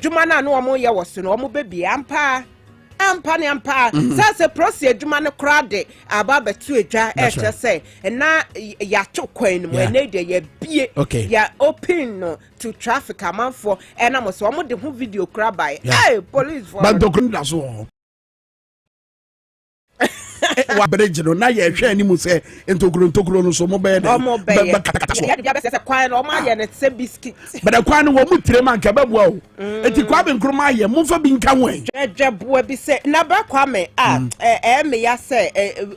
adwuma na no omo ye wo so no omo bebi ampa sase prosi adwuma no kra de aba betu edwa e che say na ya chokwan mu na de ya bie ya open no to traffic amanfo e na mo so omo de ho video kra by hey police for but dokun da so wa bridge no na ye hwe ani mu se ntokuro no so mo be de ya be se kwan no ma ye ne se biscuit but the kwan no mu tire man ka babu o enti kwa be nkroma ye mo fa bi nka wen dwabo bi se na ba kwa me me ya se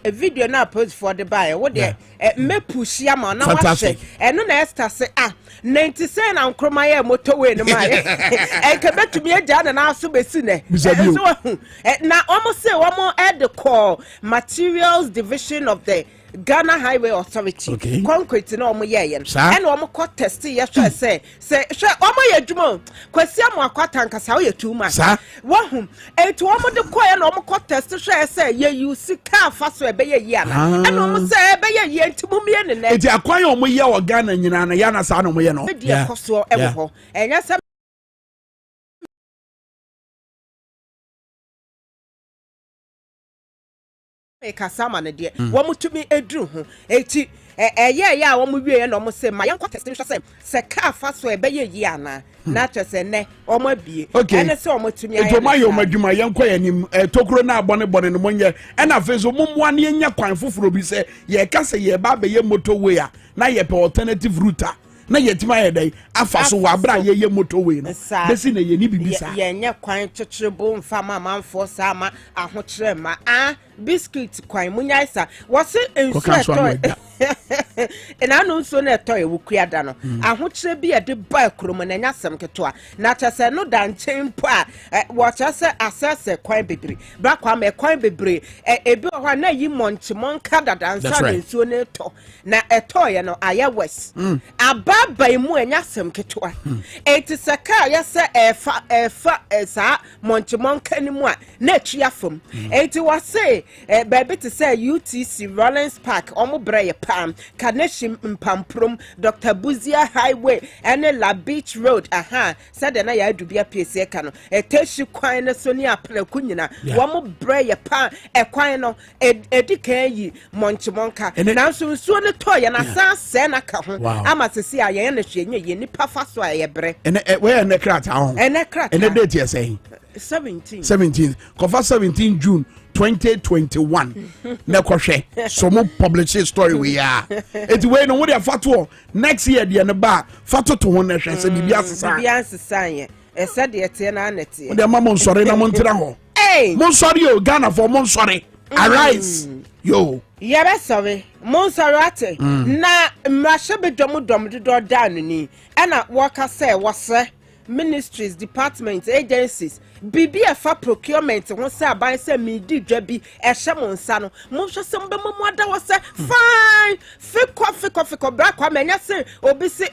video na post for the buy wo de me push ya ma na wa hwe eno na Esther se 90 na nkroma ye motorway no ma e ka betumi agya na aso besi ne na omo se omo the call Materials Division of the Ghana Highway Authority. Concrete no omo ye yen. And omo ko test ye say omo ye dwuma. Kwasi am akwata nkasa wo ye too much. Wo hum etu omo de ko ye no omo ko test say ye use car fa so ebe ye ye ana. And omo say ebe ye ye ntimu me ne ne. Eti akwan omo ye wo Ghana nyina na ya na sa no omo ye no. E die koso e wo ho. Enya se kasama na de wo mutumi edru ho eti ya wo mu wie na wo se ma yanko testing se car fa so ebe ye yi ana na twese ne wo ma bie ene se wo mutumi ayi to ma yo madwuma yanko yanim tokuro na abone no monye ena fezo mumwa na nya kwan foforo bi se ye ka se ye ba be ye motorway a na ye pe alternative route na yetima ye dai afa so wa bra ye motorway no besi na ye ni bibisa ye nya kwan kyekyerebo mfa ma manfo sa ma ahokyere ma biscuit kwan munya isa wose ensueto ena no nso na eto ewukua da no ahokyere bi ye de ba kromo na nya sem keto na chese no da nchempo a wo chese asese kwan bebre bra kwa me kwan bebre ebi ho na yi monka dada nsa na nsuo na eto na eto ye no aye west aba mu enya sem keto eti saka ye se efa sa monka ni mu a na atua fam eti wose baby to say UTC Rollins Park omo breye pam Carnation Mpamprom Dr. Buzia Highway and La Beach Road said na ya dubia pese ka no eteshi kwan na so ni apna kunyina womo breye pam kwan no edikan yi monchimonka na so nsuo ne to ya na san se na ka ho ama sesi a ye na hwenye ye nipa fa so a ye bre we na krata ho ene date ye say 17 cover 17 June 2021 na kohwe so mo publish story we are it we no we fato next year de ne ba fato to ho na hwe se bibia sesa ye e se de ete na anete de mama nsore na mo ntira ho mo nsore yo Ghana for mo nsore arise yo ye be sorry mo nsore ate na mrahye bedom do dan ni e na worker say wose ministries departments agencies bibi efa procurement ho se aban se mi di dwa bi ehye mo nsa no mo hwe se mbe mo ada wo se fine fiko bra kwa menya se obi se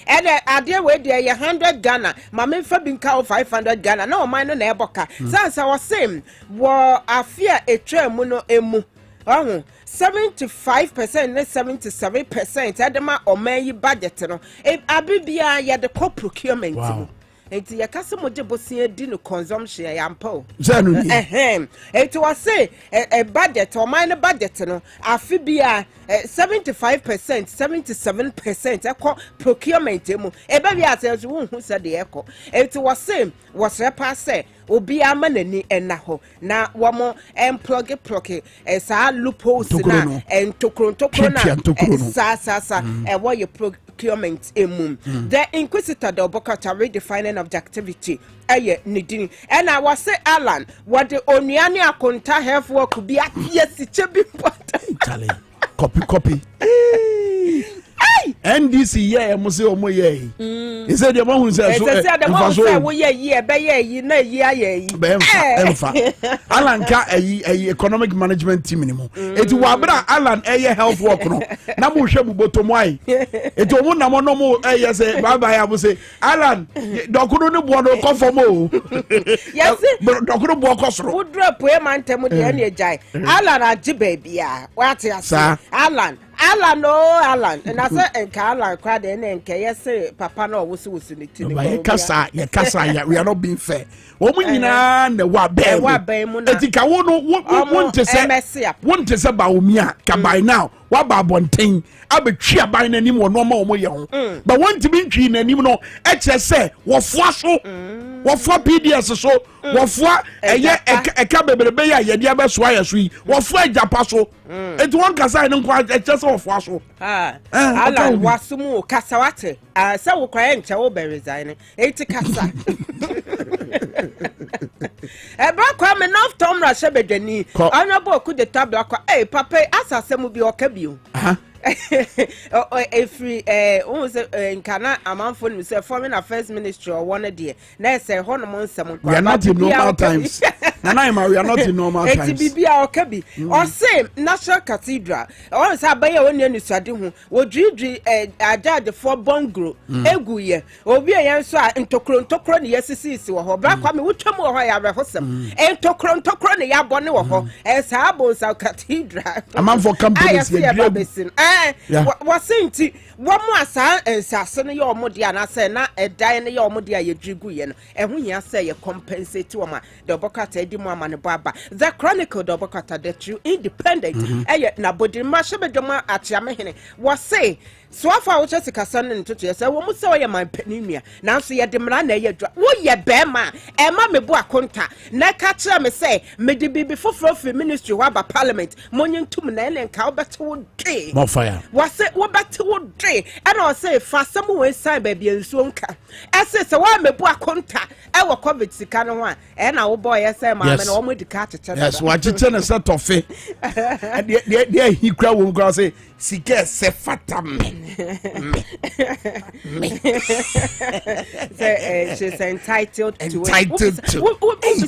ene ade we de ye 100 Ghana ma me fa bi nka 500 Ghana na o man no na eboka sansa wo se wo afia etwa mu no emu 75% ne 77% adema omayi budget no abibia ye de co procurement no enti ya kase mo de bosie di no consumption ya mpo zanu ni enti wa say budget o mine budget no afibia 75% 77% eko procurement mu eba bi asenso wo hu se de eko enti wa say wo sepa say obi amanani ena ho na wo mo emploge sa loopholes na entokro na sa wo ye procurement emum the inquisitor the Obokata redefining objectivity eye nidini and I was say Alan what the oniani akonta health work be yes chebi important copy NDC yeah mo say omo yeah he said the man who say so we yeah be yeah na yeah emfa Alan ka economic management team ni mo eti wa bra Alan health work no na mo hwe bubotom ai eti omo na mo no mo say bye bye abo say Alan dokuru ni bo no confirm o yes dokuru bo kosoro wo drop e man tem de na ejai Alan aji baby a what ya say Alan Alan no Alan and I said and Alan cried and say papa no was in it. We are not being fair. Woman na wa be etika won te se ba omia ka by now wa ba bonten abetwa ban nanim wo no ma wo ye ho but won ti bintwi nanim no e che se wo foa so wo foa PDS so wo foa eye eka beberebe ya ye dia be so ya so yi wo foa japa so eti won kasa ne nkwa e che se wo foa so ala wasumu kasa wate se wo kwa enche wo be resign eti kasa Ebakwa me nof tom ra shebedwani anya bo ku de tabla kwa papa asase mu bi okabio every nkana amanfo ni say foreign affairs ministry or one there na say hono mo nsem we are not in normal times nana we are not in normal times eti bibia okabi o say national cathedral o say abaye woni anusuade ho wodwidwi ajade for bongro eguye obi eyenso a ntokro ne yesisisi wo ho bra kwa me wotwam wo ho ya behosem ntokro ne ya bone wo ho sa abonsa cathedral amanfo campus ye dream wasinti womu asa ensase ne ye omode ana se na edan ne ye omode a yedrigu ye no ehu hia se ye compensate wo ma the bokata edi mu ama ne baba the chronicle the bokata the true independent na bodi ma shebedwom atiame hene wo say so afa wo chese kasa ne ntoto ye se wo mu se wo ye man paninua nanso ye de mra na ye dwa wo ye bema e ma mebu akonta na ka kire me se me de bibi foforo fi ministry wa ba parliament monyentum na ele nka wo bete wo dwe mo fire wo se wo bete wo dwe and o se fa sam we sign ba bia nsuo nka ese se wa mebu akonta e wo covid sika no ho a e na wo boy ye se ma me na wo mudi ka tete yes wa tete ne se tofe de he kra wo kra se sika se fatam she's entitled to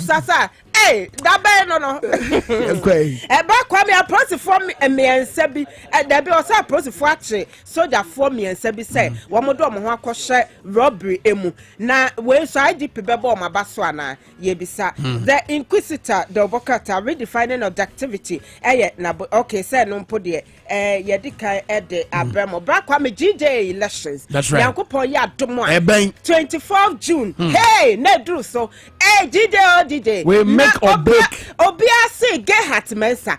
Sasa that be no okay back kwa me approach for me ense bi there be also approach for ache soldier for me ense bi say wo mo do mo ho akɔhye robbery emu na we so IDP bebo ma baso ana ye bisa the inquisitor the Bokata redefining of the activity na okay say no mpo de ye dikai de abramo back kwa me GJ elections yankopon ya domo 24th June hey na dru so DJ we make or break Obiase Gerhard Mensa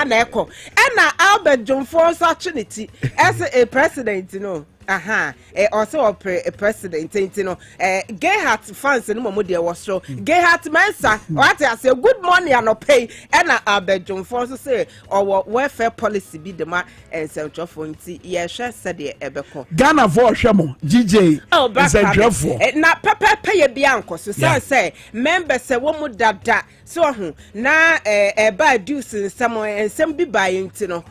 na eko na Albert John Force opportunity as a president also a president Gerhard fans no mo de was so Gerhard Mensa what I say good money and no pay na Albert John Force say or welfare policy be the ma central fonti ye hwe said e ebeko Ghana for hwemo GJ is a dreadful na pay ye bia nko so say members say wo mu dada so ho na ba dues nsem bi ba yenti no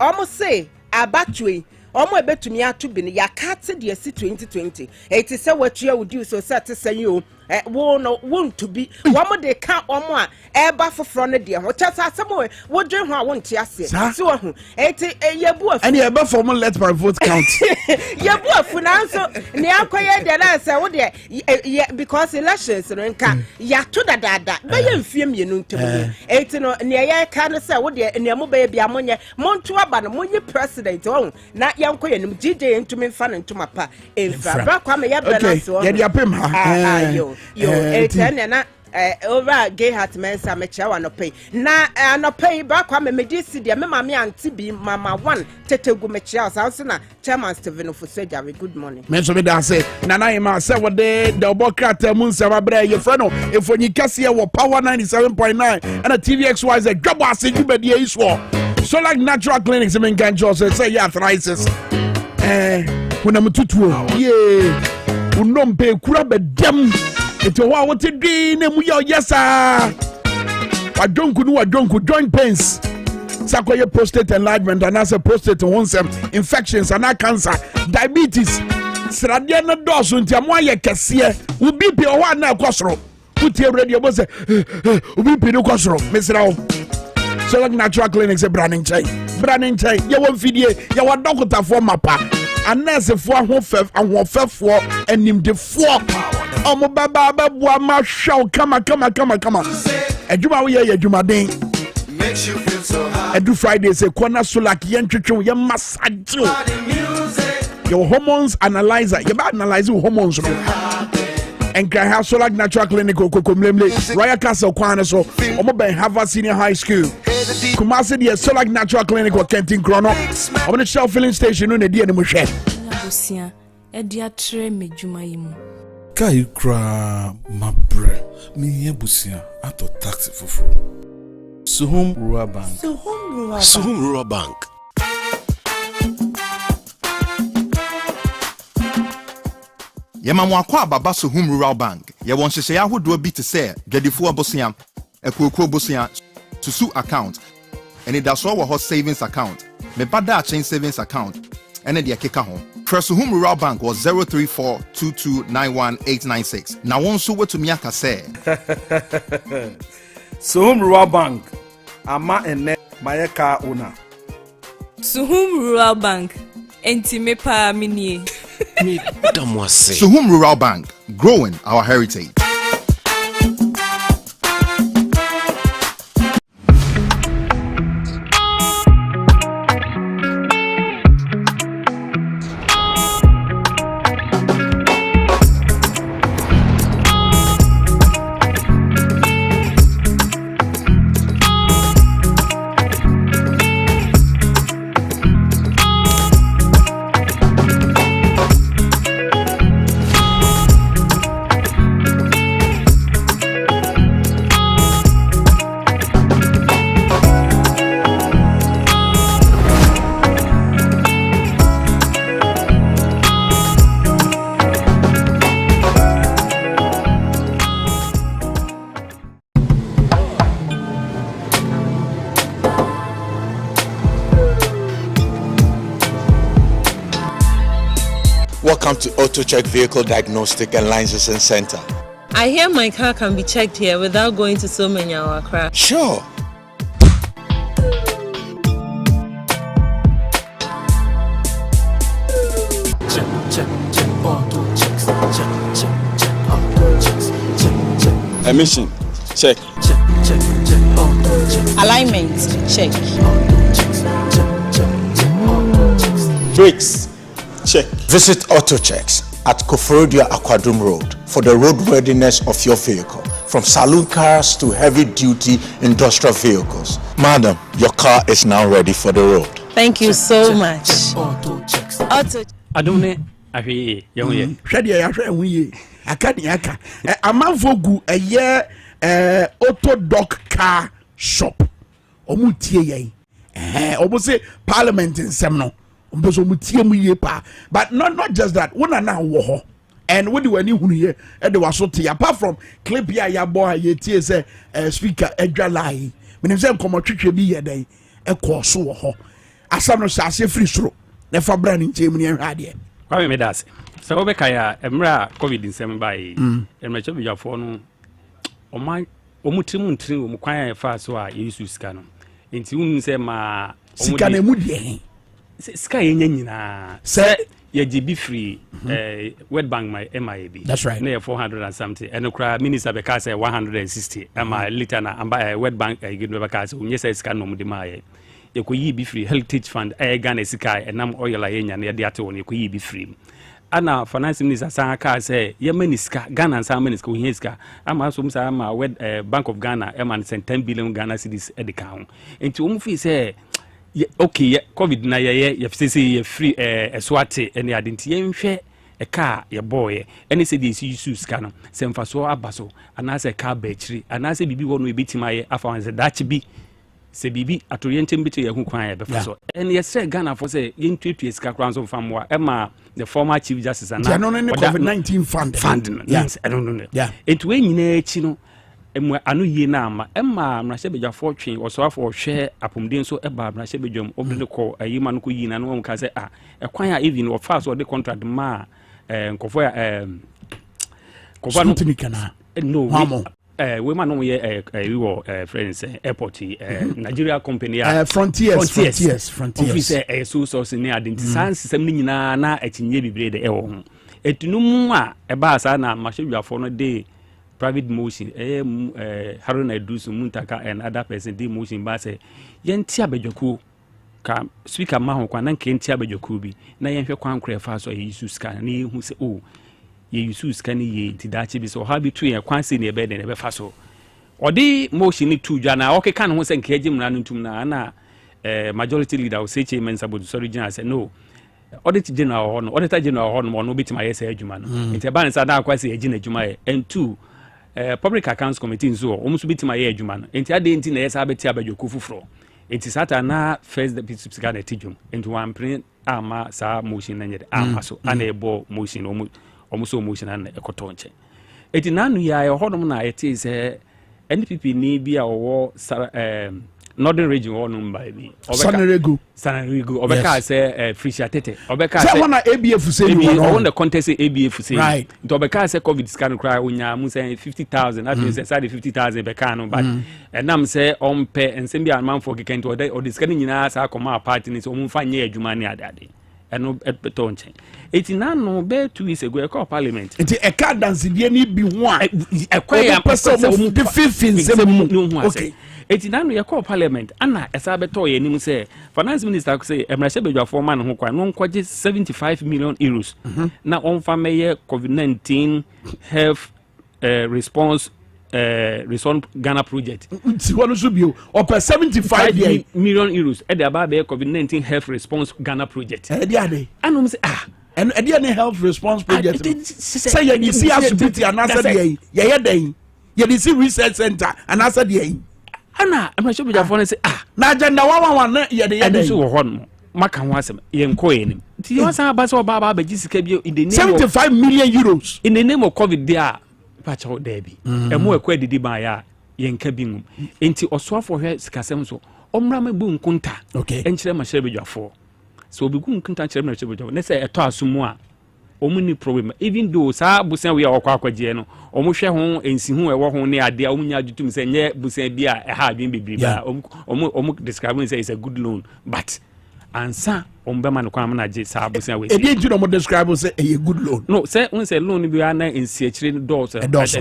almost say abatwe omo ebetumi atu bi ne yakate de asi 2020 eti se watua wudi so set say you wo no won to be wo de ka omo a eba foforo ne de ho chasa asemo wo dwe ho a won ti ase so ho eti yebu afu and eba for mo let my vote count yebu afu na so ne akoye de na say wo de because elections no nka ya to dada be ye mfie mienu ntemu eti no ne ye ka no say wo de ne mo be bia monye monto aba no monye president ho na yankoye nim GJ ntumi mfa no ntuma pa emfa bra kwa me ye balance ho ye de apem ha yo etena over Gerhard Mensa mechawa no pay na no pay back kwa me medisi dia me mama anti bi mama one tetegu mechawa so na chairman Steven for surgery good morning me so me da say nana ima say what the Bokata Munsa bra ye friend no efoni kase wo power 97.9 and a TVXY say Dwabo Ase jubedi iso so like natural clinics in Ganjo say yeah arthritis kuna mututuo yeah unompe kura bedem eto wa wote dwi na mu ya yesa wadonku joint pains sakoye prostate enlargement and as a prostate wonsem infections and cancer diabetes srade na doso ntiamo aye kese ubi bi o wa na ekosoro utie radio bo se ubi bi no kosoro mesra wo so like natural clinics e branding chai ye won fidie ye wa doctor for mapa anase fo ahofefo animdefo omo baba bua ma hwa kama adwuma wo ye adwumaden makes you feel so high. Every Friday say corner Solak yen twetwe ye massage. Your hormones analyzer. You ba analyze your hormones no. And can have Solak Natural Clinic Kokomlemle Royal Castle Kwana so omo ben Harvard Senior High School. Kumasi the Solak Natural Clinic or Kentin Chrono. On the Shell filling station no dey any mo hwe. Busia e dia tre medjuma yimu. Kai kra mabre me ye busia ato taxi fufu. Suhum Rural Bank. Suhum Rural Bank. Yemamwa kwa baba Suhum Rural Bank. Ye won hye ahodo bi te se gadifo abosia, ekoko abosia, susu account. And it does all hot savings account. Me bada chain savings account. And the keka ho. Suhum Rural Bank was 03422919896. Na won so we to miaka say. Suhum Rural Bank. Ama ene mayeka una. Suhum Rural Bank. Enti me pa minie. Dwabo Ase. Suhum Rural Bank, growing our heritage. Welcome to Auto Check Vehicle Diagnostic and Licensing Center. I hear my car can be checked here without going to so many Accra. Sure. Check, auto checks. Check, auto checks. Check. Emission, check. Check, auto checks. Alignment, check. Auto checks. Check, auto checks. Brakes, check. Visit Auto Checks at Koforodia Aquadum Road for the roadworthiness of your vehicle, from saloon cars to heavy-duty industrial vehicles. Madam, your car is now ready for the road. Thank you so much. Auto checks. Auto. Adone ahwe ye ho ye. Hwede ya hwe hu ye. Aka ni aka. Amanfo gu eye auto dock car shop. Omu tie ye. Obo say parliament nsem no. But not just that. One na wo ho. And what do any hunu here? And there was so tea. Apart from clip ya boy ye tea say speaker edwa lie. When say come twetwe bi ye den e ko so wo ho. Asam no say free soro. Na fa brand nche mu ne hwa de. Kwa me das. So we beka ya emra covid nsem bai. Emra bi jafo no. Omutimu ntiri wo kwan ya fa so a yesu sika no. Enti hunu say ma sika na mu de. Sky nyina say ye GB free World Bank my MIB. That's right. Near 400 and something. And okra minister be say 160. Am later na amba World Bank give be say unye say scan no de maye. Ye ko yi be free heritage fund Ghana sika enam oil anya na de ate won ye ko yi be free. Ana finance minister san ka say ye maniska Ghana san maniska wo hiska ama so msa ama Bank of Ghana e man 10 billion Ghana cedis e de ka ho. Enti wo mu fi say okay, COVID na ye say free swate any identity yenhwe e car ye boy any say dey use scan no se mfaso abaso ana say car battery ana say bibi wono e betima ye afa wan say dachi bi se bibi atoriyentem bitu ye hu kwan ye befaso and ye say Ghana for say yentwetwe sika kran so famwa e ma the former chief justice ana COVID-19 fund yes I don't know yeah it we nyina echi no emu anu yie na ama emma mrahye bejafo twen osofo hwe apomden so eba mrahye bejom obde ko ayima no ko yi na no ka say ekwan a even of fast or the contract ma nkofo no kana no we man no ye we were friends airport Nigeria company frontiers office so source ni identity system ni nyina na atinye bibre de ewo ho etunum a eba sa na mrahye bejafo no de private motion Haruna Edusu Muntaka and other person did motion ba say yenti abedwoku ka speaker ma ho kwa na nkenti abedwoku bi na yenhwe kwan krefa so yesu ska na yehu se oh ye yesu ska ni ye tidache bi so ha bi tu ye kwan se ne be de be fa so odi motion ni tu dwa na okeka ne ho se nka agimra no ntum na majority leader o say chairman sabodu sorry general say no auditor general no bitima yes adwuma no nti ba nsa da akwa se agina adwuma ye and two public accounts committee nso omuso bitima ye adwuma no nti ade nti na yes abeti abadwoku fufuro nti sata na first the physical net adwum nti one print ama sa motion na nyede ama so ana ebo motion omuso motion na ekoto nche nti nanu ya honom na eti se NPP ni bia owo Northern region or number me. Sanarego. Obeka say Frisha Tete. Obeka say one ABF say no. I want the contest say ABF say. Right. Obeka say COVID scan cry unya mu say 50,000. That means say 50,000 beka no but and am say on pay and send be a man for keken to or the scanning nyina sa come party ni so mu fa nye adwuma ni adade. Eno beto nchen. Eti na no be 2 weeks ago e call parliament. Eti e ka dance die ni bi ho a e kwaya person mu the fifth okay. Eti nanu ye call parliament ana esa beto ye nim say finance minister say emrahye bedwafo man ho kwa no nkwaje 75 million euros na onfa meye COVID-19 health response Ghana project ti wono so bio o per 75 million euros e de aba be COVID-19 health response Ghana project e de ade anom say and e de health response project say ye see asubiti anasa de ye den ye dey see research center anasa de ana emrahye bedwafo say na agenda 111 na ye de dey so ho no maka ho asem ye nko ye nim ti yo san aba so baba ba gisika bi in the name 75 million euros in the name of COVID there pacho debi emu ekwa didi ba ya ye nka bi ngum enti osoafo hwe sikasem so omra ma bu nkunta enkyere ma hyere bedwafo so obi gu nkunta kyere ma hyere bedwafo ne say eto asumu a omuni problem even though sa busan we akwa akwaje no omuhwe ho ensi ho ewo ho ne ade a omunya adutum se nye busan bi a ha adwen bebri ba omu describe say it's a good loan but ansa ombema no kwam na je sa busan we e dey no describe say a good loan no say un say loan bi ana ensi akire doors interest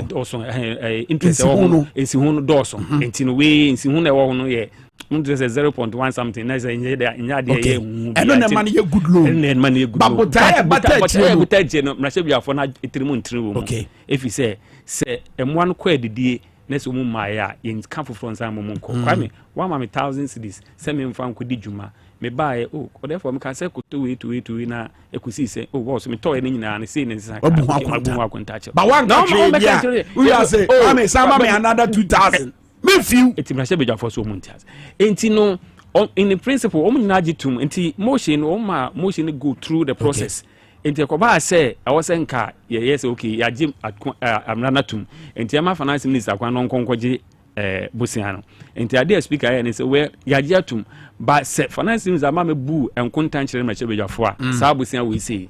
ewo ensi ho doors enti no we ensi ho na ewo ho no ye Mundu say 0.1 something na say nya de ye eno na man ye good loan eno man ye good loan but je no mrahye biafo na etirimu ntirimu okay if you say emwa no kwa didie na so mu maya ye nka foforo nsa mu nko kwame 1,000 cedis se me mfa nko di djuma me bae therefore me ka say ko to we na ekusi say boss me to ye nyina na say ne nsa ka abu akonta che ba wan no we are say ame sama me another 2,000 me few eti mrahye bedwafo so muntias enti no in the principle nyina gitum enti motion go through the process enti ko ba say awose nka yes okay ya jim amranatum enti ama finance minister kwa no nkonkoje busiano enti ade speaker ya ne say we ya jiatum ba say finance minister ama me bu enkontan kire mrahye bedwafo a sa busian we say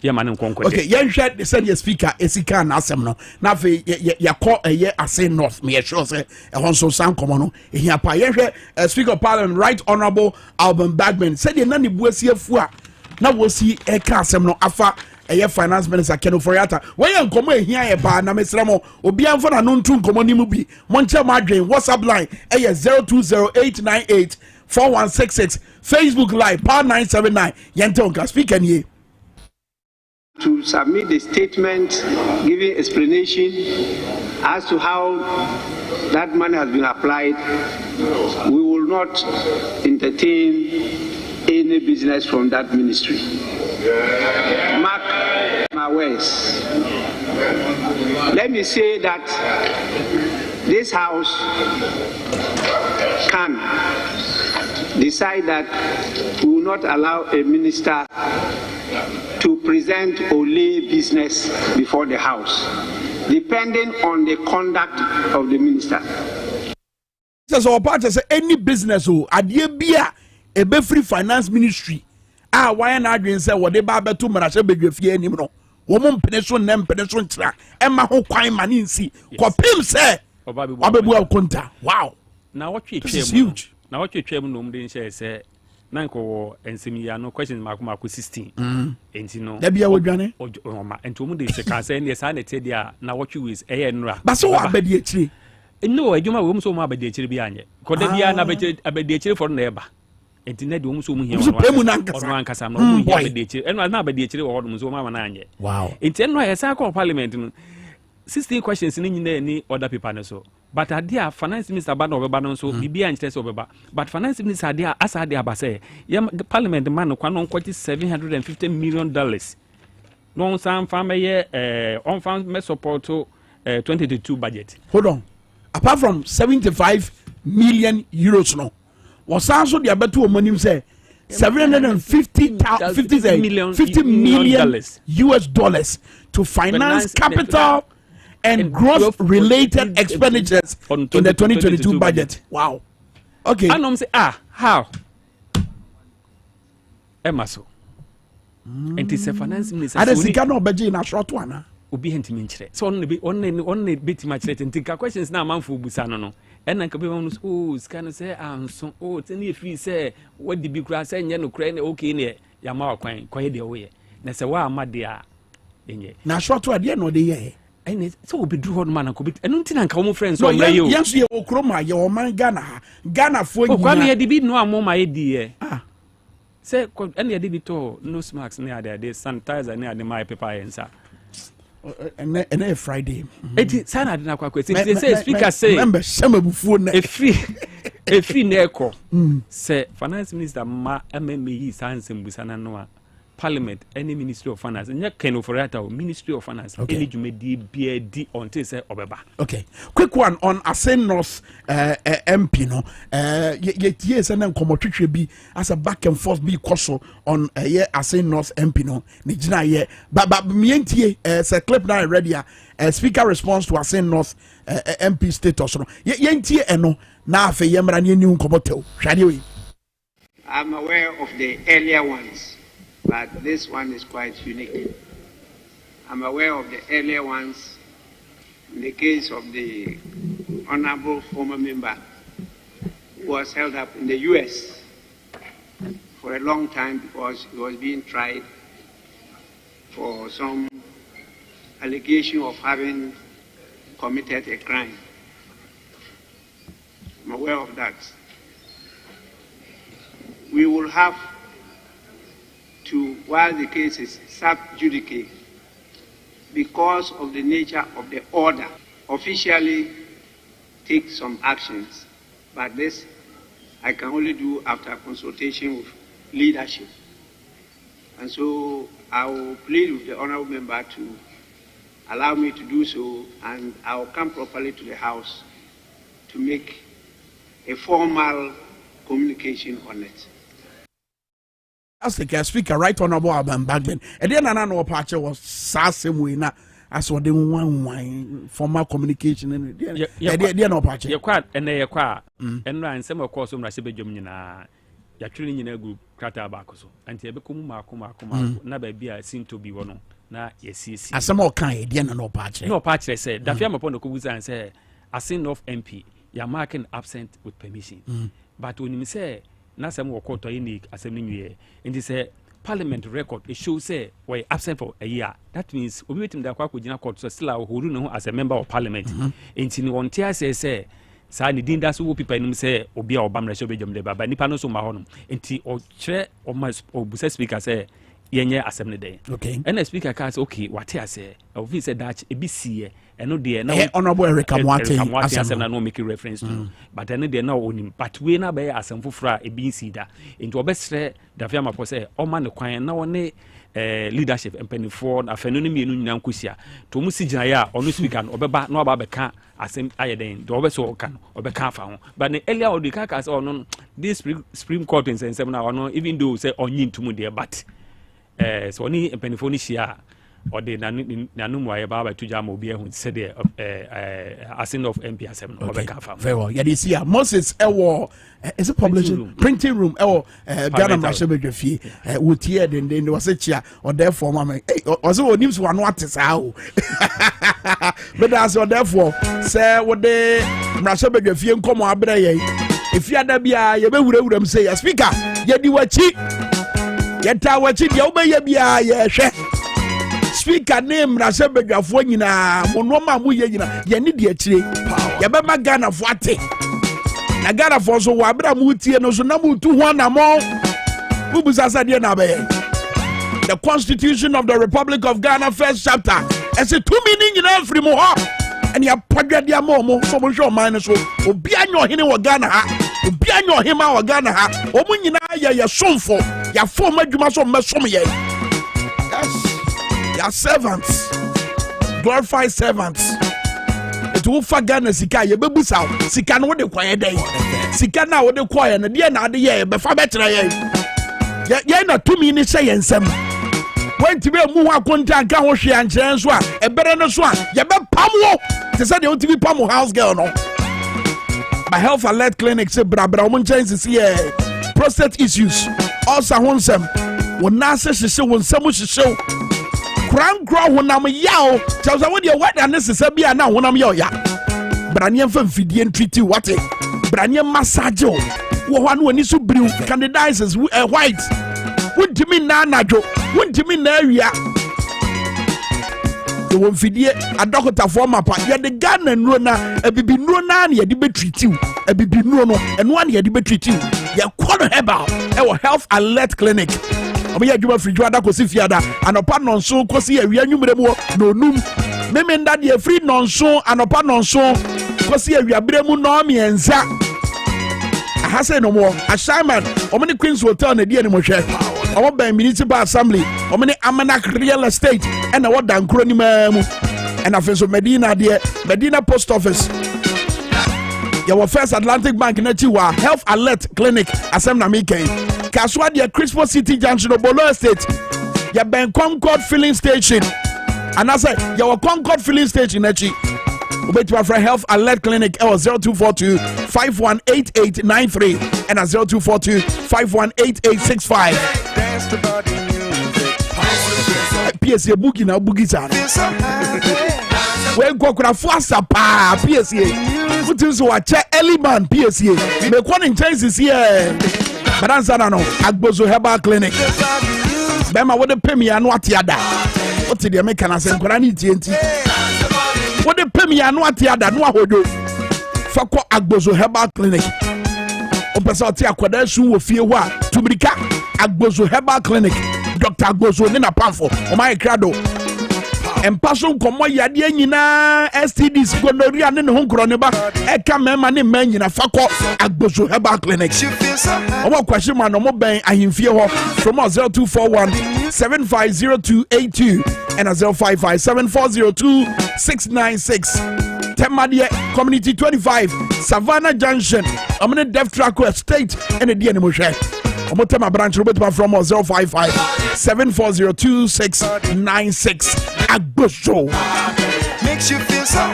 ya man nkonkoje okay yen hwe say the speaker esika na asem no na fe ya call eye ase north me sure say e hon so san komo no ehia pa yen hwe speaker of parliament right honorable Alban Bagman said ye na ne buasie fu a na wosi e ka asem no afa eye finance minister Ken Oforiatta we ye nkomo ehia ye ba na mesremo obi anfo na no ntu nkomo ni mu bi monche ma adwen WhatsApp line eye 0208984166 Facebook live power 979 yente onka speaker ni to submit the statement giving explanation as to how that money has been applied. We will not entertain any business from that ministry. Mark my words. Let me say that this house can decide that we will not allow a minister to present or lay business before the house, depending on the conduct of the minister. So, our party say any business who adie bia e be free finance ministry. Why na adwen say wo de ba beto mrahye bedwafie anim no. Wo mo mpene so nem mpene so ntra. E ma ho kwan ma ne nsi. Kopim say obabebu akonta. Wow. Na what is huge. Na what you twem no mde nche say nanko ensemi no questions mako 16 enti no da bia wodwane oma enti omu de se ka se ne sa na te dia na what you is nra ba so abadi akire no adwuma wo mu so mu abadi akire bi anye ko da bia na abadi akire for na eba enti na de wo mu so mu hia ono ankasa no mu hia abadi akire eno na abadi akire wo mu so mu ama na anye wow enti eno ya sa ko parliament no 16 questions ni nyina ni order paper no so but adia finance minister ba no obeba no so bibia nchete so obeba but finance minister adia asa adia ba say parliament man no kwa no nkwati $750 million no san fam ye on fam me support 2022 budget. Hold on, apart from 75 million euros no was also the abeto money say 750 million US dollars to finance capital and growth-related expenditures in the 2022 budget. Wow. Okay. And I'm say, how? Emaso. And it's a finance minister. I don't no budget in a short one. Obi henti minchire. So on the bit machire. And think questions now man for busano no. And then kabe man oh scan say so oh tell if we say what the big class say no cry okay ne ya ma kwan kwa de we. Na say wa amade a enye. Na short one dey no dey here. And so be do man and could and until and come friends or you yes ye okroma ye o man Ghana fo nyina kwa me dey no am ma ye say any dey to no smacks near there sanitizer near the my paper answer and Friday it sana na kwa kwesi say speaker say remember shamabufuo na e free na eko say finance minister ma MME sansem busana no Parliament, any Ministry of Finance, and yet can offer Ministry of Finance, any Jumedi BAD until say Obeba. Okay, quick one on Ase North MP, no, yes, and then Komotri be as a back and forth be coso on Ase North MP, no, Nijina ye, but mientie, a clip now ready, speaker response to Ase North MP status, no, yentie eno, na fe yemra ni Komotel, Shadiwi. I'm aware of the earlier ones. But this one is quite unique. I'm aware of the earlier ones. In the case of the honorable former member who was held up in the US for a long time because he was being tried for some allegation of having committed a crime. I'm aware of that. We will have to, while the case is sub judice, because of the nature of the order, officially take some actions. But this I can only do after consultation with leadership. And so I will plead with the honorable member to allow me to do so, and I will come properly to the House to make a formal communication on it. As the speaker, right honorable Alban Bagman, and then another patch was Sassim as what they want formal communication and they're no patch. You're quite and they are quite and ran some of course on Rasibe Jumina. You're training in a group, Krata Bacoso, and Tiabekum, Nababia seem to be one. Now, yes, as some more kind, Diana no patch. No patch, I said, the firm upon the Kubuza and say, as sin of MP, you're marking absent with permission. But when you say, Nasam or court or any assembly year, and they say, Parliament record, it shows say, we're absent for a year. That means we wait in the Kwakujina court, so still who know as a member of Parliament. And in one tear say, Sani din that's who people in say obi Obama show be jom de baba nipa no so ma hono enti o chere o ma o busa speaker say yenye assembly day okay and the speaker ka say okay what here say of say that e be see eno de na honorable Erica Mwate assembly no make reference to but eno de na onim but we na be assembly fufura e be see da enti obesre da fia mapo say o ma ne kwan na woni leadership empenifo afenu ne mienu nyina nkosia to mu si gina ya ono speaker no obeba na oba beka asem ayeden do obeso kan obeka fa ho but the earlier odi kaka say ono this Supreme Court in sense na ono even though say onyin tumu there but so oni empenifo ni shia odi nanu mu aye baba tuja ma obi ehun say the ascent of MP asem no obeka fa very well yeah this year Moses ewo is it publishing printing room ewo Ghana Mashebe fie would hear then was a chair or therefore mama also onim so anu atesa o but as therefore say what the Mashebe fie nkomo abere ye if you ada bia ye be wurawuram say speaker Yedi wachi. Yeta wachi dia obeye bia ye hwe. Speaker name na se bedwafo nyina monoma mu ye nyina ye ne de akire. Ye be ma Ghana fo ate. Na Ghana fo so wa bra mu tie no so na mu tu ho na mo. Bubusa de na be. The Constitution of the Republic of Ghana, first chapter. It's a 2 meaning in every more. And you pagya dia momo, so much your mind so. Obianyo hine wa Ghana ha. Obianyo hima wa Ghana ha. Omu nyina ya somfo. Ya form adwuma so mesom ye. Yes. Ya servants. Glorified servants. It will for Ghana sika ye bebusa. Sika no de kwaye den. Sika na wo de kwaye na de na de ye be fa betra ye. Ye na 2 meaning say ensem. When to be a mua contact, Gahoshi and Chanswa, a better no swan, ya be Pamo. They said they want to be Pamo house girl, no. My health alert clinic said Brabra changes here. Prostate issues. Also, Honsem. When Nasa show when someone should show. Crown grow when I'm a yao. Tells I want your white and this is a beer now when I'm your ya. Branian Fidian treaty what it. Branian Massajo. One when is blue candidates as white. What do you mean, Nanajo? What do you mean, area? The one video a doctor for my part. You had the gun and runner, a baby no nan, you had treat you, a baby no, and one you had treat you. You call about our health alert clinic. I mean, you have free Jada Cosifiada and upon non so Cosi, a real number no noom. Memen that you free non so and upon non so Cosi, a real nomi and Zach. I say no more. A shaman, how many queens will turn a dear anymore? I want by municipal assembly, how many Amanak real estate, and I want down Cronimum, and I feel so Medina, dear Medina Post Office. Your first Atlantic Bank in Chihuahua Health Alert Clinic, Assembly Making. Kaswa, dear Christmas City Junction of Bolo Estate. Your Ben Concord Filling Station. And I say, your Concord Filling Station, Echi. Ubeti wa friend Health Alert Clinic 0242 518893 and 0242 518865. PSA booking now boogie sana. We go kuna fuasa pa PSA. Uti so wache Eliman PSA. Me kwa ni chances here. Baranza na no Agbozo Herbal Clinic. Bema wo de pemi anu atiada. Oti de me kana se nkora ni TNT. What the pay me and what the other no ahodo. Fako Agbozo Herbal Clinic. Opesati akwada su wo fie ho a Tumrika Agbozo Herbal Clinic. Dr. Agbozo ni na pamfo. O my krado. Empaso nkomo yade nyina STDs gonorrhea ne ho nkro ne ba. Eka mema ne man nyina fako Agbozo Herbal Clinic. Omo kwahye ma no mo ben ahemfie ho from 0241 750282 and 0557402696. Temadier Community 25 Savannah Junction. I'm in a Deaf Track State and a DNA share. I'm going to my branch from 055 74022696. Agbozo makes you feel so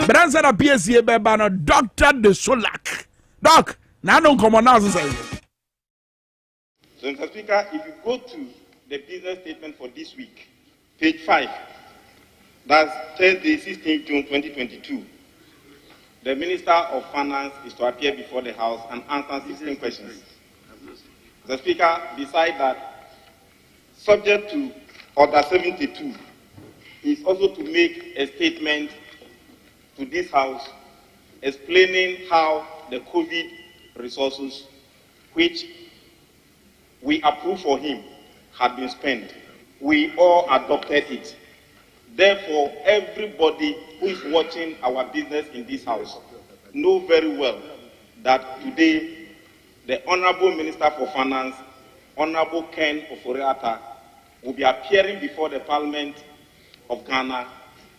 but answer the PSA Bebano Dr. De Solak. Doc, now don't come on now to say. So, Mr. Speaker, if you go to the business statement for this week, page 5, that's Thursday, 16 June 2022, the Minister of Finance is to appear before the House and answer 16 questions. Mr. Speaker, beside that, subject to Order 72, is also to make a statement to this House explaining how the COVID resources, which we approved for him, had been spent. We all adopted it. Therefore, everybody who is watching our business in this House know very well that today the Honorable Minister for Finance, Honorable Ken Ofori-Atta, will be appearing before the Parliament of Ghana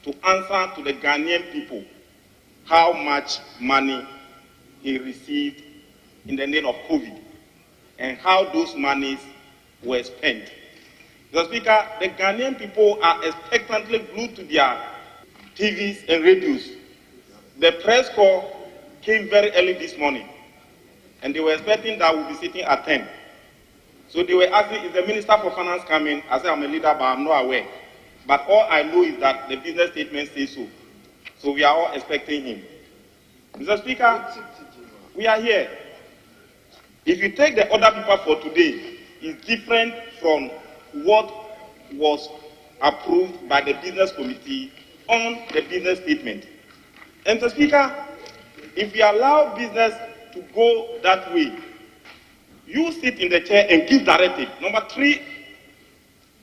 to answer to the Ghanaian people how much money he received in the name of COVID and how those monies were spent. Mr. Speaker, the Ghanaian people are expectantly glued to their TVs and radios. The press call came very early this morning, and they were expecting that we'll be sitting at 10. So they were asking, is the Minister for Finance coming? I said, I'm a leader, but I'm not aware. But all I know is that the business statement says so. So we are all expecting him. Mr. Speaker, We are here. If you take the other paper for today, it's different from what was approved by the business committee on the business statement. And Mr. Speaker, if we allow business to go that way, you sit in the chair and give directive. Number 3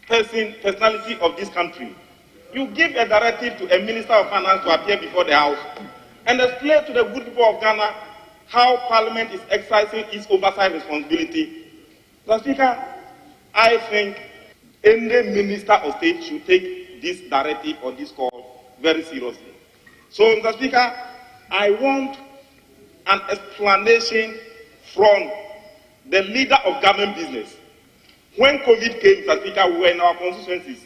personality of this country. You give a directive to a minister of finance to appear before the House and explain to the good people of Ghana how Parliament is exercising its oversight responsibility. Mr. Speaker, I think any minister of state should take this directive or this call very seriously. So, Mr. Speaker, I want an explanation from the leader of government business. When COVID came, Mr. Speaker, we were in our constituencies.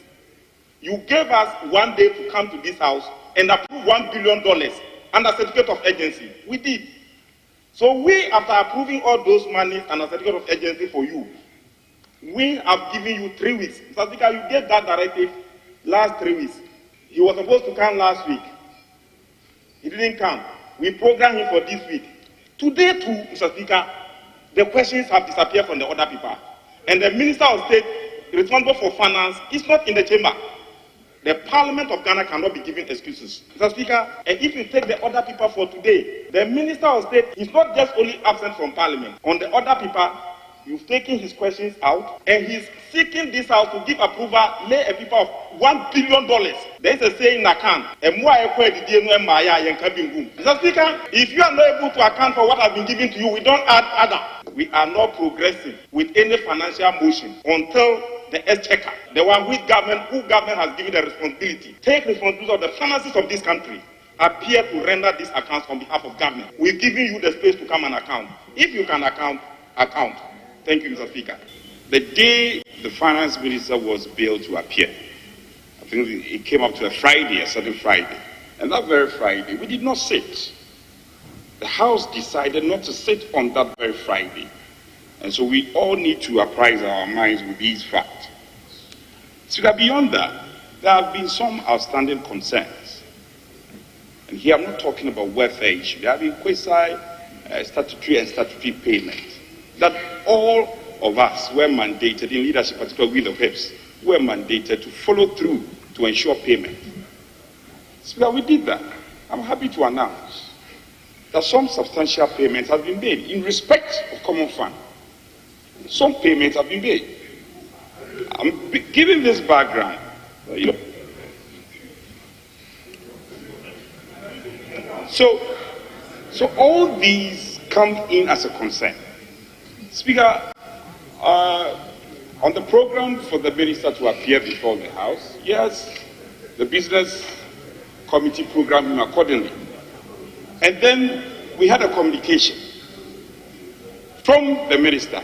You gave us 1 day to come to this house and approve $1 billion under certificate of agency. We did. So we, after approving all those monies and a certificate of agency for you, we have given you 3 weeks. Mr. Speaker, you gave that directive last 3 weeks. He was supposed to come last week. He didn't come. We programmed him for this week. Today too, Mr. Speaker, the questions have disappeared from the other paper. And the Minister of State responsible for finance is not in the chamber. The Parliament of Ghana cannot be given excuses. Mr. Speaker, and if you take the other paper for today, the Minister of State is not just only absent from Parliament. On the other paper, you've taken his questions out, and he's seeking this house to give approval, lay a paper of $1 billion. There is a saying in Akan, Mr. Speaker, if you are not able to account for what has been given to you, we don't add other. We are not progressing with any financial motion until the exchequer, the one who government has given the responsibility, take responsibility of the finances of this country, appear to render these accounts on behalf of government. We've given you the space to come and account. If you can account. Thank you, Mr. Speaker. The day the finance minister was billed to appear, I think it came up to a certain Friday. And that very Friday, we did not sit. The House decided not to sit on that very Friday. And so we all need to apprise our minds with these facts. So beyond that, there have been some outstanding concerns. And here I'm not talking about welfare issues. There have been quasi-statutory and statutory payments that all of us were mandated, in leadership, particularly with the PEPs, were mandated to follow through to ensure payment. So we did that. I'm happy to announce that some substantial payments have been made in respect of common fund. Some payments have been made. I'm giving this background. So all these come in as a concern. Speaker, on the program for the minister to appear before the House, yes, the business committee programmed him accordingly. And then we had a communication from the minister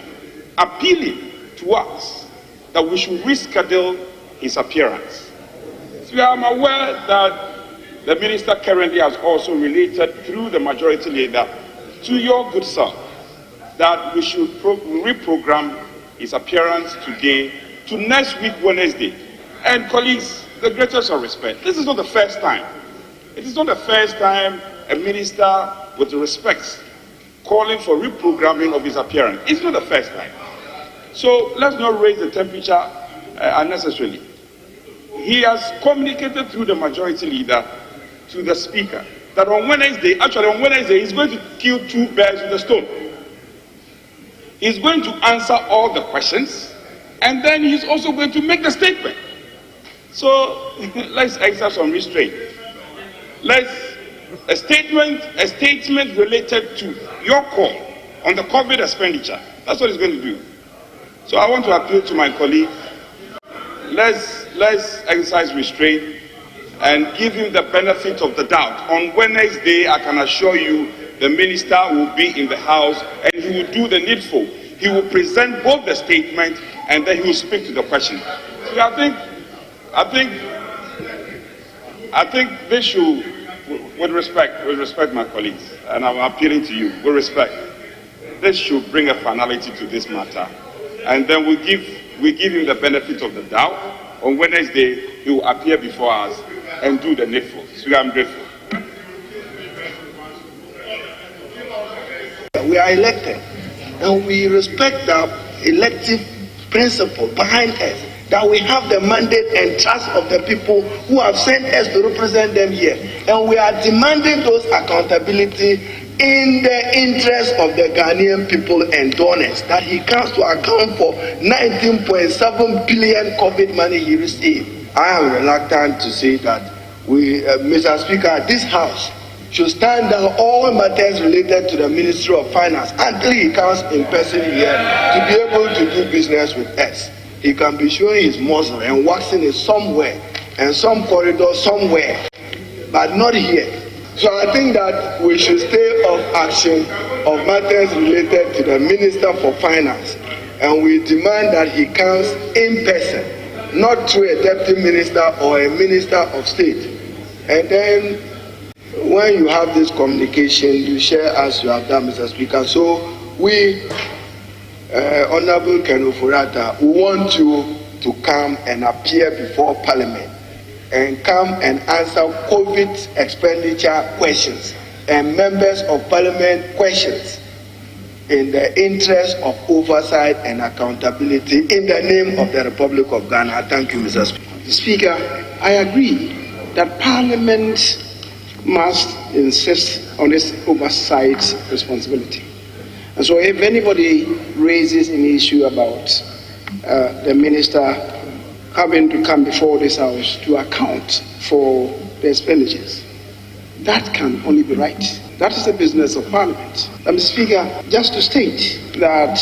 appealing to us that we should reschedule his appearance. So I'm aware that the minister currently has also related through the majority leader to your good self that we should reprogram his appearance today to next week, Wednesday. And colleagues, the greatest of respect, this is not the first time. It is not the first time a minister with respect calling for reprogramming of his appearance. It's not the first time. So let's not raise the temperature unnecessarily. He has communicated through the majority leader to the speaker that on Wednesday, he's going to kill 2 birds with a stone. He's going to answer all the questions, and then he's also going to make the statement. So let's exercise some restraint. A statement related to your call on the COVID expenditure. That's what he's going to do. So I want to appeal to my colleague. Let's exercise restraint and give him the benefit of the doubt. On Wednesday, I can assure you, the minister will be in the House and he will do the needful. He will present both the statement and then he will speak to the question. So I think this should, with respect my colleagues, and I'm appealing to you, with respect, this should bring a finality to this matter. And then we give him the benefit of the doubt. On Wednesday, he will appear before us and do the needful. So I'm grateful. We are elected, and we respect the elective principle behind us, that we have the mandate and trust of the people who have sent us to represent them here. And we are demanding those accountability in the interest of the Ghanaian people and donors, that he comes to account for 19.7 billion COVID money he received. I am reluctant to say that Mr. Speaker, this House should stand down all matters related to the Ministry of Finance until he comes in person here to be able to do business with us. He can be showing his muscle and waxing it somewhere and some corridor somewhere, but not here. So I think that we should stay off action of matters related to the Minister for Finance, and we demand that he comes in person, not through a deputy minister or a minister of state. And then when you have this communication, you share as you have done, Mr. Speaker. So we, Honorable Ken Ofori-Atta, we want you to come and appear before Parliament and come and answer COVID expenditure questions and members of Parliament questions in the interest of oversight and accountability in the name of the Republic of Ghana. Thank you, Mr. Speaker. Speaker, I agree that Parliament must insist on its oversight responsibility. And so if anybody raises an issue about the minister having to come before this House to account for the expenditures, that can only be right. That is the business of Parliament. Mr. Speaker, just to state that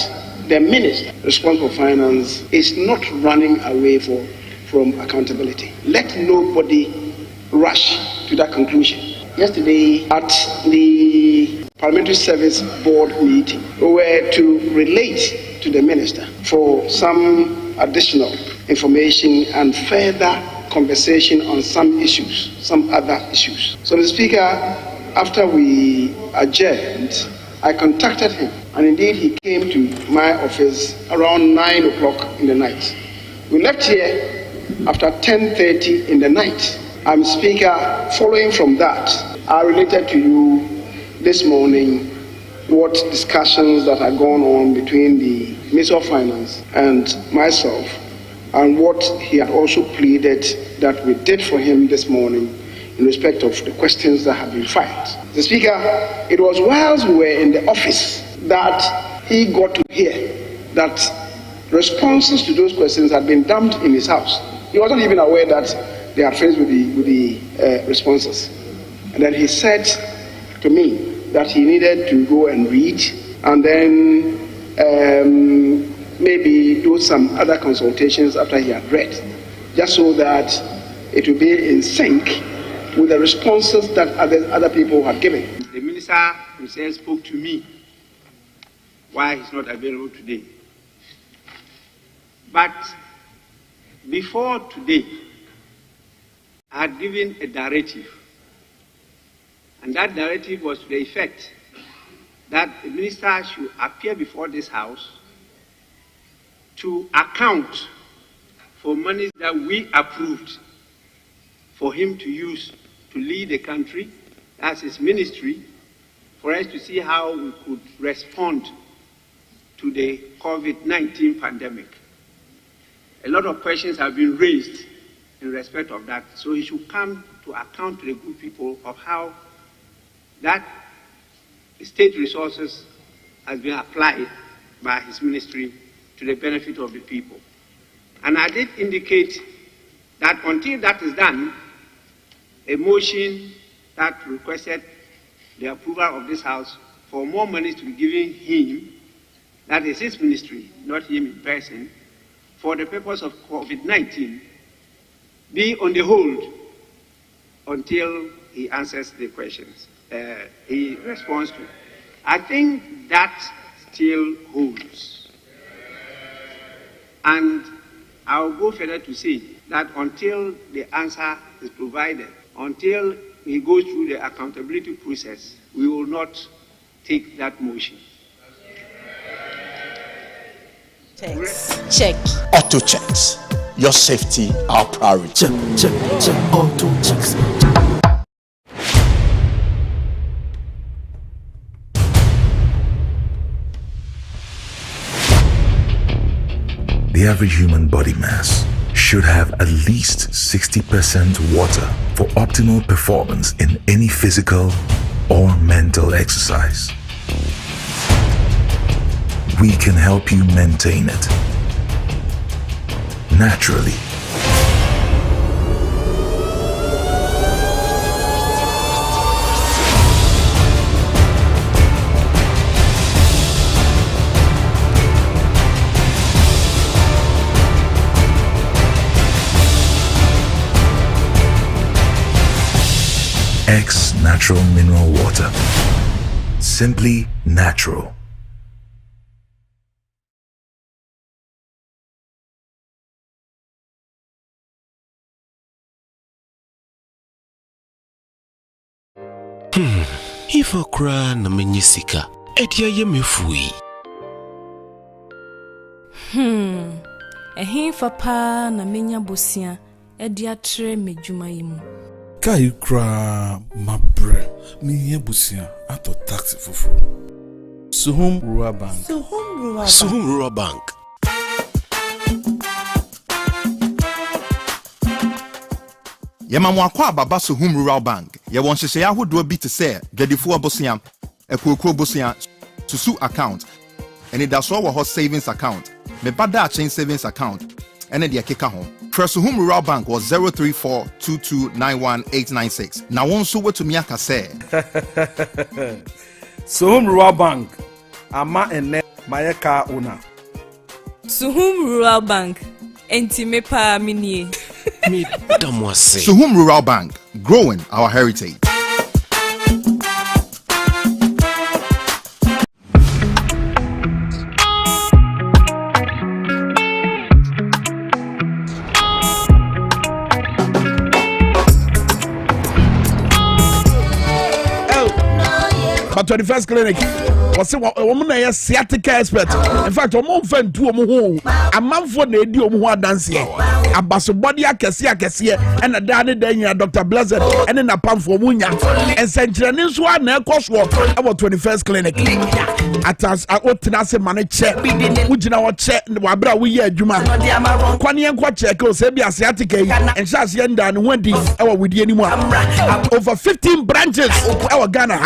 the minister responsible for finance is not running away from accountability. Let nobody rush to that conclusion. Yesterday at the Parliamentary Service Board meeting, we were to relate to the minister for some additional information and further conversation on some issues, some other issues. So, Mr. Speaker, after we adjourned, I contacted him, and indeed he came to my office around 9 o'clock in the night. We left here after 10:30 in the night. Speaker, following from that, I related to you this morning what discussions that are going on between the Minister of Finance and myself, and what he had also pleaded that we did for him this morning in respect of the questions that have been filed. The Speaker, it was whilst we were in the office that he got to hear that responses to those questions had been dumped in his house. He wasn't even aware that they are faced with the responses. And then he said to me that he needed to go and read and then maybe do some other consultations after he had read, just so that it will be in sync with the responses that other people had given. The minister himself spoke to me why he's not available today. But before today, I had given a directive, and that directive was to the effect that the minister should appear before this House to account for money that we approved for him to use to lead the country, as his ministry, for us to see how we could respond to the COVID-19 pandemic. A lot of questions have been raised in respect of that, so he should come to account to the good people of how that state resources has been applied by his ministry to the benefit of the people. And I did indicate that until that is done, a motion that requested the approval of this House for more money to be given him, that is his ministry, not him in person, for the purpose of COVID-19, be on the hold until he answers the questions, he responds to. I think that still holds. And I'll go further to say that until the answer is provided, until he goes through the accountability process, we will not take that motion. Check. Auto checks. Your safety, our priority. Check. Auto checks. The average human body mass should have at least 60% water for optimal performance in any physical or mental exercise. We can help you maintain it naturally. X Natural Mineral Water. Simply natural. Ifo kra na menyisika. Edia ye mefui. Ehin fa na menya bosia. Edia tre medjuma yimu. Kai kra mabre. Miye busia ato taxi fufu. Suhum Rural Bank. Suhum Rural Bank. Yemamwa kwa baba Suhum Rural Bank. Ye wonhyehyɛ ahodoɔ bi te sɛ gadifo abosia, ekokro bosia, susu account, enidaso wɔ hɔ savings account, mebada chain savings account, ene de akeka ho. Suhum Rural Bank was 03422919896. Na won so wetumi aka sɛ Suhum Rural Bank ama ene mayeka ona. Suhum Rural Bank entime pa minie. Dwabo Ase. Suhum Rural Bank, growing our heritage. But 21st clinic was a woman a sciatica expert. In fact, a month and 2 home. A month for the idiom who are dancing. A basobodia Cassia, and a Danny Dania, Dr. Blessed, and in a pump for Munya. And St. Janis one, Coswalk, about 21st clinic. At us, I ought to not money check. Would you know what check? Wabra, we are Juma. Quanian Quacheco, Sabia Sciatica, and Shasienda and Wendy, our with anymore. Over 15 branches, our Ghana.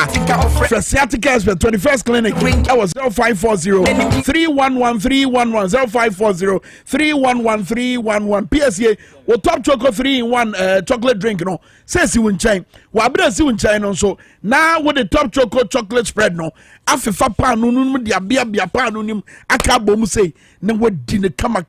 Sciatica expert 21st clinic. That was 0540 311 311 0540 311 311 PSA. Well, top chocolate 3-in-1 chocolate drink. No, says you in China. Wabra see in China so now with the top chocolate spread. No, after Fapa no dia bia pa no nim aka bom say na wadi ne kama.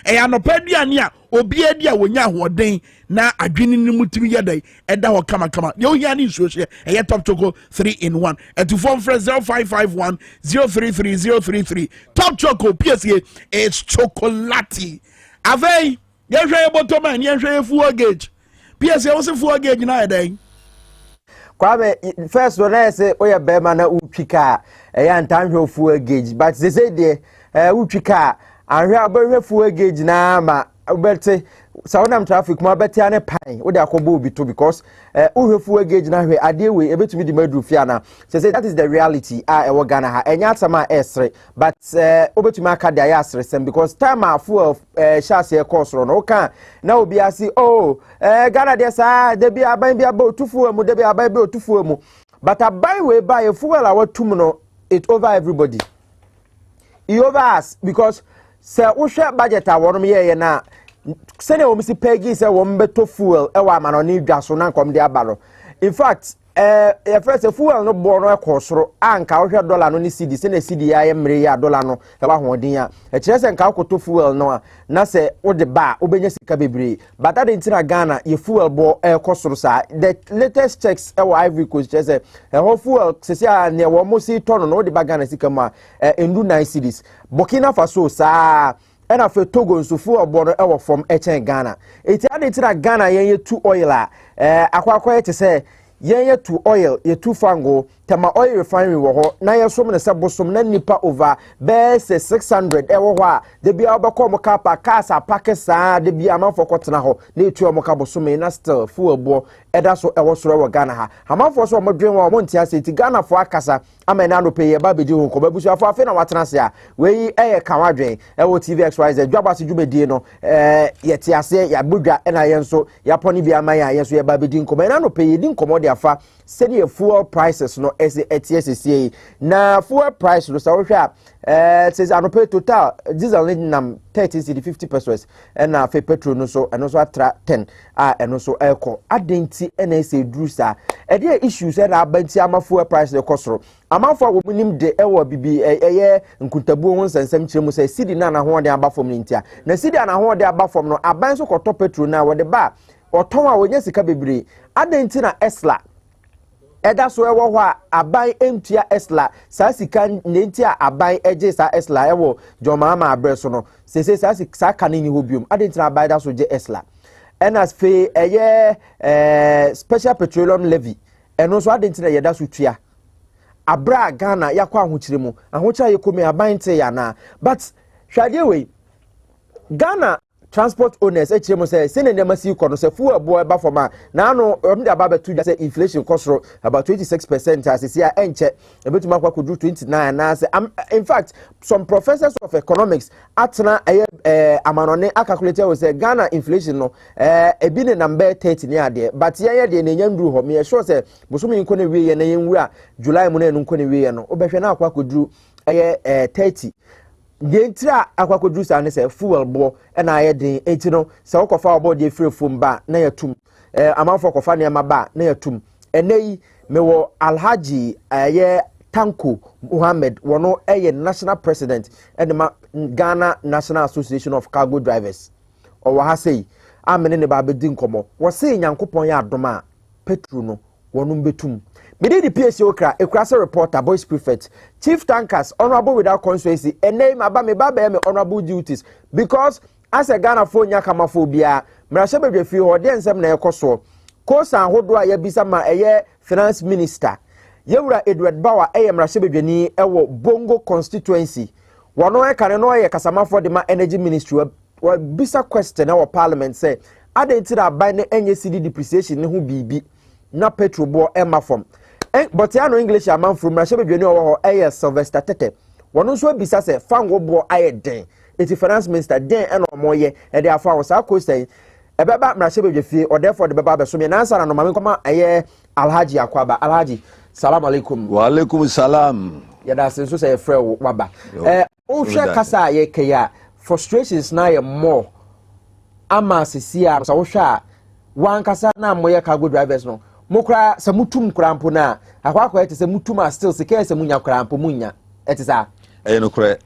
E anopedia nia obi adia wonya hoden na adwene ni mutimi yedai eda ho kama. Ye ohia ni so hye e top chocolate 3-in-1 at phone fresh 0551 033033 top chocolate PSA it's chocolatey avey ye hwe bottom man ye hwe full gauge PSA was full gauge na edai Kwabe first one I say oya bema na utwika eya ntanhwe full gauge but they say the utwika anhwe abahwe full gauge na ma obete Saunam traffic ma beti ane pai wo de akobo obi to because uhwefu gauge na hwe ade we ebetumi di madru fia na say that is the reality e wo Ghana ha enya atama esre but obetumi aka de ayasre sem because time afu of chance e course no kan na obi asi Ghana de sa de bi aban bi aba otufu mu de bi aban bi otufu mu but aban we buy a fuel awatum no it over everybody it over us because say wo hwe budget awonom ye na sene o misi pegi se wo mbeto fuel e wa manoni dwaso na nkom de abaro in fact first fuel no bo no ekosoro anka wo hwe dollar no ni cedi sene cedi ya mre ya dollar no e wa hodin ya e kire se nka akoto fuel no na se wo de ba obenya sika bebre but that in Ghana ye fuel bo ekosoro sa the latest checks e wa Ivory Coast kire se ho fuel se sia ne wo mo si tono no de ba Ghana sika ma endu 9 cedis Burkina Faso sa and after Togo so full of border from Ghana. It's added to Ghana ye 2 oil akwa to say yen to oil ye to fango tema oil refinery wo ho na ye som ne se bosom na nipa over base 600 e wo ho a de bia obekọ mo ka pa kasa pakisa de bia amanfo kotena ho na etu o mo ka bosom na still fu abo eda so e wo soro wo Ghana ha amanfo so mo dwen wo mo ntia se ti Ghana fo akasa amena no pe ye ba beji ho ko babusu afo afi na watena se a we eye ka wadwen e wo TV XYZ dwaba se dwumedie no ye ti ase ya bodwa e na ye nso ya poni bia man ya ye so ye ba bedi nkomo na no pe ye di nkomo de afa send fuel prices no ETSCA na fuel price no so hwa says anope total diesel nam 30 cedi 50 pesos and na fe petrol no so eno so atra 10 eno so eko adenti NSA drusa e dey issues e na abanti ama fuel price de kosoro amanfo a wo munim de ewo bibi eye nkuntabu ho nsensem kiremu say cedi na ho de aba fom ntia na cedi na ho de aba fom no aban so koto petrol na wo de ba oton a wonya sika bebre adenti na esla eda so ewo ho a aban entua esla sa sika nentia aban eje sa esla ewo jomama abreso no sese sa sika kanini hobium adenti na aban da so je esla enas fe eye special petroleum levy eno so adenti na yeda so tua abra Ghana yakwa ahokyire mu ahokyire yekomi aban te ya na but hwade we Ghana transport owners echire mo say sene dem asi ko no say fu abo eba forma na no de aba betu say inflation cost about 26% as see enche ebetuma akwa kodu 29 na say in fact some professors of economics atna amanone calculate we say Ghana inflation no ebi ne number 30 ni ade but ye de na nyanduru ho me sure say bosumi nko na wie ye na yenwura July mu na nko na wie ye no obehwe na akwa kodu 30 Gentra akwakodru sa ne se fuel bo na ayedin enti no se wokofa obo de free fom ba na yatum amanfo kofa ne ma ba na yatum enei mewo Alhaji Tanko Muhammad wono national president edema Ghana National Association of Cargo Drivers o ha sei amene ne ba bedin komo wo sei nyankopon ya adoma petrol no wono betum Mede the PSO ekra reporter boys prefect chief tankers honorable without constituency name aba me baba me honorable duties because as a Ghana phone yakamaphobia mrashe bedwe fi ho de nsem na ekoso ko san hodo a yabisa ma finance minister yewura Edward Bawa mrashe bedwani ewo Bongo constituency wono kane no kasamafo de ma energy ministry wa bisa question na parliament say adentira ban ne enye cedi depreciation ne ho bibi na petrol bo emafom but ya no English amount from Rasha Bedwani owo Sylvester Tete wono so bisa se fango bo den eti finance minister den eno moye e dey afa wo sa ko say e beba Rasha Bedwafie or therefore the beba be so me na answer no mame koma Alhaji Akwaba Alhaji salam alaikum wa alaikum salam ya da senso say frɛ wo waba o hwɛ kasa ye kaya frustrations na ye more ama sesia so wo hwɛ a wan kasa na moye cargo drivers no mukra sa mutum krampo na akwa ete se mutum a still se ke se munya krampo munya ete sa no kra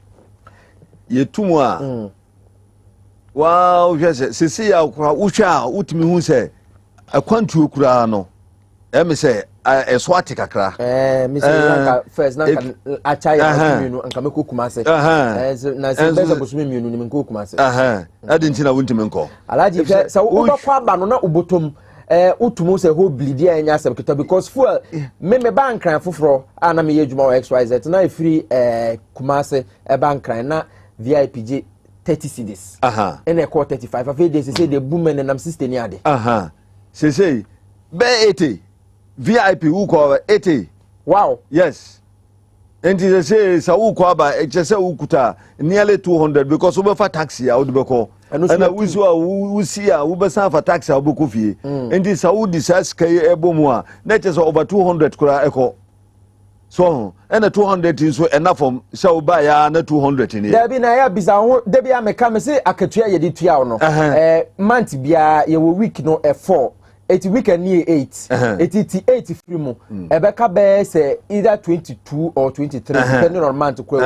yetum a wow hwese se ya kra uhwa utimi hu se akwantu okura no me se eswati kakra me se nka first na acha ya minu nka mekokuma se na se beza bosumi minu ni mekokuma se adinti na wuntimi nko alaji se ubakwa ba no na ubotom utumu se ho blidi anya sebkita because fuel me bank ran foforo ana me yedwuma wa XYZ na free kumase bank na VIPG 30 cedis and a quarter 35 of days say the boom and am sister ni ade say be 80 VIP who call 80 wow yes and they say sa who call ba say ukuta nearly 200 because we for taxi I would be call and we see we be for taxi oboku fie and this Saudi says kay ebomu a na just over 200 kura eko so and 200 is enough from so buy ya na 200 in there be na ya bisa ho there be ameka me say akatua ye de tua no month bia ye week no 4 it weekend near 8 8 free mo ebeka be say either 22 or 23 depending on month ko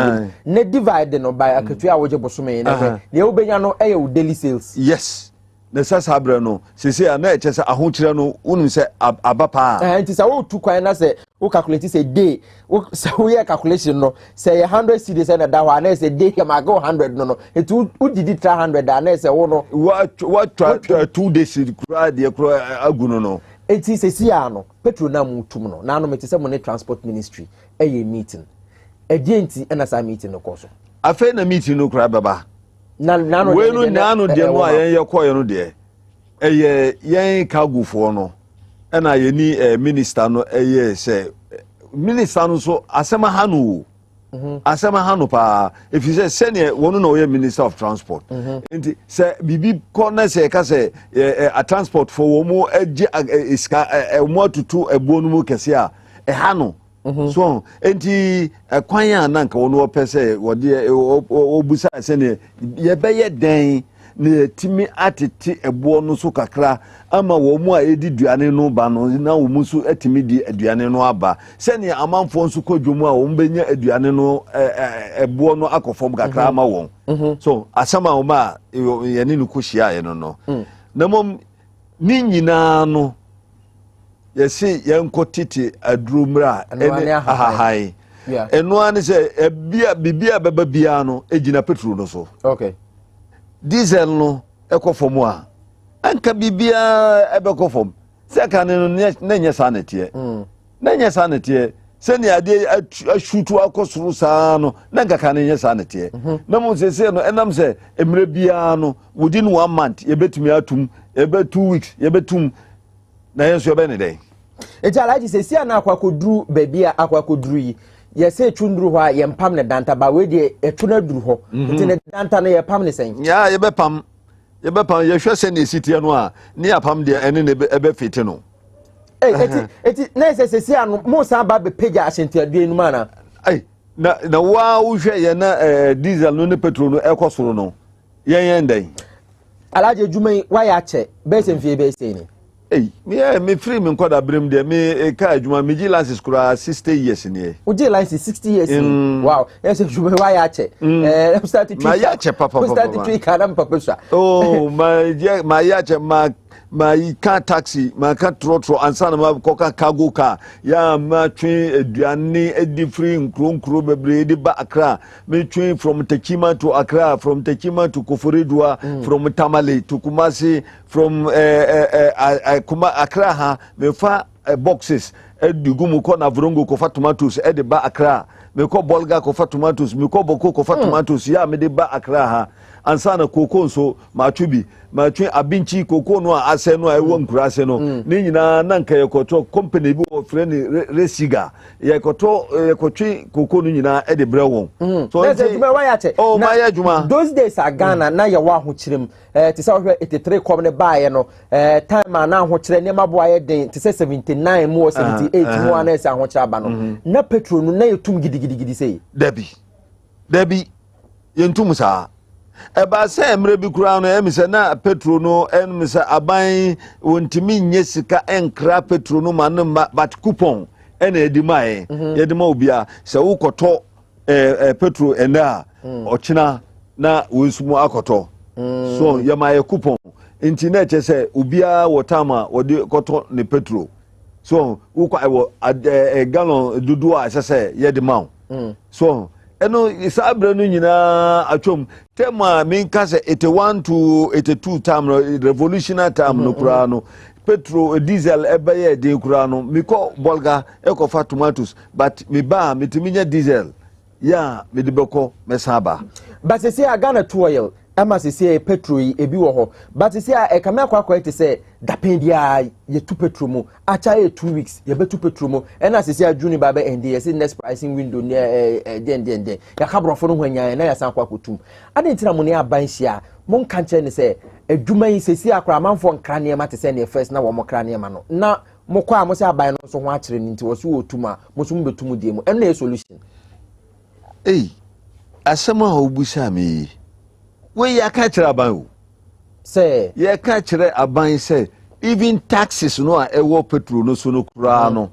ne divide no by akatua woje bosome ne ne obenya no e daily sales yes na sasa abra no sese na eche se ahokyere no unum se abapa enti sa wo tu kwan na se wo calculate say day wo sa wo ye calculation no say 100 cedis na da wa na say day ma go 100 no no etu udidi 300 da na say wo no what 2 days kura de kura agu no enti sesi ano petrol na mutum no na no mete se mo ne transport ministry eye meeting enti na sa meeting no koso afa na meeting no kura baba na no we no na no de no ayen ye koye no de eye yen kagufo no na ye ni minister no eye se minister no so asema hanu asema hanu pa if you say senior wonu na oye minister of transport enti se bibi ko na se ka se a transport for wo mo age iska mo tutu ebuo no mu kese a hanu so enti kwan ya na nka wonu opese wode obusa senior ye beye den ne timi atete ebuo no so kakra ama wo mu a edi duane no ba no na wo mu so atimi di aduane no aba sene amanfo nso kodwomu a wo mbenya aduane no ebuo no akofom kakra ama won so asama wo ma ye ne no kohia ye no no na mom ni nyina no ye se ye nkotete adurumra ene ahahai eno ane se bibia baba bia no ejina petrol no so okay diesel no ekofom a anka bibia ebekofom se kan no na nya sanete na nya sanete se ne ade ashutu akosuru saa no na nka kan nya sanete na mo se no enam se emre bia no within 1 month ye betumi atum ebe 2 weeks ye betum na yenso be ne dey eja alaji se sia na akwakoduru babia akwakoduru yi ye se twunduru ho a ye mpam ne danta ba we de etuna duru ho nti ne danta no ye pam ne sen ya ye be pam ye hwe se ne sitie no a ne apam de ene ne ebe fiti no eti na se sia no mo san ba be page asenti adue nu mana na wa wo hwe ye na diesel no ne petrol no ekosoro no yen den alaje dwuman wa ya che be se mfie be se ni me free me nkoda brem de me ka adwuma me gi license kura 60 years ni o gi license 60 years wow yes dwuma wa ya che start to ma ya che papa start to kadam papa sha ma ya che ma ka taxi ma ka trotro ansa na ma koka cargo car ya ma twen aduane edi free nkro bebre di ba Accra me twen from Tekima to Accra from Tekima to Koforidua from Tamale to Kumasi from Accra ha me fa boxes edugumu ko na vrongo ko fa tomatoes e de ba Accra me ko bolga ko fa tomatoes me ko boko ko fa tomatoes ya me de ba Accra ha ansa na koko nso ma tubi ma twen abinchi koko no ase no ewo nkurase no ni nyina na nka yekoto company bi o friend Resiga yekotwe koko no nyina e de brewon so djuma wa ya che ma ya djuma those days are Ghana na ye wa ho kirem ti say 83 kom ne baaye no time na ho kire ne mabo aye den ti say 79 mo 78 mo na esa ho kire aba no na petrol no na yetum gidigidi sei dabi yentum saa eba se emre bi kura no emise na petrol no emise aban wontimi nye sika enkra petrol no man but coupon ena edimae yedima obia se wukoto petrol ena ochina na wonsumu akoto so yemaye coupon nti na eche se obia wotama wode koto ne petrol so wukwa ewo gallon dudu a se yedima so eno isabre no nyina atwom tema minka se 81 to 82 time revolutionary time no kura no petrol diesel ebeye de kura no miko bolga ekofa tomatoes but me ba metiminya diesel ya me de beko mesaba but se Ghana to oil ama se petrol yi ebi wo ho but se ekame akwa ete se dapen dia ye tu petrol mu acha ye 2 weeks ye betu petrol mu ena se adwuni baba ende ye se next pricing window ne den ya kabrofo no hwanya na ya san kwa kotum ade ntina mu ne aban hia mon kan che ne se adwuma yi se akra manfo nkra ne ma te se ne first na wo mo kra ne ma no na mo kwa mo se aban no so ho akire ni nti wo so otuma mo so betum die mu ena solution asema obusa me we ya ka kire aban o say ya ka kire aban say even taxes no a ewo petrol no so no kura no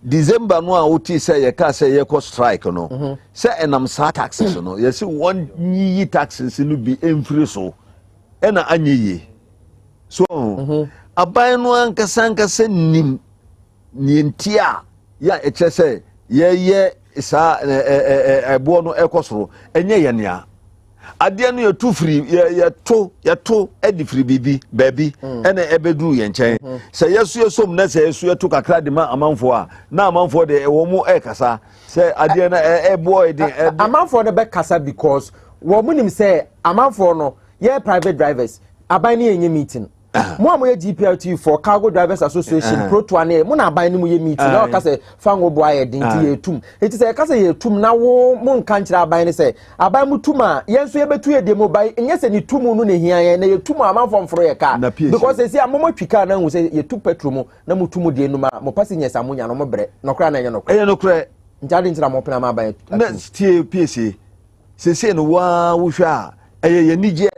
December no a oti say ya ka say ya ko strike no say enam sa taxes no ya say one yi taxes no bi emfiri so ena anyeye so aban no ankasanka nim nientia ya eche say ye sa ebo no ekosoro enye ye nea ade no yetu free yeto edi free bibi baby ene ebeduru ye nchen se yesu yesom na se yesu yeto kakra de ma amanfo a na amanfo de wo mu kasa se ade na boy de amanfo de be kasa because wo mu nim se amanfo no ye private drivers aban ne yenye meeting mo amoye GPLT for Cargo Drivers Association pro to ane mo na aban ne mo ye meeting na ka se fango boy ye din ti ye tum eti se ka se ye tum na wo mo nka nkira aban ne se aban mu tum a ye nso ye betu ye de mobile enye se ni tum no ne hia ye na ye tum amanfo mfro ye ka because se amomo twika na hu se ye tu petrol mo na mo tum de enuma mo pase nyesa mo nya no mo bre nokra na ye nokra eye nokra njade ntira mo pena ma aban na tie PSA se no wa wo hwa ye nije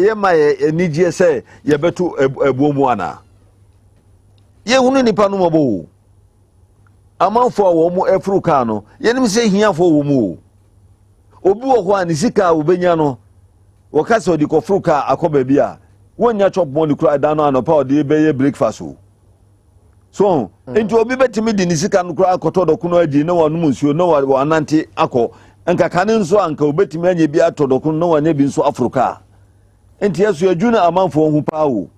ye ma ye nije se ye betu ebuomu ana ye hunu nipa no mabo amanfo a wo mu efruka no ye nim se hiafo wo mu obi wo ho ani sika obenya no wo ka se odi ko fruka akoba bia wonya chop money kura da no anopa odi be ye breakfast o so enti obi betimi di ni sika no kura akoto do kuno adi na wonu nsuo na wo anante akọ nka kane nso anka obetimi anye bi atodokun no wanye bi nso Afrika enti yesu adwuna amanfo hu paawo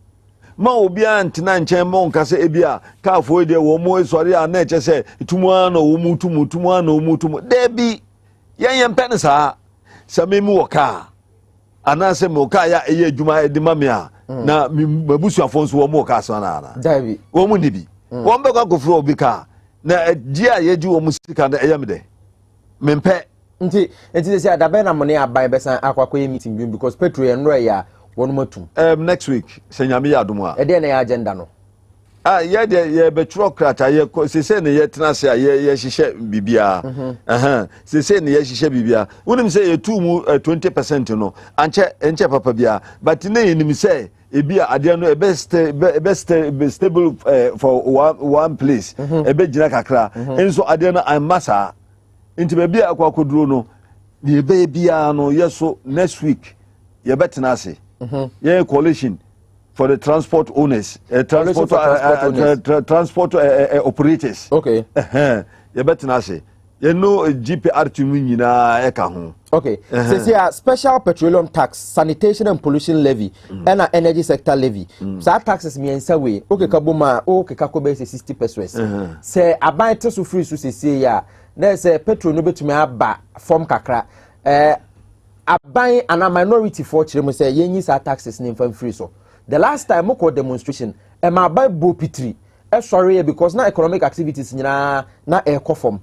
ma obi antena nchen mo nka se ebia kaafo de wo mo sori a na eche se tumu ana wo mu tumu ana wo mu tumu debi yen pene saa samemu woka ana se mo ka ya eye adwuma edi mamia na mabusu afonso wo mo ka so na debi wo mu nibi wo mbe kwa kofro obi ka na dia ye ji wo mu sika na eyamde mempe nti say adabe na money abai besan akwakoye meeting bi because petrol en ro ya wonu matum next week senyame ya adomu a de na ya agenda no ye de ye betrokrata ye se ne ye tena se ye hihye bibia se ne ye hihye bibia wonim se ye tu mu 20% no anche papa bia but ne yenim se ebia ade no stable for one place ebe gina kakra enso ade no amasa inti bebia akwakoduro no ne ebe bia no yeso next week ye betena ase ye coalition for the transport owners transport operators okay ye betena ase ye no GPR tumi nyina e ka ho okay say special petroleum tax, sanitation and pollution levy and energy sector levy so taxes me ensa we okay kaboma okay kakobe 60 pesos say aban to so free so say ya there's a petrol no betumi aba form kakra aban and a minority for chire say yenyi sa taxes ni mfam free so the last time mo demonstration e ma buy bo pitri sorry because na economic activities nyina na e form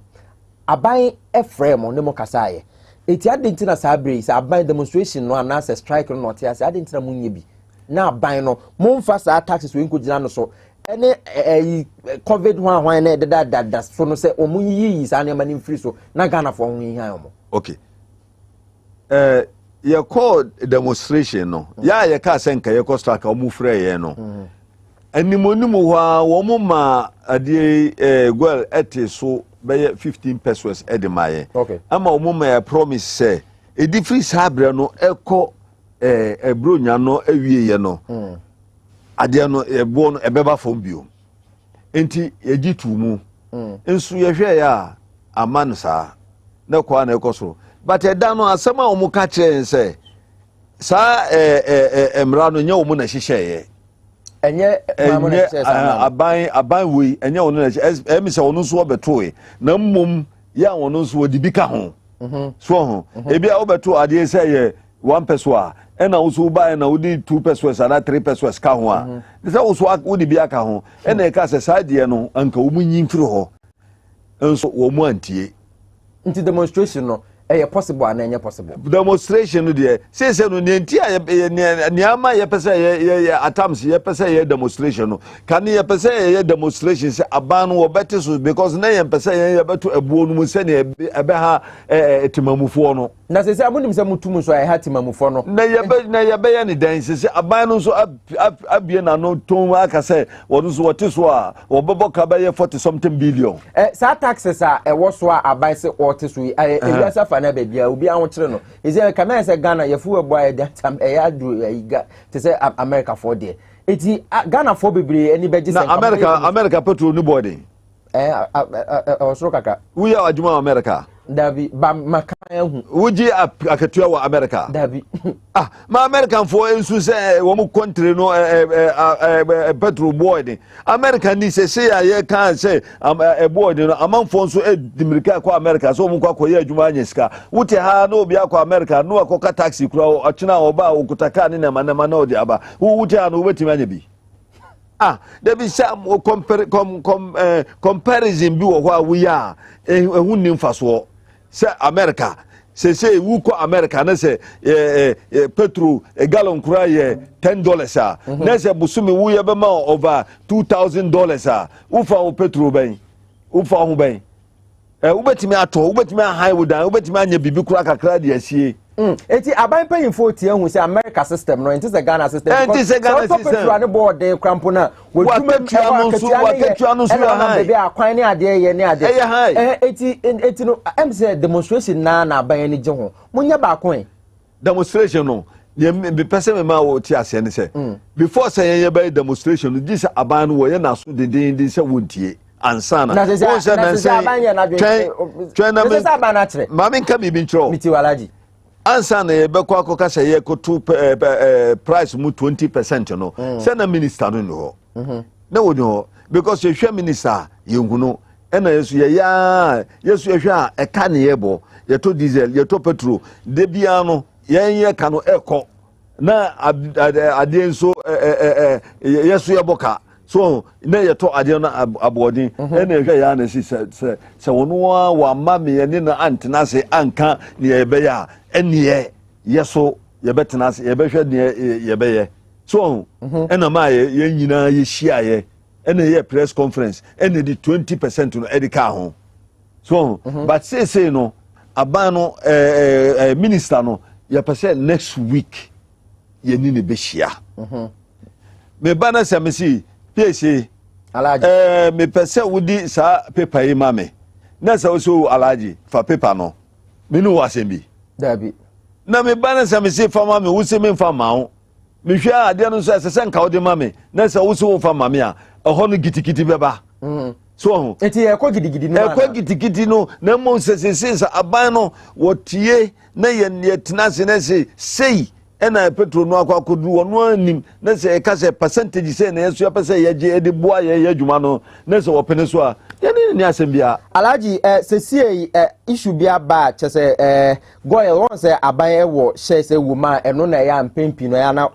aban e frame ne mo kasaye eti adentina sa break sa aban demonstration no na say strike no not ya sa adentina munye bi na aban no mo mfa sa taxes we nkogina no so ene covid hwan na da so no say omunyi sa na mani free so na Ghana for hu hian omo okay ye call demonstration no ya ye ka senka ye call strike omu free ye no animonimu hwa wo mu ma ade gwel ete so be 15 pesos edemaye okay ama omu ma promise say edi free sabre no eko ebronya no awie ye no ade no ebo no ebeba fom bio enti yegitu mu ensu ye hwe ya amanu sa na kwa na ekoso but eda no asema omu ka kire nse sa emra no nya omu na hihye enye aban we enye onu na emise onu so obetoe na mmom ya onu so odibi ka ho so ho ebi a obeto ade se ye 1 peso a ena uso ba na udi 2 pesos ana 3 pesos ka ho a se uso udi bi aka ho ena e ka se sadie no anka omu nyimfiri ho enso wo mu antie nti demonstration no possible and any possible demonstration no there say no nti niama ye pese ye attempts ye pese ye demonstration no can ye pese ye demonstration say aban wo beti so because na ye pese ye beto ebuo no mu se ne ebe ha timamufo no na say abonim se mutum so ha timamufo no na ye be ye ne dan say aban no so abie na no ton aka say wo so wote so a wo bebo ka be ye 40 something billion sa taxes a wo so a aban se wote so ebiasa na bebia obi anwo kire no eze ka na se Ghana yefu ebo aye datam ya do ayiga te se America for there eti Ghana for bebre ani beji se America petrol ni body osoro kaka we are adwuma America Dabi ba makanya hu wuji akatua wa America dabi ma American for ensu say wo mu country no petrol boy ni America ni say ya kan say boy no amanfo nso dimirika kwa America so mu kwa koye adwuma anyesika wuti ha na obi akwa America no akoka taxi kura ochina oba okutaka ni na manama na odi aba wuti ha no wetimi anya bi there be some comparison bi wo ho we are ehun ni mfaso say America say wuko America na say petrol a gallon kura ye $10 na say busumi wu ye be ma over $2,000 ufa o petrol ben ufa ho ben ubetimi ato ubetimi high wodan ubetimi anya bibi kura kakra de asie eti aban payinfo tie hu say America system no enti say Ghana system enti say Ghana system petrol ne board de krampo na waketua no so high be akwan ne ade ye ne ade eti no am say demonstration na aban ni je ho munya ba akwan demonstration no be person me ma wo ti ase ne say before say ye be demonstration no this aban no wo ye na so de say wontie ansana na say aban ye na mami nka bibi ntro miti walaji ansa na yebekwa akoka se ye ko price mu 20% no se na minister no ho na woni ho because ye hwe minister yenguno ena yesu ye ya yesu ye hwe a eka ne yebo ye to diesel ye to petrol de bia no ye ka no eko na ade nso yesu ye boka so na ye to ade no abodin ena ye hwe ya na si se wono wa mame ye ne na antena se anka ne ye be ya eniye yeso ye betena se ye behwe ne ye be ye so ena ma ye nyina ye hia ye ena ye press conference ena di 20% no edika ho so but say no aban no minister no ye pese next week ye ni ne be hia me bana se me si pese alaji me pese wudi sa paper yi mame na sa so alaji fa paper no me no wasembi dabi na me bana sa me se fama me wo se me fama ho me hwa ade no so se nka wo de mame na sa wo se wo fama me a ho no gitikiti beba so eti e ko gidigidi no e ko gitikiti no na mo se sa aban no wo tie na ye tena se na se sei ena petrol no akwa kodu wono anim na se e ka se percentage se na yeso ya pese ye je edi boa ye adwuma no na se wo pene so a ye ni asembia alaji se issue bia ba che se goye won se aban e wo share se woman eno na ya mpempi no ya na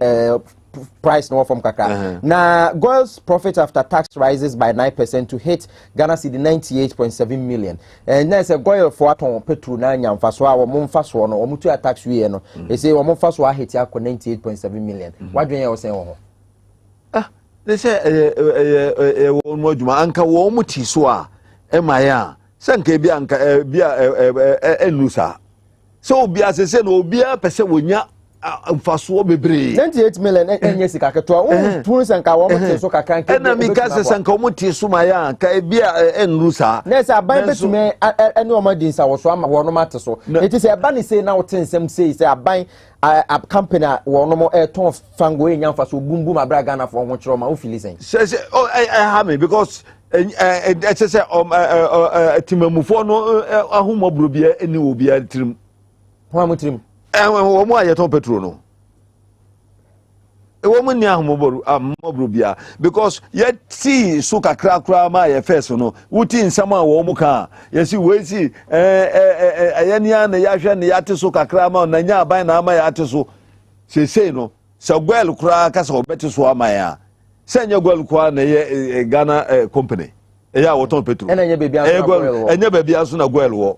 price no from kaka na Goil's profit after tax rises by 9% to hit Ghana cedi 98.7 million and na say Goil for aton petrol na nyamfa so a wo mfa so no wo mutu tax we no e say wo mfa so a hit akọ 98.7 million wadwen ye wo say wo they say wo mo adwuma anka wo muti so a e ma ya sanka bi anka bia enusa so bia se no bia pese wonya mfaso bebre 98 million enye sika keto o tun sanka wo muti so kaka nke na mi ka se sanka wo muti so ma ya ka bia enusa na se aban betume ene o ma din sa wo so ama wo no mate so eti se aban se na wo tensem se aban a company wo no mo ton fango enya mfaso bumbum abraga na fo ho kiro ma wo feel sen se oh I have me because say timamufo no ahomobro bia eni obi atrim ho amutrim wo mo ayeton petrol no wo mo ni ahomobro bia because ye ti so kakra ma ye first no wuti nsama wo mo ka ye si we si ayania na ya hwe ne ya te so kakra ma na nya aban na ama ya te so se no so gwel kra ka so beti so ama ya senye gwel kwa na ye Ghana company ya woton petrol enye bebia aso na gwel wo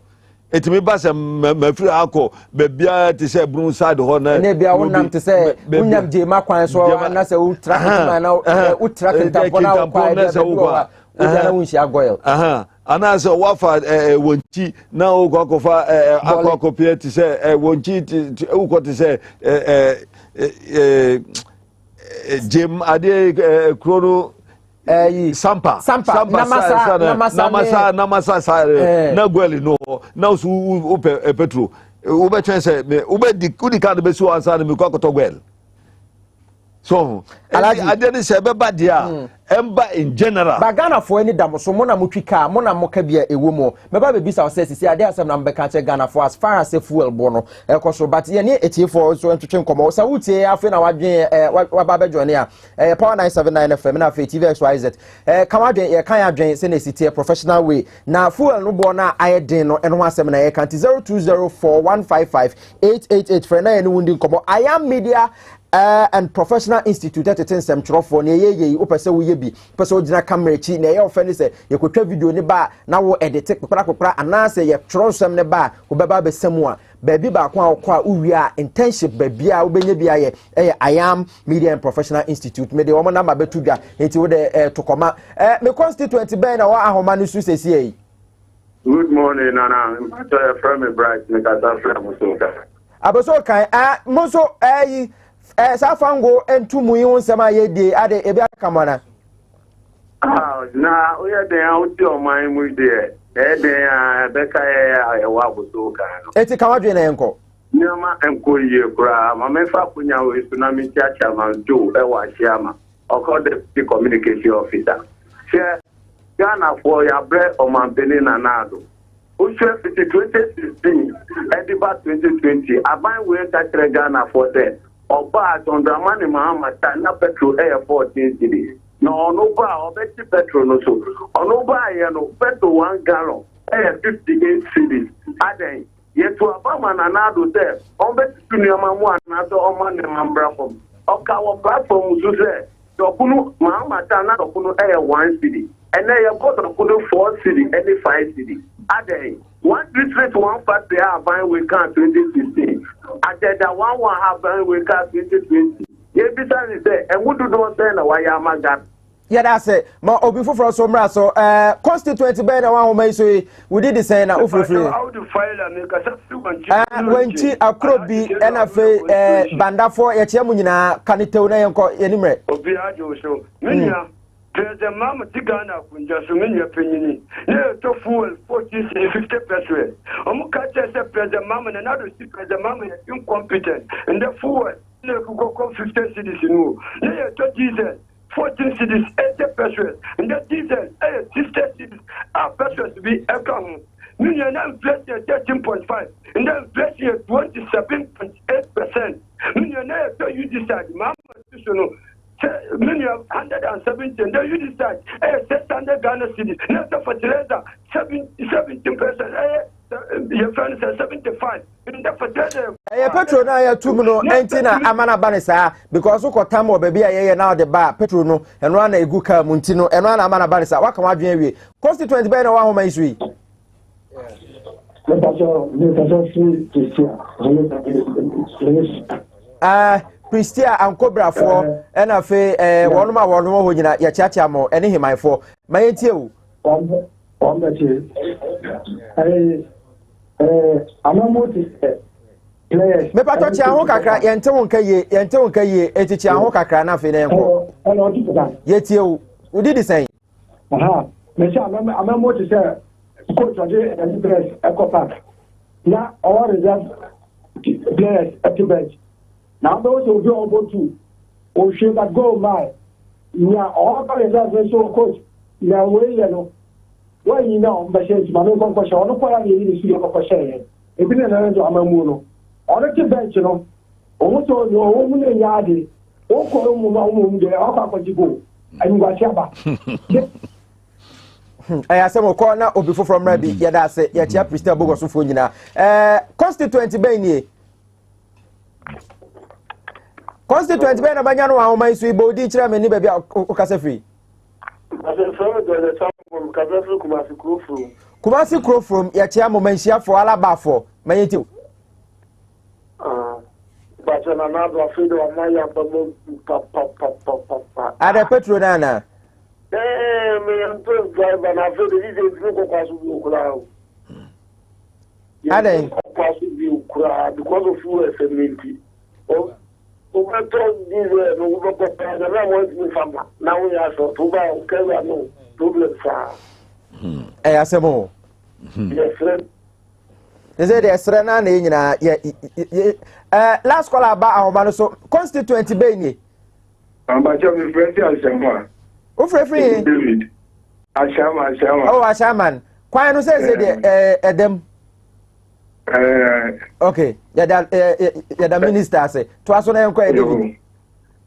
etimi ba se mafiri akọ bebia ti se brun side ho na ne bia wonam ti se unyam je makwan so na se ultra na ultra kentapona kwa na se wo ujana wunshi agoil ana se wafa wonchi na okofa akọkọpie ti se wonchi ti ukọ ti se jem ade krono sampa namasa sare na gweli no na usu upe petrol ube chense ube di kudi kan be so ansa mi kwa koto gwel So, I didn't say about dia. Emba in general. Bagana for any dam so mona mutwika mona mokabia ewomo. Meba be bisa say sisi ade asem na mbeka che Ghana for as far as fuel bono. Ekoso but ye ne etie for so entwetwe nkomo. Sa wutie afi na wadwen waba join ya. Power 979 FM na fe TV XYZ. Kamadwen ye kan adwen se na sitie professional way. Na fuel no bo na ayedin no eno asem na ye kan 0204155888 for na ye no wundi nkomo. I am media and Professional Institute at Tensem Trofo near ye, Upasa Uyebi, Paso Dina Camera Chi, near your friend say, you could video in the bar, now edit Prakopra, and now say you throw some the bar, who baby someone, baby back one qua Uria, internship, baby, I am Media and Professional Institute, made the woman number betuga into the Tokoma. Me constituent Ben or Ahomanusu say, good morning, Nana. I'm from a bright, Abosoka, Moso, Safango and 2 million Sama ye de Ade Ebia Kamana. Now we are there out your mind with the Becca Wabusoka. It's a Kamadrin uncle. Nama and Koye Kra, Mamefa Punya is Tsunami Chachaman, Joe, Ewa Shama, or call the communication officer. Share Ghana for your bread or Mampenin and Nado. Ushe 2016, Ediba 2020, I buy way touch Ghana for that. Oba on Dramani Mahama Tana petrol air 14 cities. No, no bar or betty petrol no so. No bar, petrol 1 gallon, air 58 cities. Aden, yet to Obama and Anado there, on betty to Niaman 1, not on Monday Mambrafom. Okawa platform to say, Dokunu Mahama Tana Dokunu air 1 city. And they have got Dokunu 4 city, any 5 cities. Aden, 1 district, 1 factory, I buy we can 2016. I said that one have buy we can 2020. Yes, besides say, and what do not say why I'm a god. Yeah, that's it. Ma Obifu from Somra, so constituent by the one who may say we did the same. How to file and make a when Chi Akrobi NFA Banda for Yachamunina Canitona and Yenime. Obiajo, so many. There's a mama Tigana, just a mini opinion. No, to fool 40-50%. Omukata said, President Mamma, and another President Mamma is incompetent. And the fool, no, go 15 cities in who. No, to diesel, 14 cities, 80%. And the diesel, 60 cities are precious to be account. Million inflation 13.5, and then inflation 27.8%. Millionaire, so you decide, Mamma, you know. Million 170, and then you decide, 600 Ghana cities, not the fertilizer, 17%, your friend says 75, and the fertilizer. Petrol now, 2 million, 19 Amana Banisa, because who got time or baby, I now the bar, petrol no, and run a Guka Muntino, and run Amana Banisa, what come out here? Constituent by one home is we. Pristia and Cobra for NFA, one more when you're Chachamo, any him I for my you. I'm not Me patochi ahoka kra yente wonka ye etichi ahoka kra na fe na enko. Yeti o udi di sen. Aha. Me sha I'm not to say coach oje and press eco park. Na all reserve players at the bench. Now those who go about to or should that go my yeah all reserve so coach. Yeah way you know. Why you know but says my no question no kwa ni see ko question. Ebi na na nzo amamu no. Ọ̀rẹ́ ti bench no òun tó ní òun mú ní ẹ̀yà àdé ó kọ́ ló mú àwọn ohun jẹ ọkọ̀ àkọ́jìbò ẹ̀yìnwá sí àbá. Ẹ̀yà sẹ́mu kọ́ ná òbí fúnfọ́ mìíràn bí yẹ́dá ase yẹ́kyẹ́ Pristia Bogoso fún nyina constituent bẹ́ẹ̀ ni constituent bẹ́ẹ̀ na bá nyanu àwọn ọmọ yìí so ibò odi kyerẹ́ mi ní bẹ̀bí ọkasẹ́ firi. Kumasi Kurofrom yẹ́kyẹ́ amọ̀ nhyia fọ alábàáfọ̀ mẹ́yẹ́ tí o. Ada petrol nana. Me am driver na feel the diesel go kwasu bi okura. Ada kwasu bi okura because of fuel FMT. O petrol diesel no go go pa na want me fama. Now we are so to ba o ke we no problem fa. Asemo. Yes friend. They say the Serena na last call about our man so constituent be ni. Ambacho mi friend Ashama. O free. David. Ashama. Oh, Ashaman. Kwan no say the Edem. Okay. Yeah, the minister say. To aso na enko David.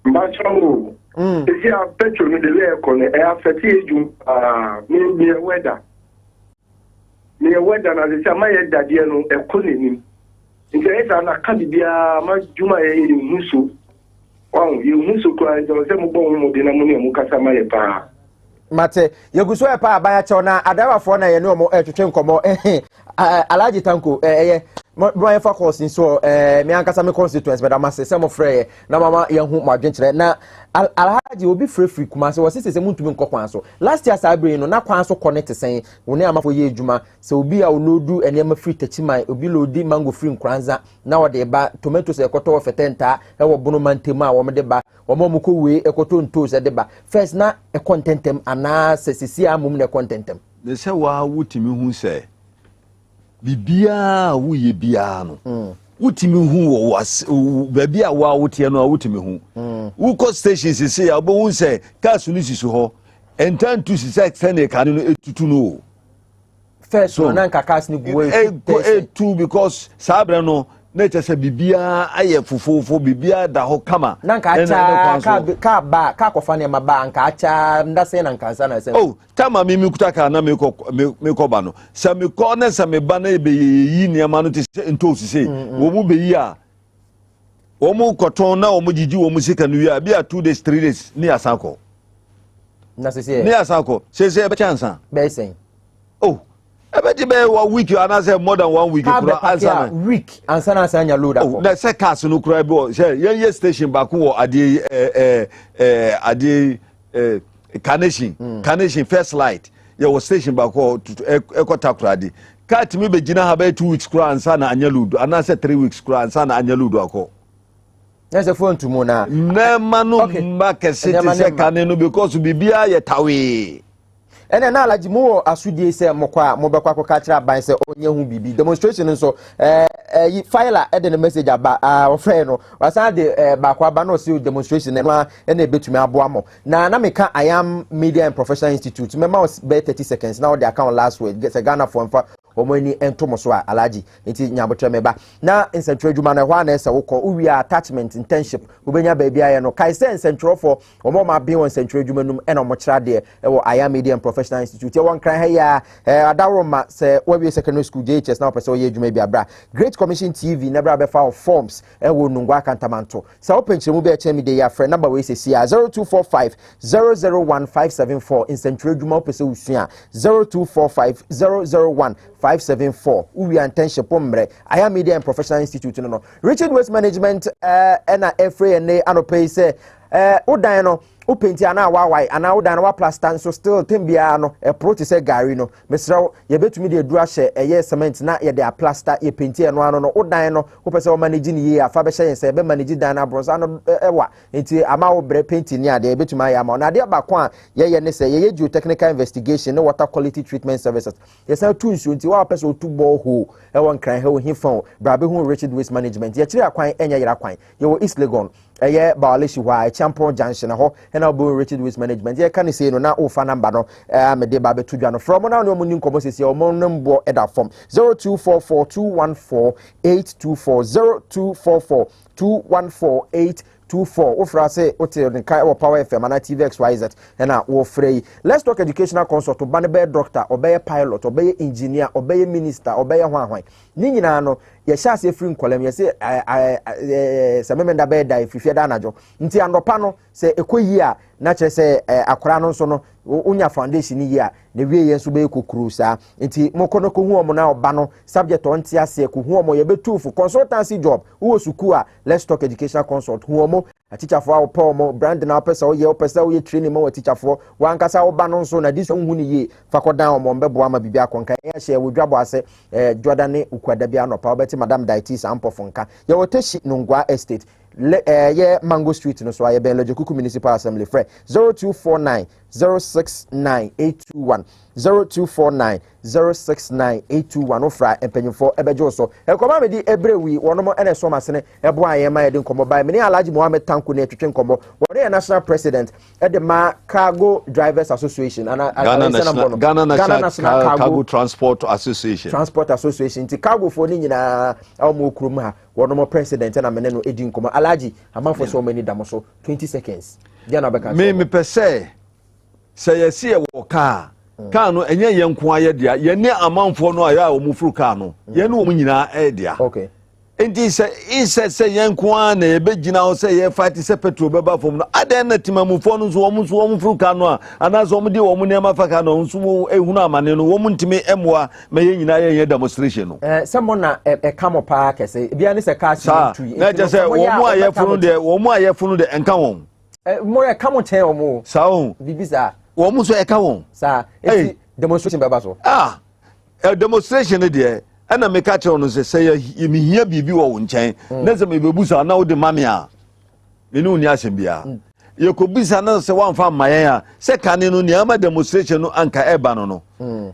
Ambacho. Isi a petrol mi de le ko ne e afeti eju mi weather. Me weather na se ma ye dadie no e ko nenim. Nti e sa na ka bibia ma juma ye muso. Wow, you muso ko e do se mo bon mo de na mo ne mo kasa ma ye pa. Mate, yeguso e pa abaya che na adawafo na ye ne omo etwetwe nkomo Alaji Tanko Brian Fakos so me ankasa me constituents but amase some of frey na mama ye hu mo adwenkyere na Alhaji obi free kuma se wo se muntumi nkokwan so last year sabre no na kwan so connect sen wo ne amafo ye adwuma se obi a lodu enema free tachiman obi lodi mango free nkranza na wo de ba tomatoes ekoto fetenta e wo bono mantemu a wo me de ba wo mo ko we ekoto ntos de ba first na e contentem ana sesisi amum ne contentem de se wa wutimi hu se bibia wo ye bia no wutimi hu wo baby a wa wotie no wutimi hu wo ko station sisi ya bo hu se cars no sisi ho entan tu sisi extend kan no etutu no first so na nka cars ni go etu because sabre no na chese bibia aye fofofo bibia da ho kama na nka acha ka kofa ne maba nka acha ndase na nka sana se oh tama mi kuta ka na me ko ba no se me ko na se me ba na ebe yi ne ma no te nto sisi wo mu be yi a wo mu koton na wo mu jiji wo mu sika no wi a bia 2 days 3 days ni asako na sisi ni asako se be chansa be sen oh ebedi be one week and say more than 1 week kura answer week answer na anya load up na say cars no kura be say ye station back wo ade Carnation first light ye wo station back wo ekota kura ade car timi be gina ha be 2 weeks kura answer na anya load and say 3 weeks kura answer na anya load akọ na say phone to mo na manu mba kese ti say kane no because bibia ye tawe ene na alaji mo asudie se mokwa mo bekwa kwa kira ban se onye hu bibi demonstration nso filer ede message aba ofre no wasan de bakwa ba no se demonstration no ene betumi abo amo na meka I am Media and Professional Institute mema be 30 seconds now the account last week get a Ghana for mfa omani entomo so alaji nti nyabotre meba na nsentro adwuma na hwa na ese wokọ uwi attachment internship ubenya baabi aye no kai se nsentro for omo ma be won nsentro adwuma num ena omo kira de ewo I am Media and Professional Institute e won kran ha ya adaroma se wabi secondary school JHS na opese oye adwuma bi abra Great Commission TV na bra be fa forms ewo nungwa kantamanto se openche mu be eche mi de ya friend number we se 0245 001574 nsentro adwuma opese usua 0245 001-574 uwi intention pomre I am Media and Professional Institute no Richard Waste Management na every and anope say odan no openti ana wawai ana odan wa plaster so still tembia no approach say gari no mesraw ye betumi de dura hye eye cement na ye de plaster ye penti eno ano no odan no opese o manage ni ye afa be hye say be manage dan na bronze ano ewa enti ama wo bre penti ni ade betumi aya ma na de ba kwa ye ne say ye geotechnical investigation no water quality treatment services ye say tu nsu enti wa pese o tu borehole e won kran he o hifon brabe hu Richard Waste Management ye kire akwan enya yira kwan ye wo East Legon eye baalishi wa champion junction ho na obo Richard Waste Management ye kan say no na ofa number no me de ba betudwa no from now no muni nkomo sesi o mo number eda form 0244214824 0244214824 ofra say hotel in kai Power FM na TVXYZ na wo free. Let's talk educational consult to be doctor obey pilot obey engineer obey minister obey hwan ni nyina no ye sha se free nkolem ye se se memenda be da ififia da najo nti andopa no se ekoyi a na kire se akora no so no unya foundation ni yi a na wie ye nso be kokuru sa nti mokono ko hu omo na oba no subject on ti ase ko hu omo ye betufu consultancy job wo suku a let's talk educational consult hu omo a teacher for our omo brand na opesa o ye training mo teacher for wan kasa oba no so na this hu ni yi fakodan omo mbebo ama bibia konka ye share wo Dwabo Ase Jordan ukwada bia no pa obeti madam diatis ampofonka ye woteshi nungwa estate ye Mango Street no so aye ben Lojokuku Municipal Assembly frɛ 0249 069821 0249 069821 ofra empenyimfo ebejo so ekoma medi ebrewi wonomo ene so masene ebo ayema yedi nkomo bai meni Alhaji Mohammed Tanko na twetwe nkomo wore national president edema Cargo Drivers Association ana Ghana National Cargo Transport Association ti cargo fo ni nyina awmo kurum ha wonomo president na mene no edi nkomo Alhaji amanfo so many damoso 20 seconds dia na beka me pese sayesi e wo car no enye yenko aye dia ye ne amanfo no aya omufuru car no ye ne omu nyina e dia okay enti se yenko na ebegina o se ye fight se petrol beba fom no aden na timamufo no so omufuru car no anazo omde omu ne mafaka no nso ehunu amane no omu ntime emwa me ye nyina ye demonstration no someone na e kamo pa kese bia ne se car tu na je se omu aye funu de enka won mo ye kamo chen omu sao bibisa omu so eka won sa eti demonstration baba so demonstration de ana me ka che no se ye mihia bibi wo nchen na se me bebusa na wo de mame a me no ni asem bia ye ko bisa na se wan fa mayen a se kane no ni ama demonstration no anka eba no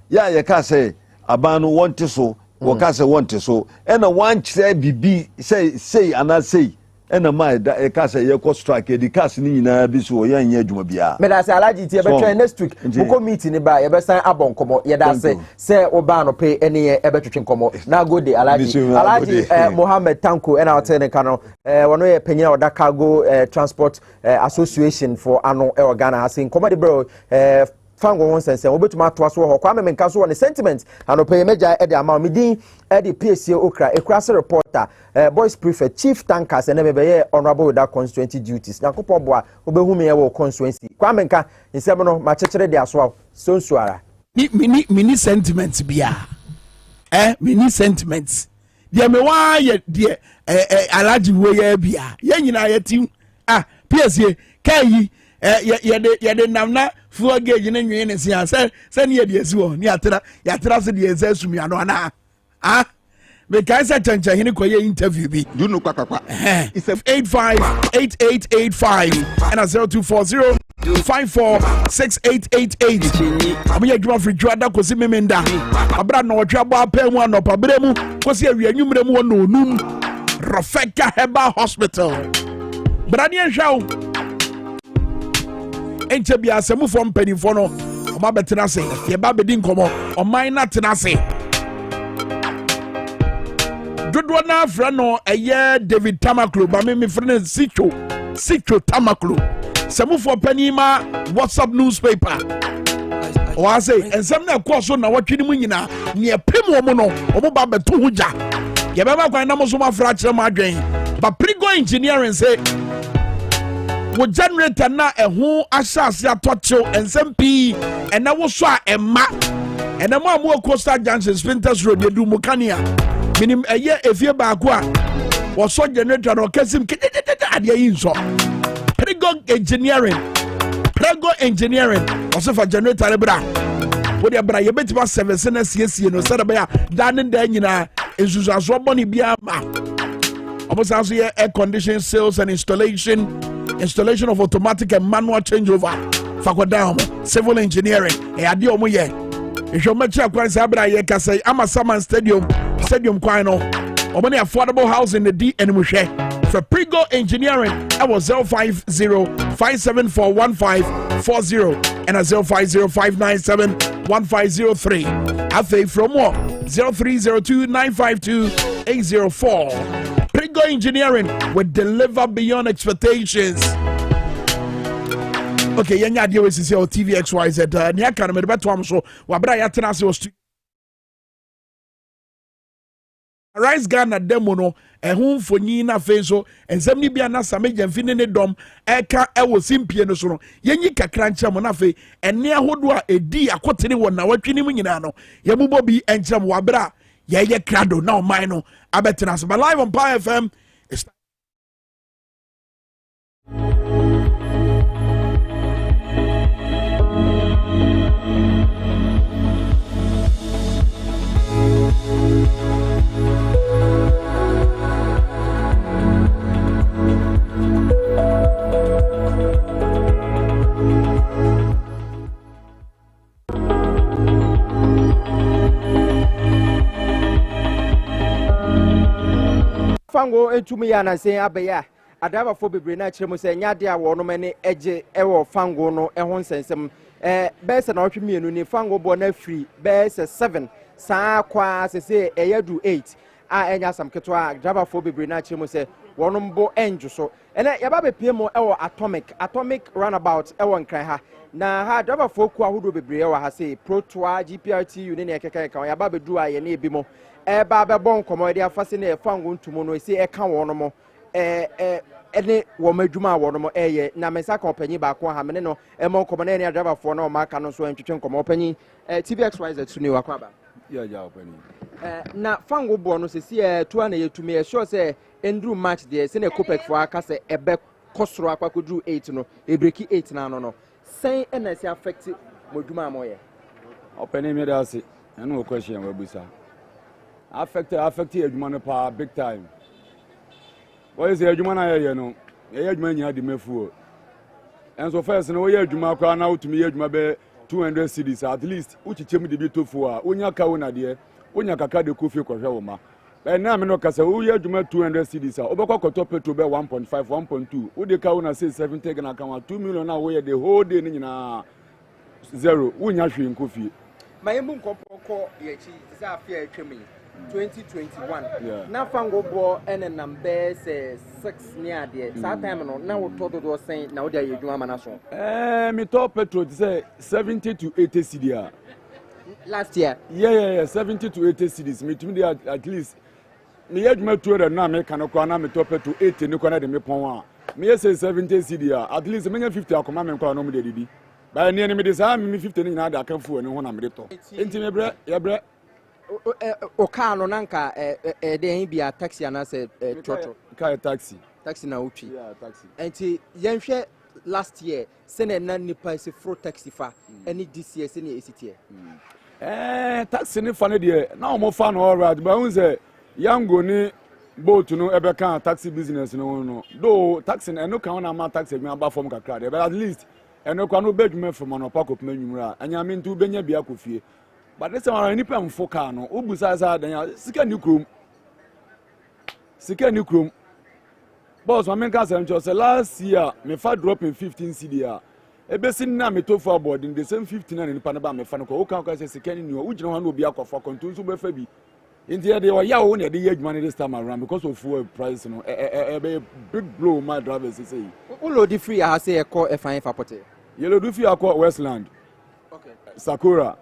ya ye ka se aban no wonte so wo ka se wonte so ena wan kire bibi say ana say ena ma da e ka se ye ko strike di cast ni nyina bi so ye anya adwuma bia me da se Alhaji ti e be train next week buko meeting ni ba ye be san abon komo ye da se oba no pe ene ye e be twetwe komo na go de Alhaji Mohammed Tanko ena otene kano wono ye panyina oda Cargo Transport Association for ano e Ghana asin komo de bro fango won sense obetuma to aso ho kwa me nka so won sentiment anope meja e de ama medin e de PSA okra ekrase reporter boys prefect chief tankers ene mebeye honorable with that constituency duties yakopon boa obehu me e wo constituency kwa me nka nsem no ma chekere de aso so nsuara mini sentiments bia mini sentiments de me wa ye de Alhaji wo ye bia ye nyina ye tim PSA kai yede namna fuwa gauge ne nwe ne sia se ne yede asiwo ni atira se de esa asumi ano ana me kai se chancha hini ko ye interview bi do no kwakwa it's 858885 and 0240 546888 abuye dwuma free dwada kosi memenda abra na otwa ba pa mu anopa bre mu kosi awia nwumre mu wono onum Rofeka Herbal Hospital brani enhwawo enche bia asemu fo mpanifo no oma betena se ye ba bedi nkomo oman na tena se dodo na afra no eye David Tamaklo ba me frene Sicho Tamaklo semu fo panima WhatsApp newspaper o say ensem na koso na watwini mu nyina ne epem wo mu no omo ba beto hoja ye ba ba kwan na mo so ma fra kire ma adwen ba Prigo Engineering say wo generator na ehu asase atocho ensmp ena wo so a emma ena mo amu Coastal Junction Spinters Road edu mukania minim eye efie ba ko a wo so generator no kasim ade yin so Prigo Engineering also for generator lebra wo de bra ye betima service na siesie no sada ba ya dan da nyina ezuzu aso boni bia ma obosa so ye air condition sales and installation of automatic and manual changeover fakodam civil engineering ade omo ye ehwo machi kwan sa bra ye kase Amasaman stadium kwan no omo ne affordable housing the D and muhwe for Prigo Engineering I was 05057411540 and 05059711503 afi from what 0302952804 Prigo Engineering will deliver beyond expectations. Okay, yenya dia we sisi o TV XYZ ni aka na me beto am so wa bra ya tena se o Rise Ghana demo no ehun fonyi na fe so ensem ni bia na sameja mfine ne dom eka ewo simpie no so no yenyi kakra nkyem na fe ene ahodo a edi akotene won na watwini mu nyina no yebubo bi enkyem wa bra ye krado na o man no abetena so live on Power FM. fango etumi ya na sen abeya adaba fo bebre na kire mu se nya de a wo no mane eje ewo fango no ehon sensem be se na otwe mienu ni fango bo na free be se 7 saa kwa se eyadu 8 a enya sam keto a adaba fo bebre na kire mu se wono mbo enju so ene yaba be pie mu ewo atomic runabout ewo nkran ha na ha adaba fo ku ahodo bebre ewo ha se protoa gprt unit ekeka ka yaba be du aye na ebi mo ba be bon komodi afase na fango ntumo no ese eka wono mo ene wo madwuma wono mo eye na mensa kompanyi ba ko ha mene no mo komona ne driver fo na o maka no so entwetwe kompanyi tvxyz tuni wa kwa ba ya kompanyi na fango bo no sesi to na yetumi e sure say endru match there se na copec fo aka se ebe kosoro akwakodru 8 no ebreki 8 na no sen na se affect modwuma amoye opening me da se eno question we busa affect adwuma no pa big time. What is the adwuma na ye no? Ye adwuma nya de mefuo. And so first no ye adwuma kwa na utumi ye adwuma be 200 cedis at least uchichem de bi tofu a onya ka wo na de onya kaka de kofi kwhwe wo ma. Ba na me no kasa wo ye adwuma 200 cedis a obekwa koto petrol be 1.5 1.2 wo de ka wo na say 70 gana ka 2 million na wo ye the whole day ni nyina zero wonya hwe nkofi. Mayemu nkopoko ye chi za afia etwemi 2021 na fango bo ene number 6 ni ade sa time no na wo todo do sen na wo dia yedwuma ma na so me top petrol say 70 to 80 cedi last year yeah 70 to 80 cedis me tumi at least me yedwuma 200 na me kan ko na me top petrol 80 ni ko na de me pon a me say 70 cedi at least me 50 akoma me ko na mo de didi ba ne me de sa me 50 ni na da kan fu ani ho na me de to enti me bre ya bre o car no nanka dey be a taxi and as a car taxi na uchi yeah taxi enti yenhwe last year sene na nipa se fro taxi fa any this year sene esitie taxi ni fa ne de na o mo fa no alright but who say yango ni boat no ebe kan taxi business no do taxi no kan na ma taxi gbe aba form kakra de but at least eno kwa no bedwuma from no park op manwumra anya me ntu benya bia kofie. But this one any pen for car no ubusa za dan sika ni krom boss my can say last year me fa drop in 15 cedi a ebesi na me to for boarding the same 15 na ni pa na ba me fa no ko kan say sika ni o ugina ho na obi akofo kontu so be fa bi inti ya de wa ya wo na de yadwuma ni this time around because of fuel price no be big blow my drivers say ulo di free ha say e ko e fan fa pote yellow do free akọ Westland okay Sakura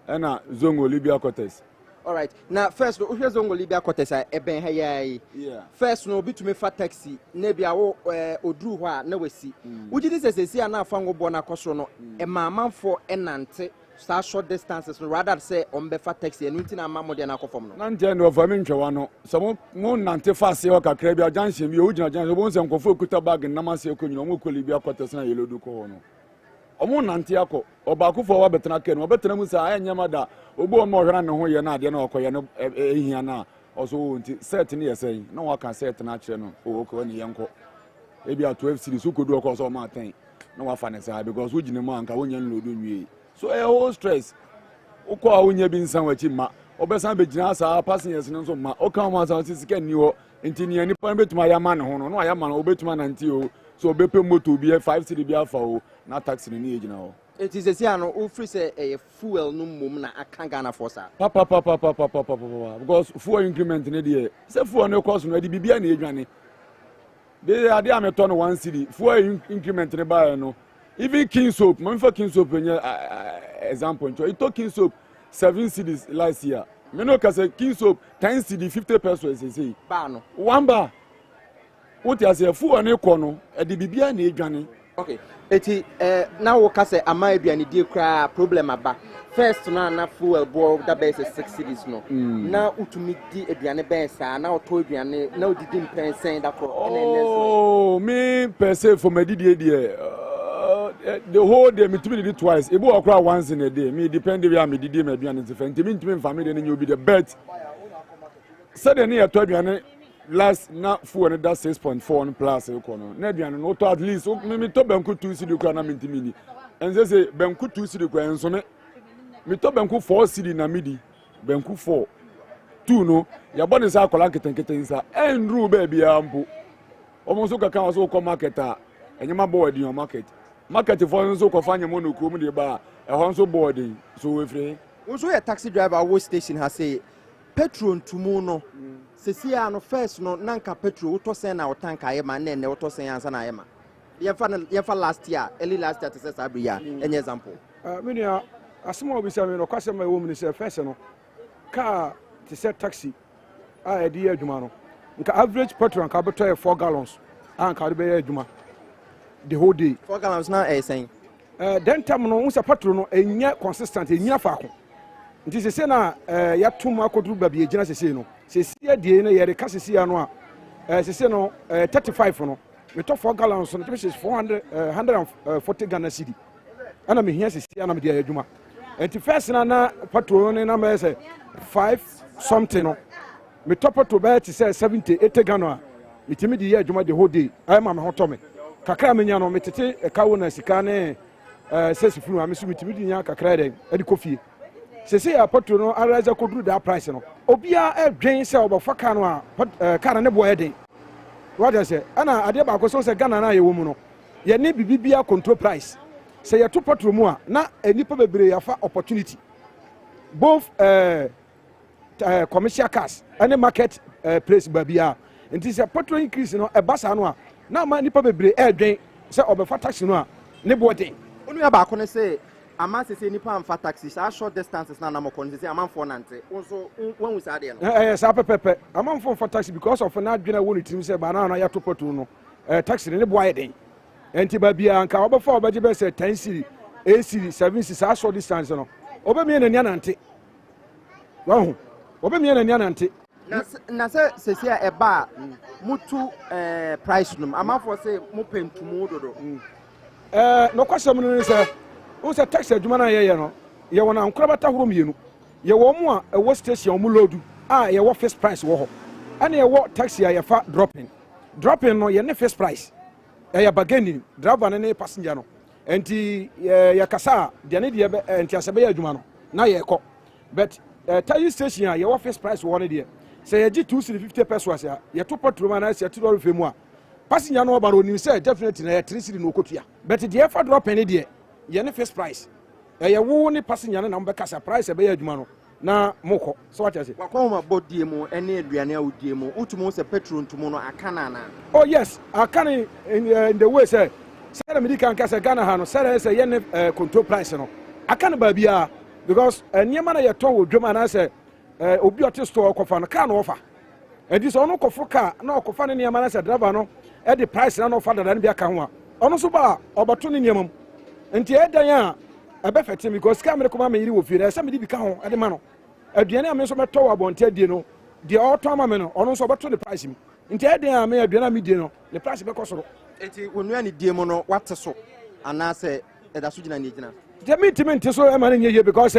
ena zongo Libya Cortes. All right. Now first no zongo Libya Cortes eben ha yayi. Yeah. First no bi to me fa taxi na bia wo odru ho a na wasi. Uji dis sesi na afango bo na kosoro no e maamanfo enante sa short distances no rather say on be fa taxi enu nti na amamo de na akofom no. Na nje no fa me ntwewa no. So mo nante fa se o kakra bia junction bi o gina junction bo nse nkofo okuta bag na ma se okonyina mo ko Libya Cortes na yelo du ko ho no. Omo nante akọ obakufo wa betena ke no betena mu sa anyama da obo mo hwera ne ho ye na ade na okoye no ehia na oso nti set ne yesen na wa kan set na kire no o ko ne yenko e bia 12 series ukodu okọ so ma ten na wa fa ne sa because wo gine mu anka wo nya nlodo nwie so e whole stress ukọ a wonya bi nsan wachi ma obesan be gina sa passengers no so ma o kan ma sa sika ni ho nti ne ni pa betuma ya ma ne ho no na ya ma no obetuma na nti o so obepe moto bi 5 cedi bi afa o na taxi ni ejina ho. It is a siano o free say a fuel no mum na akanga for sa. Papa because fuel increment ne dey. Say fuel no cost no dey bibia na edwane. They are there me turn 1 cedi. Fuel increment ne buy no. Even King soap, man for King soap example. It took King soap 7 cedis last year. Me no ka say King soap 10 cedi 50 pesos say. Ba no. One bar. What you say fuel no ko no e dey bibia na edwane. Okay. Eti na wo ka say ama aduane die kra problem aba. First na fuel bo da be 6 cedis no. Na utumi di aduane ben sa na oto aduane na odidi mpensen da ko. Oh, me per se for me didi the whole day me tumi didi twice. Ebu okra once in a day. Me depend where me didi me aduane different. Me ntumi family dey be the bet. Said any ato aduane last na fuel that 6.4 plus econo na aduane no to at least me to banku 2 cedi kwa na mentimi ni enze say banku 2 cedi kwa enso me to banku 4 cedi na midi banku 4 2 no ya bɔ ne nsa akɔla nketenkete nsa ɛnru baabi ampo ɔmo nso kaka ɔso kɔ market a ɛnyɛma bɔ ɔden ɔ market fɔ nso kɔfa nyɛma no kurom de ba ɛhɔ nso bɔ ɔden so wefiri nso yɛ taxi driver wo station ha say petrol ntumu no sesia no first no nanka petrol wotɔ sɛn na wotanka ayɛ ma na ɛnɛ wotɔ sɛn ansa na ayɛ ma yɛfa last year early last year to say sabri ya any example me nua asɛm a obisa me no kwasɛm a ɛwɔ mu ne sɛ first no car to say taxi a ɛde yɛ adwuma no nka average petrol nka bɛtɔ yɛ 4 gallons a nka de bɛyɛ adwuma the whole day 4 gallons na saying then time no unsa petrol no ɛnyɛ consistent ɛnyɛ faako nti sese na yɛatom akɔduru baabi ɛgyina sese no sese adie no yɛde ka sese ano a sese no 35 no metɔ 4 gallons no which is 140 Ghana cedi ana mehia sese ana me de adwuma nti first na petrol no na me say 5 something no metɔ petrol bɛyɛ te sɛ 70-80 Ghana a metimi de yɛ adwuma the whole day ayɛ ma me ho tɔ me kakra menya no metete ɛkawo na sika ne sesi funu ame so metimi de nya kakra den ade kofie sese ya petrol no araza koduru da price no obia edwen sɛ obofa ka no a car ne boye den what I say ana ade ba ko so sɛ Ghana na yɛ wo mu no yɛ ne bibibia control price sɛ yɛ to petrol mu a na enipa bebre ya fa opportunity both commercial cars and market place babia nti sɛ petrol increase no ebasa no a na ma nipa bebre edwen sɛ obofa taxi no a ne boye den onu ya ba ko ne sɛ ama sese nipa amfa taxi sa short distances na na mokon sese amanfo nante wonso wan wi sa de no sa pepepe amanfo mfa taxi because of na adwena woni tim sɛ ba na ya to petrol no taxi ne boye den enti ba bia anka obefa obeje be sɛ 10 cedi 8 cedi 7 cedi sa short distance no obemie na nia nante wahu obemie na nia nante na sese a eba mutu price num amanfo sɛ mo pentumu dodo no kwasɛm no sɛ wo sɛ taxi adwuma na yɛyɛ no yɛwɔ na nkorabata horo mienu yɛwɔ mu a ɛwɔ station mu load a yɛwɔ fixed price wɔ hɔ ɛna yɛwɔ taxi a yɛfa dropping no yɛ ne fixed price ɛyɛ bargaining driver ne passenger no enti yɛkasa deɛ ne deɛ enti asɛbɛyɛ adwuma no na yɛkɔ but taxi station a yɛwɔ fixed price wɔ ne deɛ sɛ yɛgye 250 pesos a yɛto petrol ma na sɛ $2 fɛ mu a passenger no ba no nim sɛ definitely na yɛ 3 cedi no okotua but deɛ fa dropping ne deɛ yɛ ne fixed price ɛyɛ wo ne passenger na mbɛka sa price ɛbɛyɛ adwuma no na mokɔ so what you say wakɔ ma bodie mu ɛne aduane a wodie mu utumu sɛ petrol ntumu no aka na na oh yes aka ne in the way sɛ na medika nka sɛ Ghana ha no sɛ yɛ ne control price no aka ne ba bia because nneɛma na yɛtɔ wɔ dwom ana sɛ obi ɔte store kɔfa no car no ɔfa ɛdi sɛ ɔno kɔfo car na ɔkɔfa ne nneɛma na sɛ driver no ɛde price na ɔfa dada ne bi aka ho a ɔno so ba ɔbɛto ne nneɛma mu nti ɛdan a ɛbɛfɛte because camera kɔma me yiri wɔ fie na ɛsɛ me di bi ka ho ɛde ma no aduane a me nso mɛtɔ wɔ abɔnte die no deɛ ɔtɔ ama me no ɔno nso ɔbɛto ne price mu nti ɛdan a me aduane a me die no ne price bɛkɔ soro nti onua ne die mu no wate so anaasɛ ɛda so gyina ne gyina deɛ me ntimi nte so ɛma ne nyɛ yie because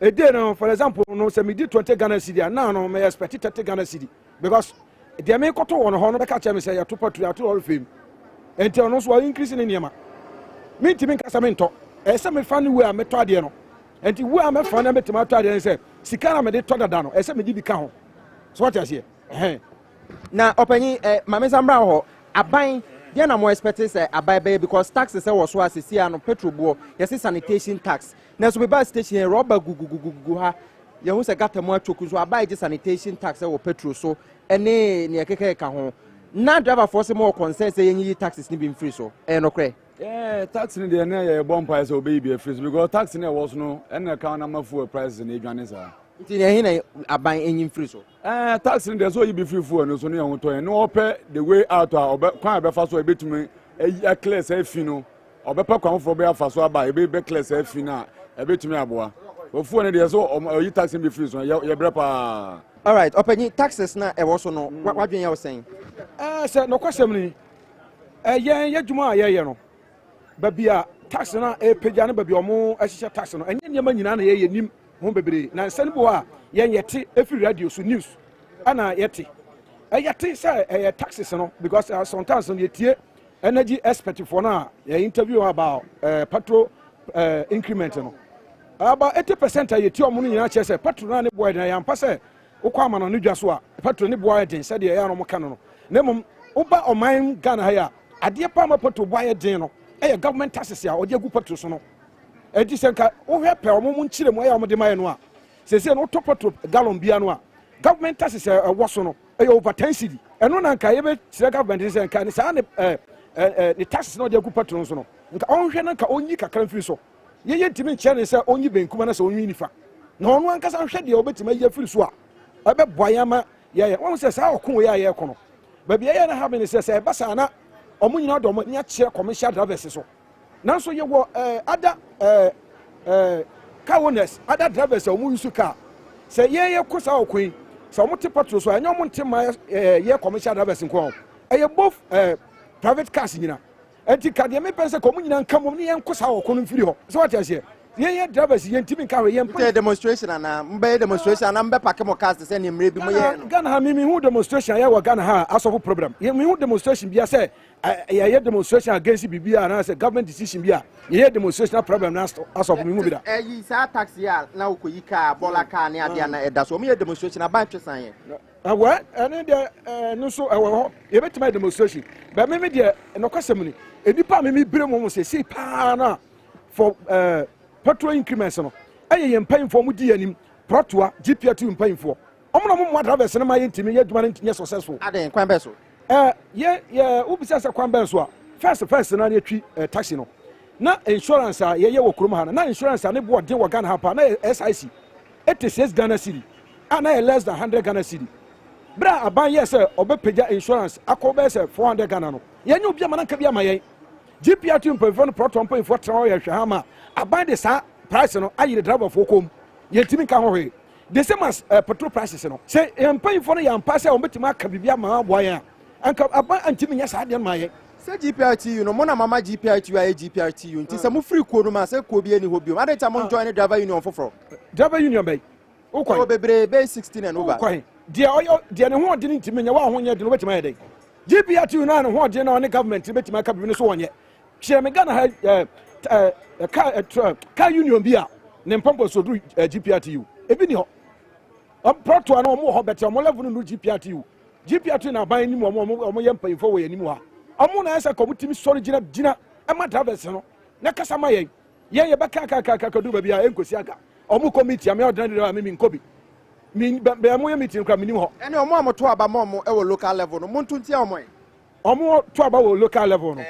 ɛde no for example no sɛ me di 20 Ghana cedi a na no me expect 30 Ghana cedi because deɛ me kɔtɔ wɔ no hɔ no bɛka kyerɛ me sɛ yɛto petrol ato ɔre fam nti ɔno nso ɔ increase ne nneɛma me ntimi nkasa me ntɔ ɛsɛ me fa ne wo a metɔ adeɛ no nti wo a mɛfa na metimi atɔ adeɛ sɛ sika na mede tɔ dada no ɛsɛ me di bi ka ho so what you say na ɔpanyi mame sambra hɔ aban deɛ na mo expect sɛ aban bɛyɛ because tax sɛ wɔ so a sisi ano petrol boɔ yɛse sanitation tax na so beba station yɛ rɔba gugugugugu ha yɛhu sɛ gata mu atwoku so aban gye sanitation tax wɔ petrol so ɛne ne yɛkeka ka ho na driver for sɛ mo concern sɛ yɛnyi taxes ne bi mfiri so no korɛ tax ni deɛ ne yɛ bɔ mpa sɛ obeyi bi afiri so because tax ne ɛwɔ so no ɛna ka na mafuel prices ne edwane saa nti ne ɛhe na aban enyi mfiri so tax ni deɛ so oyi bi free fuel no so ne yɛ ho tɔ yɛ ne ɔpɛ the way out a ɔbɛ kwan a bɛfa so ebetumi ɛyi clear sɛ afi no ɔbɛpɛ kwan foforɔ bɛ afa so aba ebe clear sɛ afi na ebetumi aboa ofuel ne deɛ so oyi tax ni bi free so yɛ brɛ paa. All right, openyi taxes na e wo so no wadwen ye wo sen sɛ no kwasɛm ni yɛn yɛdwuma a yɛyɛ no babia tax na pagya no babia ɔmo ahyehyɛ tax no ɛnyɛ nneɛma nyinaa na yɛyɛ nim ho bebree na nsɛn bo a yɛn yɛte every radio so news ana yɛte yɛte sɛ taxes no because sometimes no yɛtie energy expert for na yɛ interview about petrol increment no about 80% a yɛtie ɔmo no nyinaa kyerɛ sɛ petrol na ne boy na yɛmpa sɛ wokɔ ama no no dwa so a petrol ne boa den sɛ deɛ ɛyɛ no mo ka no na mom woba ɔman Ghana ha ya adeɛ pa ma petrol boa den no ɛyɛ government taxes a ɔde agu petrol so no ɛdi sɛ nka wohwɛ pɛ ɔmo mu nkyerɛ mu ɛyɛ ɔmo de ma yɛ no a sɛsɛ no wotɔ petrol gallon bia no a government taxes ɛwɔ so no ɛyɛ over 10 cedi ɛno na nka yɛbɛkyerɛ government sɛ nka ne saa ne taxes na ɔde agu petrol so no nka ɔnhwɛ no nka ɔnyi kakra mfiri so yɛyɛ ntimi nkyerɛ ne sɛ ɔnyi benkum na sɛ ɔnyi nifa na ɔno ankasa nhwɛ deɛ ɔbɛtumi ayi afiri so a ɛbɛboa yɛ ama yɛyɛ wɔn sɛ saa ɔko yɛ a yɛkɔ no baabi ɛyɛ no ha bɛ ne sɛ ɛba saa na ɔmo nyinaa dɔm ni akyerɛ commercial drivers so nanso yɛwɔ ada car owners ada drivers a ɔmo yusu car sɛ yɛyɛ kɔ saa ɔko yi sɛ ɔmo te petrol so a ɛnyɛ ɔmo nte ma yɛ commercial drivers nko ɛyɛ both private cars nyina enti kadeɛ mepɛ sɛ kɔmo nyinaa nka mom ne yɛnkɔ saa ɔko no mfiri hɔ sɛ wate aseɛ yɛyɛ drivers yɛntimi nka hɔ yɛmpa demonstration ana mbɛyɛ demonstration ana mbɛpake mo cars sɛ ne mmerɛ bi mo yɛ no Ghana ha mehu demonstration yɛwɔ Ghana ha asɔfo program mehu demonstration bia sɛ yɛyɛ demonstration against biribi a anaasɛ government decision bi a yɛyɛ demonstration problem na asɔfo mehu bi da ɛyi saa taxi a na wokɔyi kaa bɔla kaa ne adeɛ na ɛda so ɔmyɛ demonstration abantwe san yɛ awɔ ɛne deɛ no so ɛwɔ hɔ yɛbɛtumi ayɛ demonstration bɛ meme deɛ ɛnɔkɔsɛm ni nnipa a meme bere mu mu sɛ sei paa no a for petrol increments no ɛyɛ yɛn mpanyinfoɔ mu di yɛn anim protoa GPR2 mpanyinfoɔ ɔmo na mo mo drivers no ma yɛ ntimi yɛ adwuma no nyɛ successful aden kwan bɛ so yɛ wobisa sɛ kwan bɛn so a first na yɛtwi taxi no na insurance a yɛyɛ wɔ kurom ha no na insurance a ne boɔ den wɔ Ghana ha pa na SIC 86 Ghana cedi a na yɛ less than 100 Ghana cedi bra aban yɛ sɛ ɔbɛpagya insurance akɔ bɛyɛ sɛ 400 Ghana no yɛnyɛ obi ama nanka bi ama yɛn GPR2 mpanyinfoɔ no protoa mpanyinfoɔ tena hɔ yɛ hwɛ ha ma aban de saa price no ayɛ driver for kom yɛntimi nka ho hwee the same as petrol prices no sɛ mpanyinfoɔ no yɛ ampa sɛ wɔbɛtumi aka biribi ama aboa yɛn a anka aban antimi nyɛ saa deɛ no ma yɛn sɛ GPRTU no mo na mama GPRTU ayɛ GPRTU nti sɛ mo free kuo no ma sɛ kuo bi ani hɔ biom ade ta mo join ne driver union foforɔ driver union bɛyi wokɔ bebree bɛyɛ 16 and over wokɔ deɛ ne ho ɔde ntimi nyɛ wɔn ho nyɛ de no bɛtumi ayɛ dɛ GPRTU na ne ho ɔde na ɔne government bɛtumi aka biribi no so wɔnyɛ hyɛ me Ghana ha car union bi a ne mpampo so do GPRTU ebi ni hɔ protoa na ɔmo hɔ bɛtɛ ɔmo level no GPRTU na ban ni mu ɔmo yɛ mpanyinfo wɔ yɛn mu ha ɔmo na ɛsɛ kɔmo timi sɔre gyina ɛma drivers no na kasa ma yɛn bɛka do baabi a ɛnkosi aga ɔmo committee a me ordinary driver me nkobi me bɛɛ mo yɛ meeting kora me nim hɔ ɛne ɔmo a mo to aba ma ɔmo ɛwɔ local level no mo ntuntia ɔmo yɛ ɔmo to aba wɔ local level no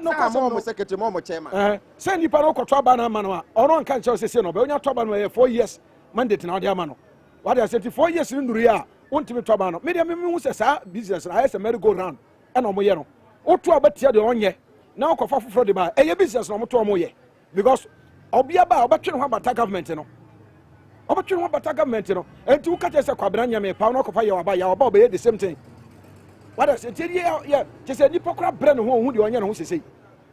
no ka mo secretary mo chairman sɛ nipa no kɔtɔ aba na ama no a ɔno nka nkyɛw sɛ no bɛ onya tɔ aba no yɛ 4 years mandate na ɔde ama no wade asɛ 4 years no nduru ya wontimi tɔ aba no me de me hu sɛ saa business na ayɛ sɛ merry go round ɛna ɔmo yɛ no woto aba tia de ɔnyɛ na ɔkɔfa foforɔ de ba ɛyɛ business na ɔmo to ɔmo yɛ because ɔbia ba ɔbɛtwe ne ho abata government no enti wo ka kyɛ sɛ kwabena nyame pa no ɔkɔfa yɛ ɔba ɔbɛyɛ the same thing wada sɛ nti yɛ kyɛ sɛ nipa kora brɛ ne ho ɔhu deɛ ɔnyɛ ne ho sesei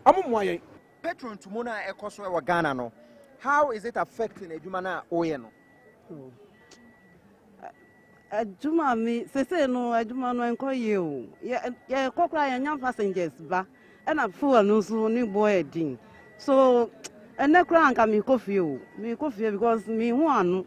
amomoa yɛn petrol ntumu no a ɛkɔ so ɛwɔ Ghana no how is it affecting adwuma no a woyɛ no adwuma mi sesei no adwuma no ɛnkɔ yie o yɛkɔ kora yɛnya passengers ba ɛna fuel no nso ne boɔ yɛ din so ɛnɛ kora anka mekɔ fie because mehu ano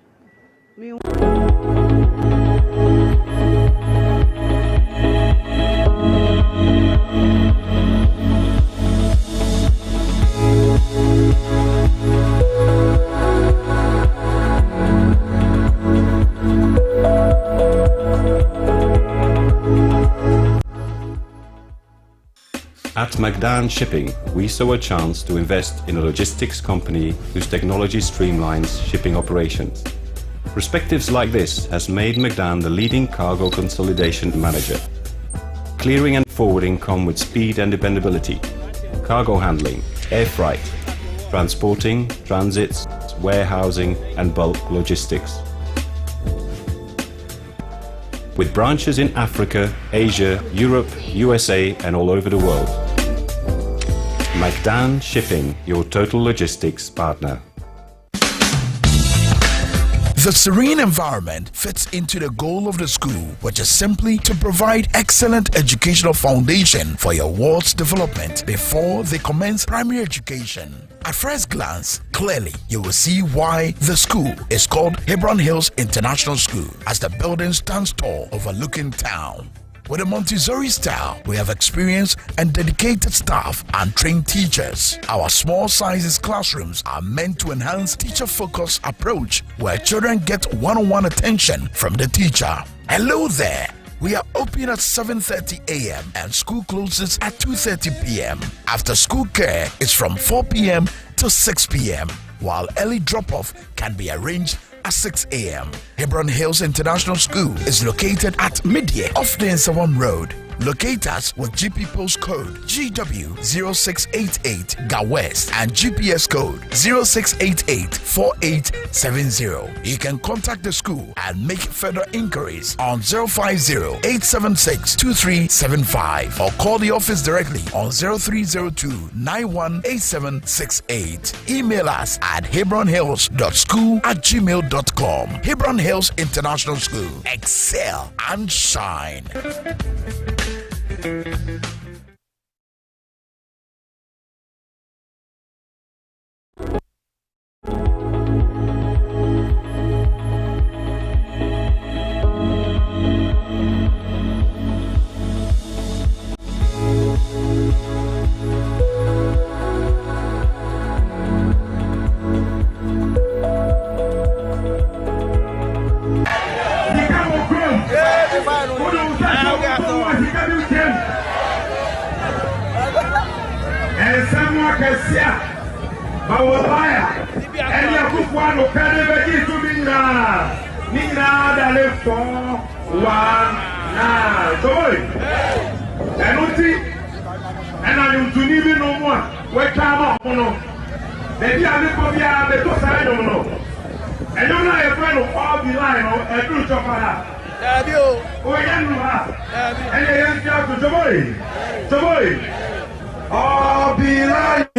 At McDan Shipping, we saw a chance to invest in a logistics company whose technology streamlines shipping operations. Perspectives like this has made McDan the leading cargo consolidation manager. Clearing and forwarding come with speed and dependability. Cargo handling, air freight, transporting, transits, warehousing and bulk logistics. With branches in Africa, Asia, Europe, USA and all over the world. McDan Shipping, your total logistics partner. The serene environment fits into the goal of the school, which is simply to provide excellent educational foundation for your ward's development before they commence primary education. At first glance, clearly you will see why the school is called Hebron Hills International School, as the building stands tall overlooking town. With a Montessori style, we have experienced and dedicated staff and trained teachers. Our small sizes classrooms are meant to enhance teacher-focused approach where children get one-on-one attention from the teacher. Hello there. We are open at 7:30 a.m. and school closes at 2:30 p.m. After school care is from 4 p.m. to 6 p.m., while early drop-off can be arranged at 6 a.m. Hebron Hills International School is located at Midye off the Nsawam Road. Locate us with GP postcode GW0688 Ga West and GPS code 06884870. You can contact the school and make further inquiries on 050-876-2375 or call the office directly on 0302-918768. Email us at hebronhills.school@gmail.com. Hebron Hills International School. Excel and shine.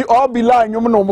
All be line, you know,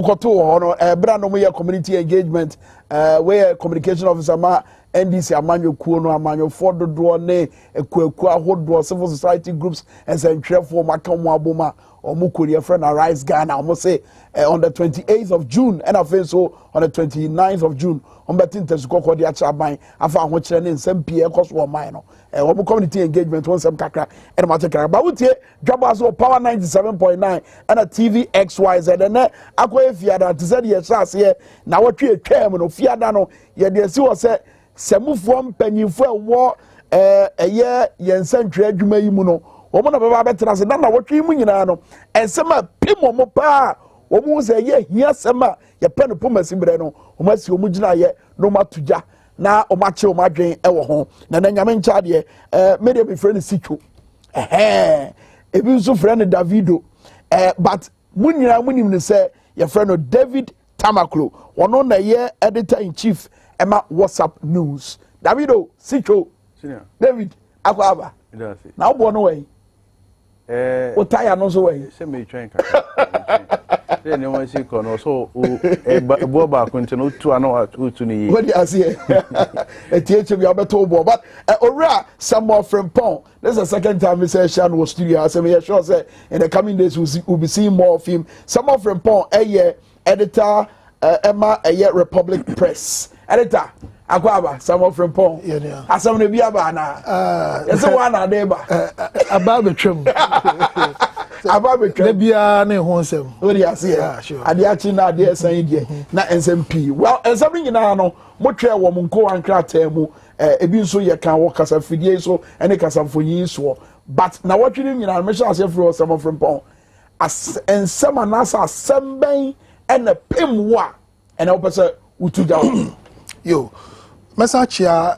brand no community engagement, where communication officer ma NDC amanyo kuono amanyo fodo drone ekwa hodo civil society groups and say for makamu aboma omukuri friend Arise Ghana almost say on the 28th of June and I feel so on the 29th of June on betin tesukoko di acha ban afa ahokyere ne nsem pie ekoso wo man no omu community engagement won sem kakra and ma tekara ba wutie Dwabo Ase power 97.9 and a TV XYZ and akoye fiada tze de yesase na wotwe atwam no fiada no ye de si wo se semufo mpanyimfo ewo eye yensantwe adwuma yi mu no omo na baba betra se na wotwe mu nyina no ensema pimo mo pa omo se ye hia sema ye pe no pomasi bre no omo asi omo gina ye no matuja na omache omadwen ewo ho na nyame ncha de media be friend Sicho ebi nso friend Davido but munyina munim ne se ye friend David Tamaklo ono na ye editor in chief Emma WhatsApp News. Davido, Sicho, David, Aquaba. Now, born away. What I am also way. Send me train. Then you want to see also Boba continue to know to me. What do you see? A teacher be able to bo, but Ora, some more from Pong. This is the second time we say Shan was studio. As I sure say in the coming days we'll be seeing more of him. Some more from Pong, a year editor, Emma, a year Republic Press. Editor, Aquaba, someone from Pong. Yeah, as some of the Biabana. Yes, one are there. About the trim. About the Bia, no one said, what do you see? Sure. And the action now, dear saying, not SMP. Well, as something in Ano, Motre woman go and crack table, a bin so you can walk as a fidie so, and a casam for years so. But now what you mean, I mentioned as if for someone from Pong. As and some anasa, some bang, and a pim wa, and a person who took down. Yo, message here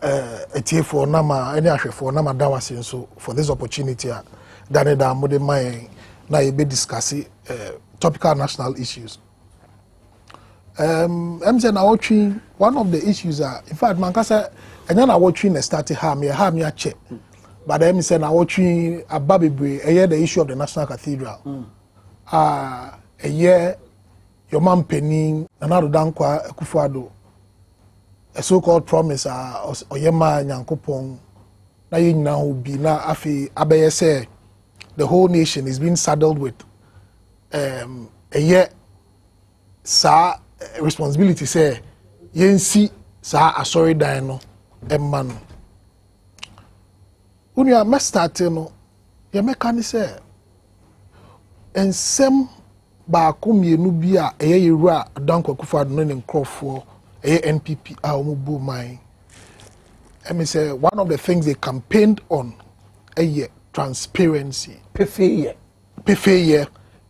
for Nama, any actually for Nama Dawasi so for this opportunity that I mode my na be discussing topical national issues. I'm saying I watching one of the issues in fact man can say and then I watching the starting harm ya check. But I'm saying I watching a baby the issue of the National Cathedral. A year your man penning another dankwa Kufuado. a so-called promise oyema nyankopon na yina ho bi na afi abeye say the whole nation is being saddled with a sa responsibility say yensi sa asori dan no emma no unia me start no ye meka ni say ensem ba ko mienu bi a yewura Danko Akufo-Addo no ne nkrofo NPP a omubu mai. Let me say one of the things they campaigned on transparency, PFA,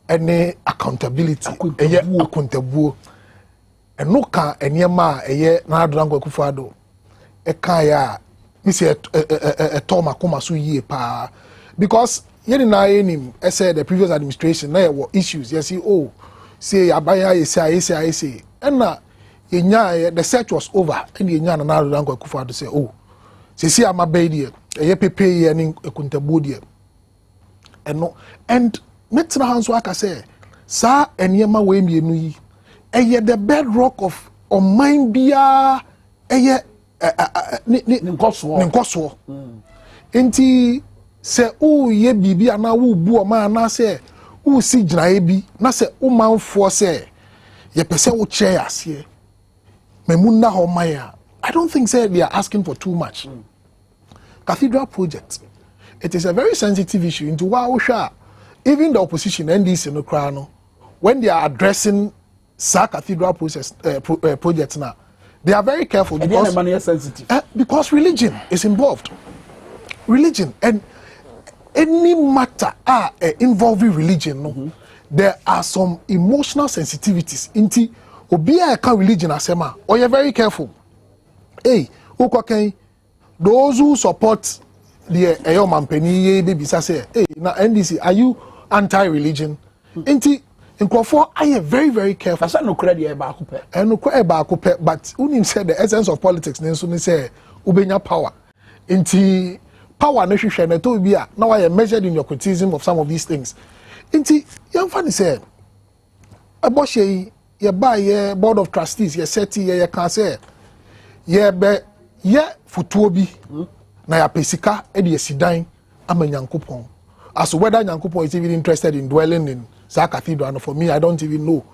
and accountability, accountable. And no can any ma na Danko Akufo-Addo kaya me say a toma kuma so ye pa because yeni na enim say the previous administration na were issues you see say abaya say and na the search was over and yenya na Danko Akufo-Addo say see am abedi pepe ye ni ekuntabodie eno and metra hanso aka say sa enema we mienu yi the bedrock of mind bia nkoso enti se ye bibi ana wo bu o ma na se si gyinae bi na se o manfo se ye pese wo chair ase memuna ho maya. I don't think say they are asking for too much. Cathedral project, it is a very sensitive issue into even the opposition NDC no crown when they are addressing cathedral projects now, they are very careful because religion is involved. Religion and any matter involving religion, there are some emotional sensitivities. Inti obia ka religion asema, or you're very careful. Hey, those who support the Mampeni baby say, hey, now NDC, are you anti-religion? Inti Nkofo, I am very, very careful. That's no credit about but Unim said the essence of politics, Nensuni say, Ubenya power. Inti power no share na to be now I am measured in your criticism of some of these things. Inti young funny said, Aboshe, ye buy ye board of trustees, ye seti ye can say, ye be ye futuobi na ya pesika e de sidan ama Nyankopon. As whether Nyankopon is even interested in dwelling in Sa Cathedral, and for me, I don't even know.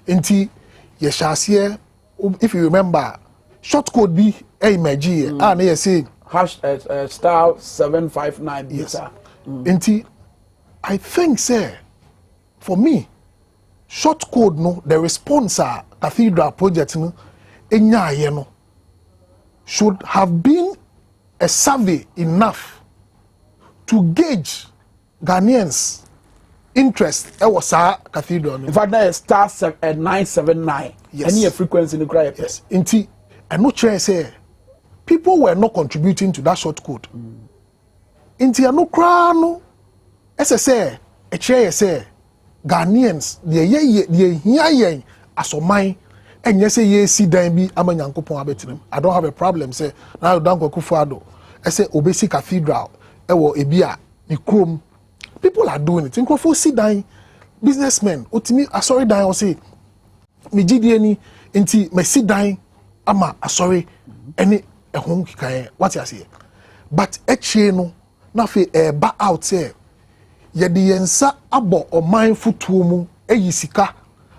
Inti ye shall see, if you remember, short code be MG, and you say star 759. Yes. Inti, I think, sir, for me, short code no, the response Cathedral project no, no, should have been a survey enough to gauge Ghanaians' interest. It was Cathedral. In fact, that is star 979. Yes. Any frequency in the cry. Yes. Inti, and no chair say people were not contributing to that short code. Inti, and no crown. As I say, a chair say Ghanaians, the as of mine. And yes, ye see Dambi Amanyankopon abetim. I don't have a problem. Say now Danko Akufo-Addo. I say Obesi Cathedral. Ewo Ebia, the Chrome. People are doing it. Think of see dying businessmen. Otimi sorry dying or say me GDNI inti me see dying ama sorry any a home kikaye. What you say? But no na fe ba out say ye the yensa abo or mindful to mu eyisika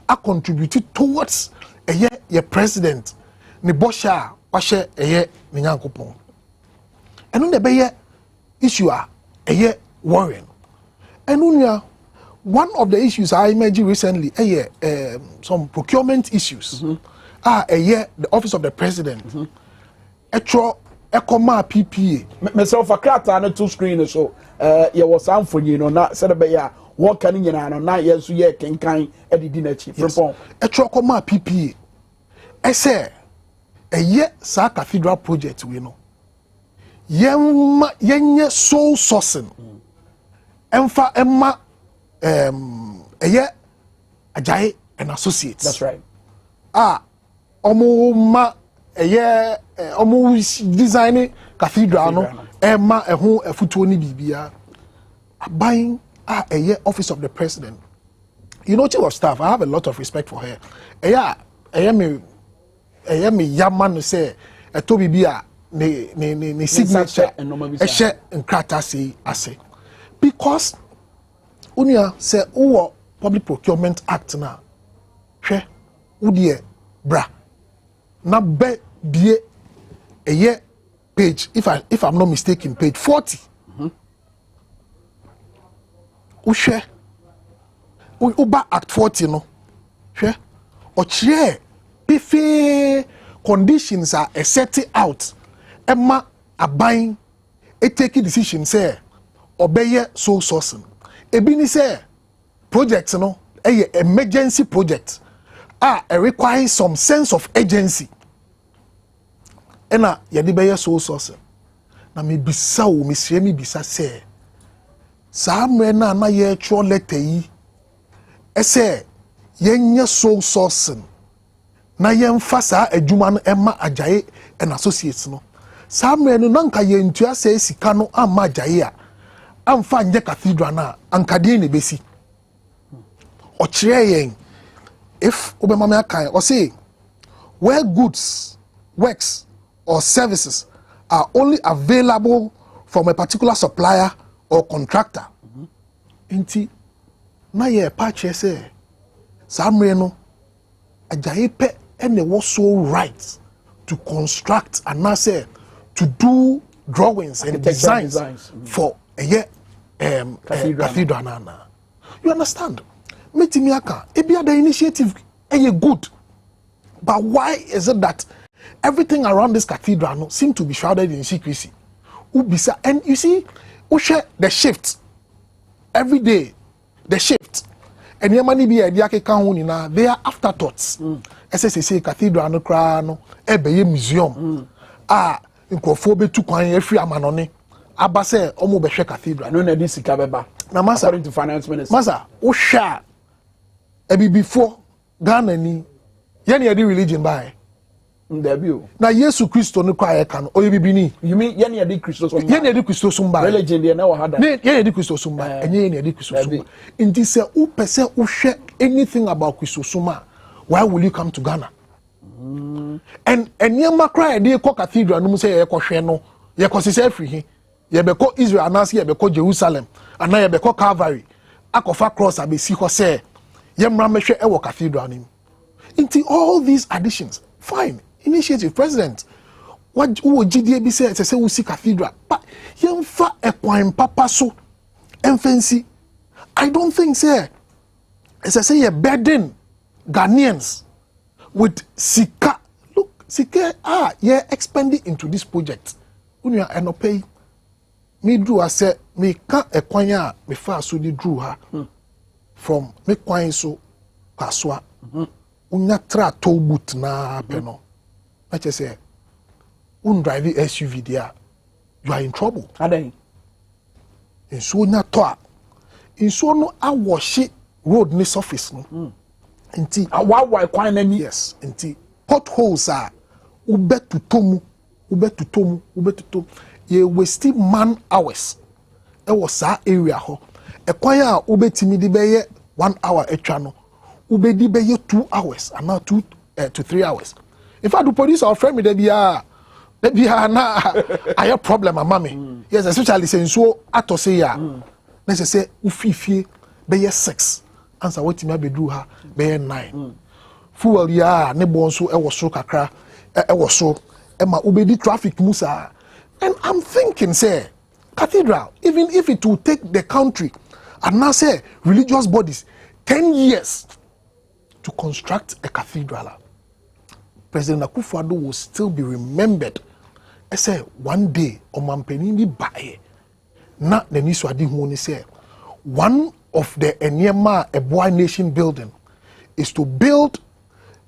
a contributed towards ye president ni bosha washe ni Nyankopon. And on the be issue worrying. And one of the issues I imagine recently some procurement issues. The office of the president. Ekoma PPA. Myself a crata and two screen so you was some for you know not said about what can you know not yes ye can kind Eddie dinner chief. Ekoma PPA. I say Sa Cathedral project we know. Yenye soul sourcing. Emfa Emma Ajayi and Associates. That's right. Omo designing cathedral no Emma ehun efutuo ni bibia. Buying office of the president. You know, chief of staff, I have a lot of respect for her. Me yaman say ɛtɔ bibi a ne signature ɛhyɛ nkrata sei ase because unia sɛ wowɔ public procurement act na hwɛ wodeɛ bra na bɛ bie ɛyɛ page if I'm not mistaken page 40 wohwɛ woba act 40 no hwɛ ɔkyerɛ pefee conditions are set out ɛma aban take decision sɛ ɔbɛyɛ sole sourcing ebi ni sɛ project no ɛyɛ emergency project require some sense of urgency ɛna yɛde bɛyɛ sole sourcing na mebisa wo mesrɛ me bisa sɛ saa mmerɛ na yɛtwerɛ letter yi ɛsɛ yɛnyɛ sole sourcing na yɛmfa saa adwuma no ɛma agyae and associates no saa mmerɛ no na nka yɛntua sɛ sika no amma agyae a amfa nyɛ cathedral na ankade ne besi ɔkyerɛ yɛn if obema me akan or say where goods works or services are only available from a particular supplier or contractor inti na ye patch say samre no ajaye pe ene was so right to construct and now say to do drawings and designs for a year cathedral nana you understand metimi aka ebia the initiative good but why is it that everything around this cathedral no seem to be shrouded in secrecy ubisa and you see share the shift every day the shift and your money be idea ke kan ho ni na they are afterthoughts SSC cathedral no kra no ebeye museum nkrofo betu kwan afri amanone aba se omo behwe cathedral no na di sika beba na masa according to finance minister masa wo hwa ebi before Ghana ni yene yedi religion by ndabio na Yesu Kristo no kwa yeka no oyebibini you mean yene yedi Kristo so yene yedi Kristo so mba religion de na wo hada yene yedi Kristo so mba enye yene yedi Kristo so mba inti se wo pese wo hwe anything about Kristo so ma why will you come to Ghana and yema cry dey ko cathedral no mu se ye ko hwe no ye ko se free he ye be ko Israel anase ye be ko Jerusalem ana ye be ko Calvary akofa cross abesi ho se yemra mehwe e wo cathedral nim into all these additions fine initiative president what wo gidie bi say we see cathedral but yemfa ekwan papa so emfancy I don't think say say you burden Ghanaians with sika look sika yeah expanding into this project unia enopay me drew say me ka ekwan a me fa so di drew ha from me kwan so kaswa unya tra toll booth na peno I say drive SUV there you are in trouble adan in so nya to in so no awashi road ni surface no nti awawa kwan na ni yes nti potholes are ubetutomu ye waste man hours e was sa area ho e kwan a ubetimi di beye 1 hour etwa no ubedi beye 2 hours and now 2 to 3 hours in fact the police are friend me dey bia na ayo problem amame yes especially say so atose ya na say ufifie beye 6 answer wetin abedu ha beye 9 fuel ya ne bon so e wo so kakra e wo so e ma ubedi traffic musa and I'm thinking say cathedral even if it will take the country and now say religious bodies 10 years to construct a cathedral President Akufo-Addo will still be remembered as say one day omampeni bi bae na nani so ade hu ni say one of the Enyema Eboa Nation building is to build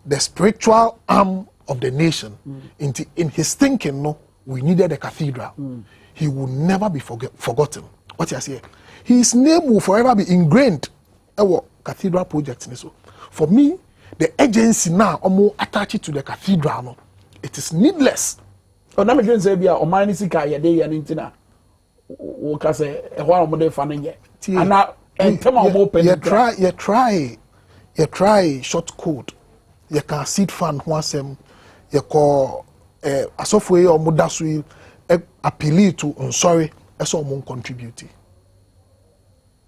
the spiritual arm of the nation. In his thinking, no, we needed a cathedral. He will never be forgotten. What you say? His name will forever be ingrained. Our cathedral project. So, for me, the agency now almost attached to the cathedral. No, it is needless. Oh, na me dwen say bia o man ni sika ye dey ya ntina. Wo ka say e ho a mo dey fa no ye. Ana you try short code. You can sit fan one sem. You call asofo yi omo da so yi appeal to sorry eso omo contribute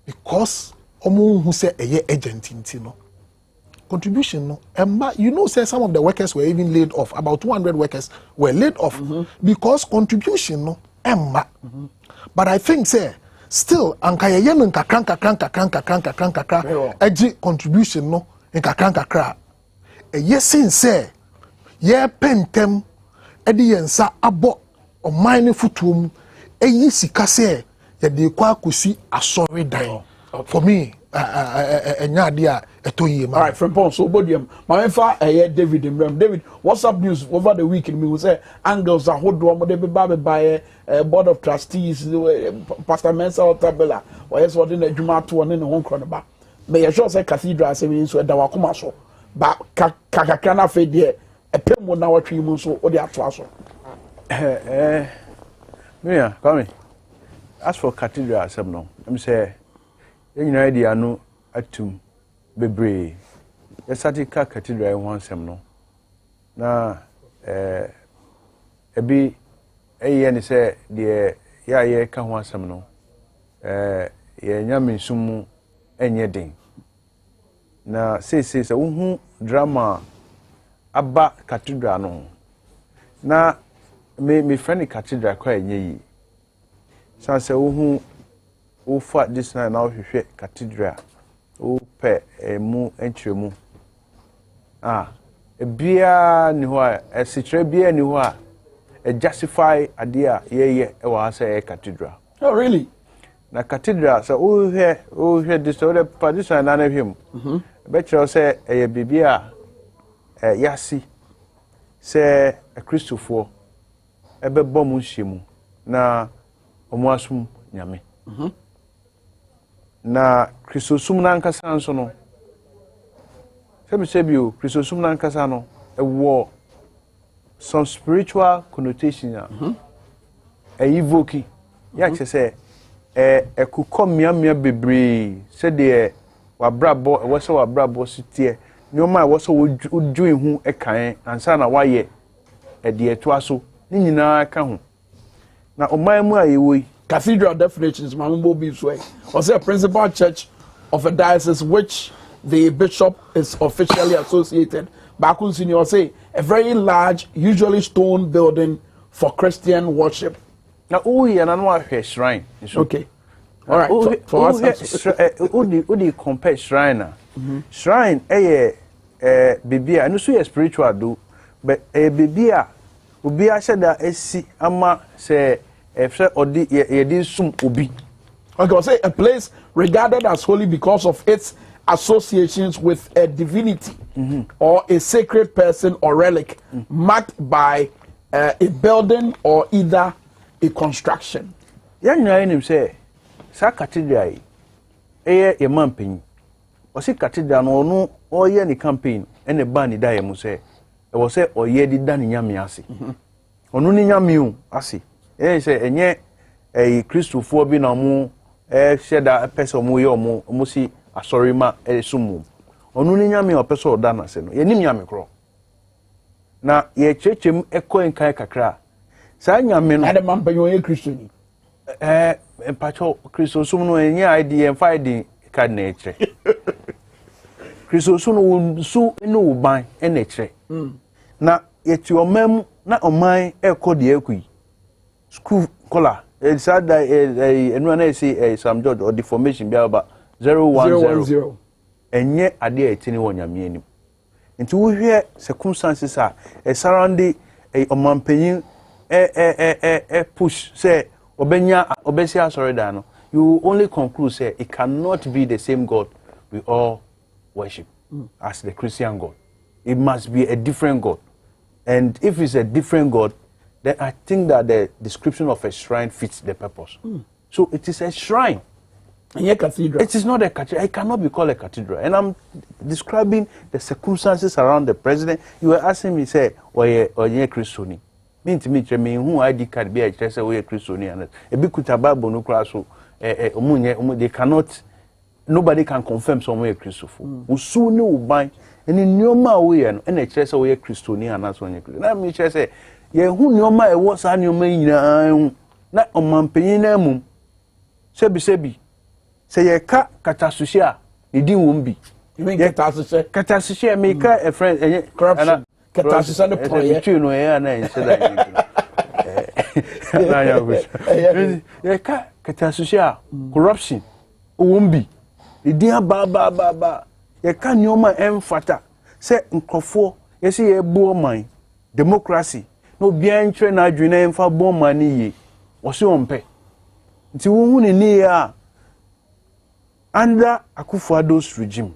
because omo hu say eye agent nti no contribution no you know say some of the workers were even laid off. About 200 workers were laid off because contribution no but I think say still anka ye no nkakranka eji contribution no nkakranka yesin say ye pentem edi yensa abo o mine futum eyi sika say ye de kwa akosi asori dan for me enya dia etoye ma. All right, from Pon so bodium my fa David Imram. David, what's up news over the weekend? Me say angles are hold one de be by board of trustees Pastor Mensa Otabella or yes what in the Juma to one in the home corner ba me ya sure say cathedral say me so da wakoma so ba kakaka na fe de epem na watwe mu so o de ato aso me come as for cathedral asem no me say you idea no atum bebre yesati ka cathedral ho asem no na ebi eye ni say de ya ka ho asem no ye nyame sumu enye den na say uhu drama aba cathedral no na me friend cathedral kwa enye yi sanse uhu ufa this night now hwehwe cathedral o pe emu entremu ebia ni ho a sitre bia ni ho a justify idea ye wa say cathedral. Oh really? Na cathedral so o hwe this position na hwem be kire say e bibia yasi say a Christopher ebe bom nhyiemu na omo asum nyame na Christosum na nkasa nso no sebio Christosum na nkasa no ewo some spiritual connotation evoke ya che say ekukom miamia bebre se de wabrabo ewo se wabrabo sitie nyoma ewo se wodwen hu ekan ansa na waye de eto aso ni nyina ka ho na oman mu ayewo cathedral definitions mambo be so was a principal church of a diocese which the bishop is officially associated back on senior say a very large usually stone building for Christian worship. Now and another shrine. Okay. All right. For us, udi compare shrine. Shrine bibia and so spiritual do but bibia obi a sheda esi ama say okay, say a place regarded as holy because of its associations with a divinity or a sacred person or relic marked by a building or either a construction. Yan him say, sa cathedral a man pin. Or see cathedral no or ye ni campaign and a band die mu say. I was say or ye did done in yamiasi. Or no ni yamiu asi. Say enye Christopher bi na mo sheda person mo ye mo si asori ma sumu onu ni nyame opeso oda na se no ye nim nyame kro na ye chechem ekọ enkan kakra sa nyame no ade man panyo ye Christian empacho Christo sum no enye ID en fide card na eche Christo sum no su no ban en eche na ye ti omam na oman ekọ de ekui school color it's sad that anyone I say some judge or deformation be about 010 enye ade etini wonyame anim nti wo hwe circumstances are surrounding omampanyin push say obesi asori da no you only conclude say it cannot be the same God we all worship as the Christian God. It must be a different God, and if it's a different God, then I think that the description of a shrine fits the purpose. So it is a shrine. And a cathedral. It is not a cathedral. It cannot be called a cathedral. And I'm describing the circumstances around the president. You were asking me, say, or ye Christian. Mean to me, who ID card be a chess away Christian. And a big Bible no class. They cannot, nobody can confirm somewhere Christopher. Who soon know by and in your way and a chess away Christian and that's when you. I mean, say, ye hu nneoma ewo sa nneoma nyinaa hu na omampanyin na mum sebi se ye ka katasuhye a edi won bi you mean katasuhye me ka a friend corruption katasuhye no poye tu no ye na en se da na ya go ye ka katasuhye a corruption won bi edi ba ye ka nneoma emfata se nkofo ye se ye bu oman democracy no bien tre na adwene emfa bu oman ni ye wo se ompe nti wo hu ni ya under Akufo-Addo's regime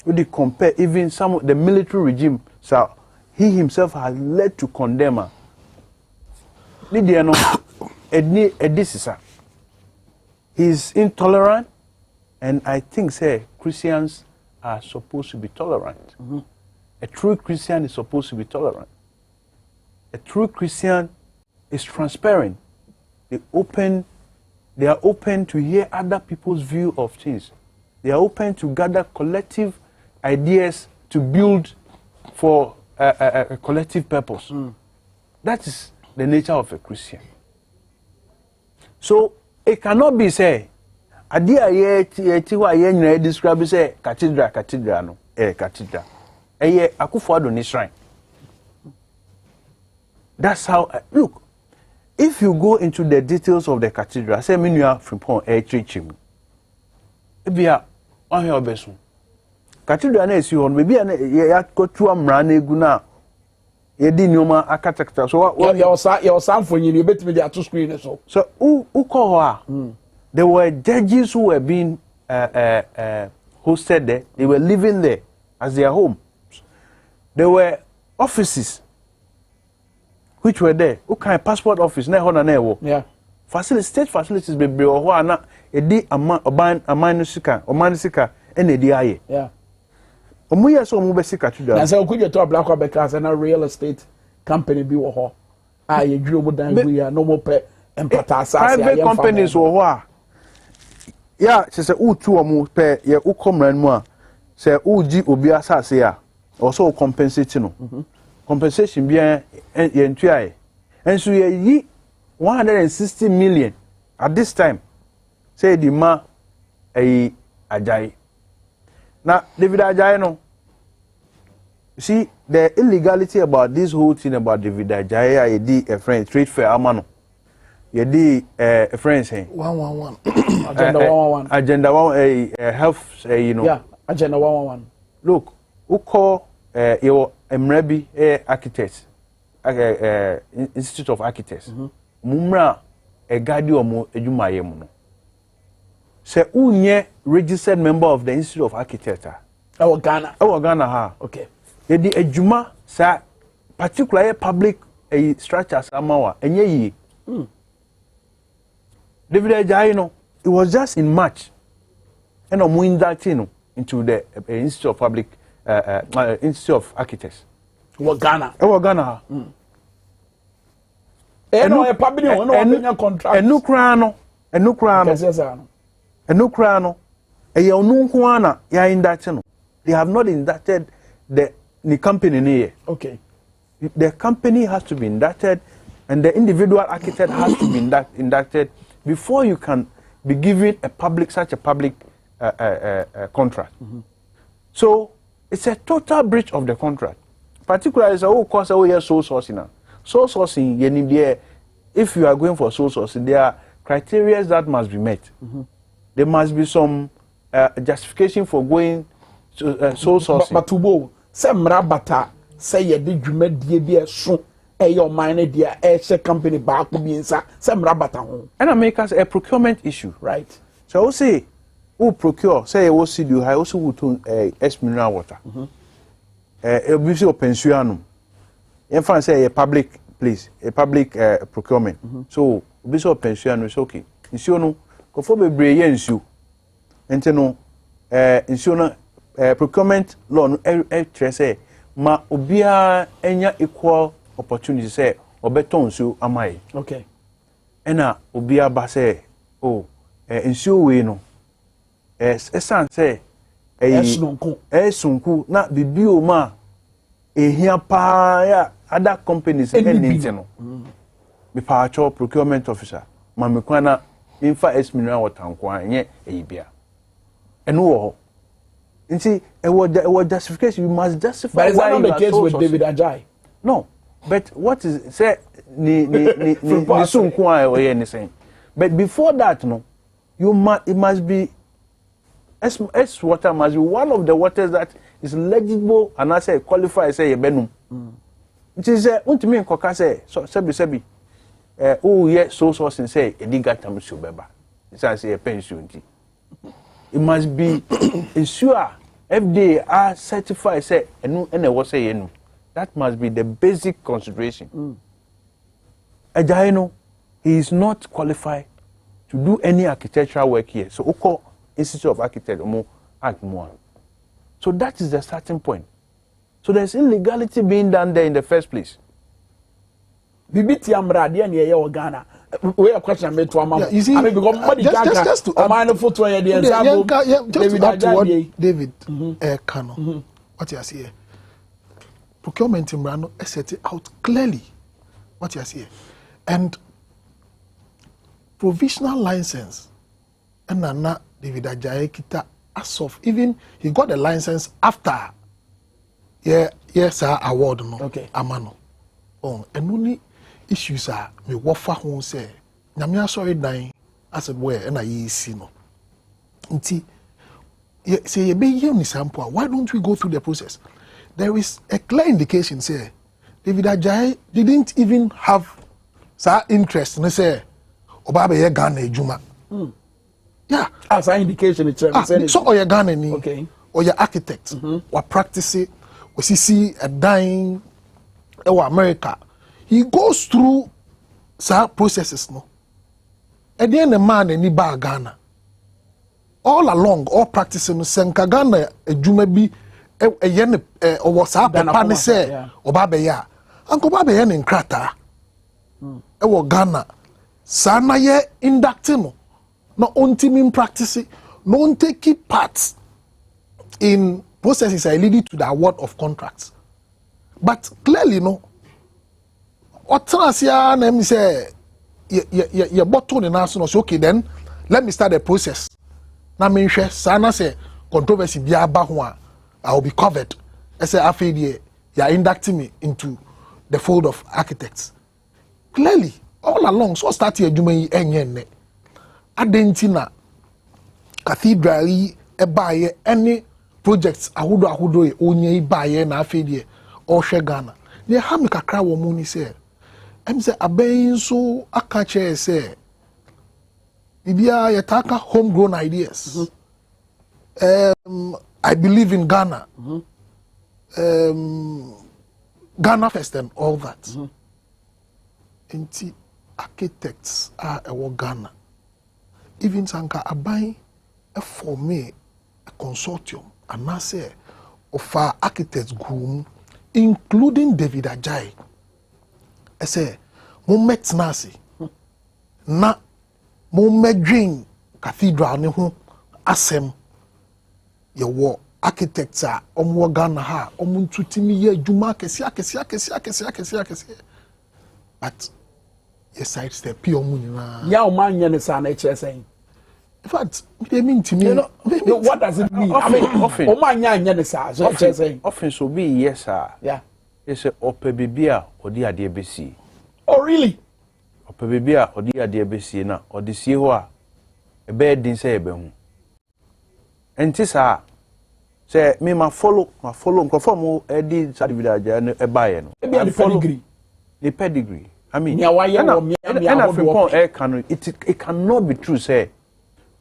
we compare even some of the military regime so he himself has led to condemn her ni dia no edisisa he is intolerant and I think say Christians are supposed to be tolerant. A true Christian is supposed to be tolerant. A true Christian is transparent. They are open to hear other people's view of things. They are open to gather collective ideas to build for a collective purpose. That is the nature of a Christian. So it cannot be said, idea ye describe say cathedral no cathedral. Akufo-Addo ni shrine. That's how look. If you go into the details of the cathedral, say me nua Frimpong church mu. Ebia on here obesu. Cathedral na esi hon maybe ya kotu amra na egu na ye di nyoma architecture so your samfonyi you betimi dey ato screen so. So who call her? There were judges who were being hosted there. They were living there as their home. There were offices which were there. Who kind of passport office? Yeah. Facilities, state facilities be bro ana edi amanisika and edi aye. Yeah. Omuya so omu be sika tuda. Na say okuje to black because na real estate company bi wo ho. Ah ye dwuro mu dan gu ya no mo pe empata asase private companies wo ho a. Yeah, she said utu omu pe ye ukomran mu a say uji obi asase a also compensate no. Compensation bien ye ntuaye. Enso ye yi 160 million at this time. Say the ma Ajayi. Now David Ajayi no. See the illegality about this whole thing about David Ajayi ye di a friend trade fair amano. Ye di a friend saying 111 agenda 111 agenda 1 health you know. Yeah, agenda 111. Look, who call your Emrebi architects, Institute of Architects. Mumra egadi omo ejuma no. Se unye registered member of the Institute of Architects. Our Ghana. Ha. Okay. Yedi ejuma sa particular public structures amawa enye yi. David Ajayi no, it was just in March. And omo inducted into the Institute of Public Institute of Architects. Our Ghana. Our Ghana ha. No public no contract. Enukrano. Eye onunku ana ya induct no. They have not inducted the company ni. Okay. The company has to be inducted and the individual architect has to be inducted before you can be given such a public contract. So it's a total breach of the contract. Particularly course sole sourcing. Soul sourcing, if you are going for soul sourcing, there are criteria that must be met. There must be some justification for going to soul sourcing. But to go, some rabata say you did you make the soon. Your mind, dear, a company back to be inside some rabata home. And I make us a procurement issue. Right. So I will say, who procure, say, I will see you, I also will turn mineral water. A bit of pensionum. In fact, say a public place, a public procurement. So, bishop pension is okay. Insuno, conform be yen no, procurement law, say, ma obia enya equal opportunity say, or beton su amai. Okay. Ena obia ba say, oh, insure we no. Esan say, sunku na bibio ma ehia pa ya other companies any no me power procurement officer ma me kwana infa esminua watankwa nye eyibia eno wo nti e was justification you must justify but is that not the case with David Ajay? No, but what is say ni sunku a oye ni saying. But before that, no, it must be S water must be one of the waters that is legible and I say qualify say benum. It is untimi nkoka say so sebi oh yeah so and say edigatam so beba. It say a pension. It must be ensure FDA are certified say enu ene wo say enu. That must be the basic consideration. Ajaino, he is not qualified to do any architectural work here. So, Oko Institute of Architects, so that is the starting point. So there's illegality being done there in the first place. Bibiti amradi ni yeye Ghana. We a question me to amam. You see, I mean because just to photo here the David Kano. What you see here? Procurement in Brano set it out clearly what you see, and provisional license and Nana David Ajayi kita as of even he got the license after yes award no okay amano and only issues are me wafa hon say nyame sorry dan as it were and I see no nti say you be here ni sample why don't we go through the process? There is a clear indication say David Ajayi didn't even have interest in say Obabe ye Ghana ejuma. Yeah, as an indication it's so or your Ghana ni okay or your architect or practice we see a dying or America. He goes through processes no. At the end the man ni ba Ghana. All along all practicing senka Ghana ejuma bi yen was up papa ne say Obabe ya Uncle Babe yen in krata Ghana sana ye inducting no on practice no take part in processes are leading to the award of contracts but clearly no otrasia na me say ye bottle the national so okay then let me start the process na me hwe sana say controversy bia ba ho a I will be covered. I say, you are inducting me into the fold of architects. Clearly, all along, so start here, Jumay Enyen. Adentina Cathedral, buy any projects, Ahudo, Onye, buy na Afedie, or Shagana. They have me a crowd of money, say. I'm say, a bain so a catcher, say. Ibia Yataka homegrown ideas. I believe in Ghana. Ghana first and all that. And architects are a Ghana. Even Sanka Abai for me a consortium and I say of our architects group, including David Ajayi. I say, Momet Nasi na Momedjing Cathedral Nehu Asem. Your architects are Ghana ha tutimi ye juma kesi but yes side step pure money ya man yen sana saying in fact they mean to me what does it mean I mean often o man yen sa so saying often so be yes sir yeah it's a ope bibia odi ade besi oh really ope bibia odi ade besi na odi sie ho a e be din say e be hu enti sa say me ma follow conform edi David Ajayi no e bae no the pedigree I mean it cannot be true say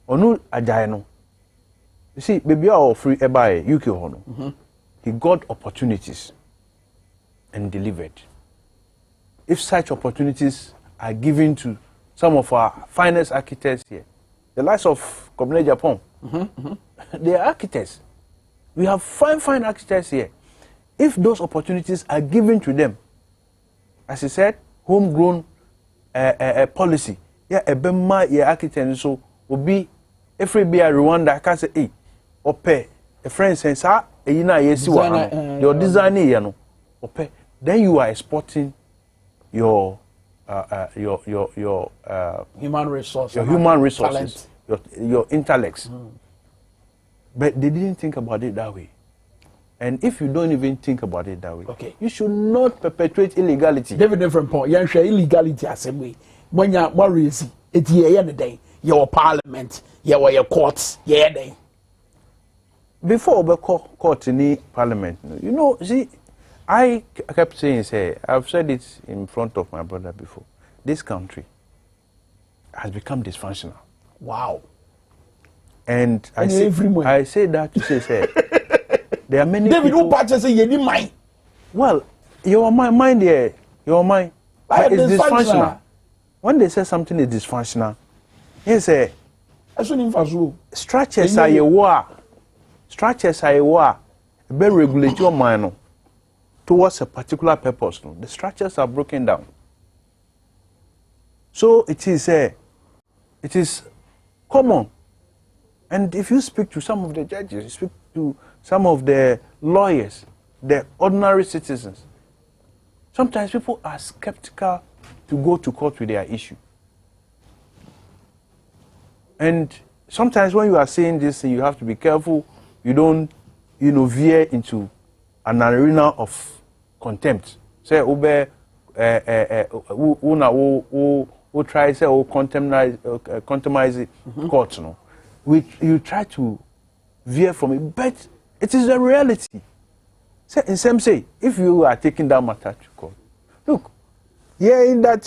onu Ajayi no you see baby our free e bae UK ho no he got opportunities and delivered. If such opportunities are given to some of our finest architects here, the likes of Kobne Japan, they are architects. We have fine architects here. If those opportunities are given to them, as I said, homegrown policy, yeah, a bema yeah architect so will be every be a Rwanda can say, hey, ope a friend says, ah, you know, yes, you are your design, you know, ope then you are exporting your human resources, your intellects. But they didn't think about it that way. And if you don't even think about it that way, you should not perpetuate illegality. David, different point. You share illegality as same way. When you worry, it's day. Your parliament, your courts, day. Before we court in the parliament, you know, see, I kept saying, I've said it in front of my brother before. This country has become dysfunctional. Wow. And I say that to say, there are many David, people... who patches say you need mine? Well, your mind there, your mind. But it's dysfunctional. When they say something is dysfunctional, he say, structures are a war. Structures are a war. Be regulate your mind towards a particular purpose. No? The structures are broken down. So it is common. And if you speak to some of the judges, you speak to some of the lawyers, the ordinary citizens, sometimes people are skeptical to go to court with their issue. And sometimes when you are saying this, you have to be careful. You don't, veer into an arena of contempt. Say, ube, who try say, contemptize court, no. You try to veer from it, but it is a reality. In some say, if you are taking that matter to court, look, in that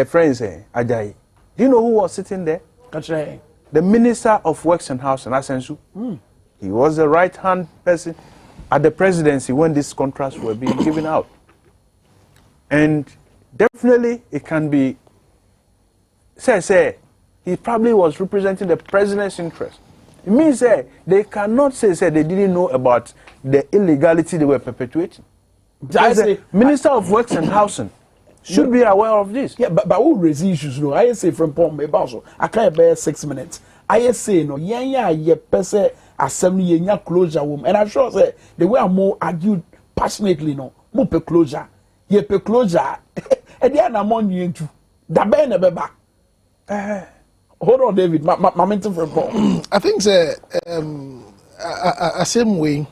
friends, Ajayi, do you know who was sitting there? That's right. The Minister of Works and Housing, Asensu. He was the right-hand person at the presidency when these contracts were being given out. And definitely it can be, he probably was representing the president's interest. It means they cannot say they didn't know about the illegality they were perpetuating. The Minister of Works and Housing should be aware of this. Yeah, but who raise issues? No, I say from Paul Mebaso. I can't bear 6 minutes. I say no, person assembly closure woman, and I'm sure they were more argued passionately. No, more per closure, per closure, and they are not more into the bene beba. Hold on, David. My mental from Paul. I think a same way.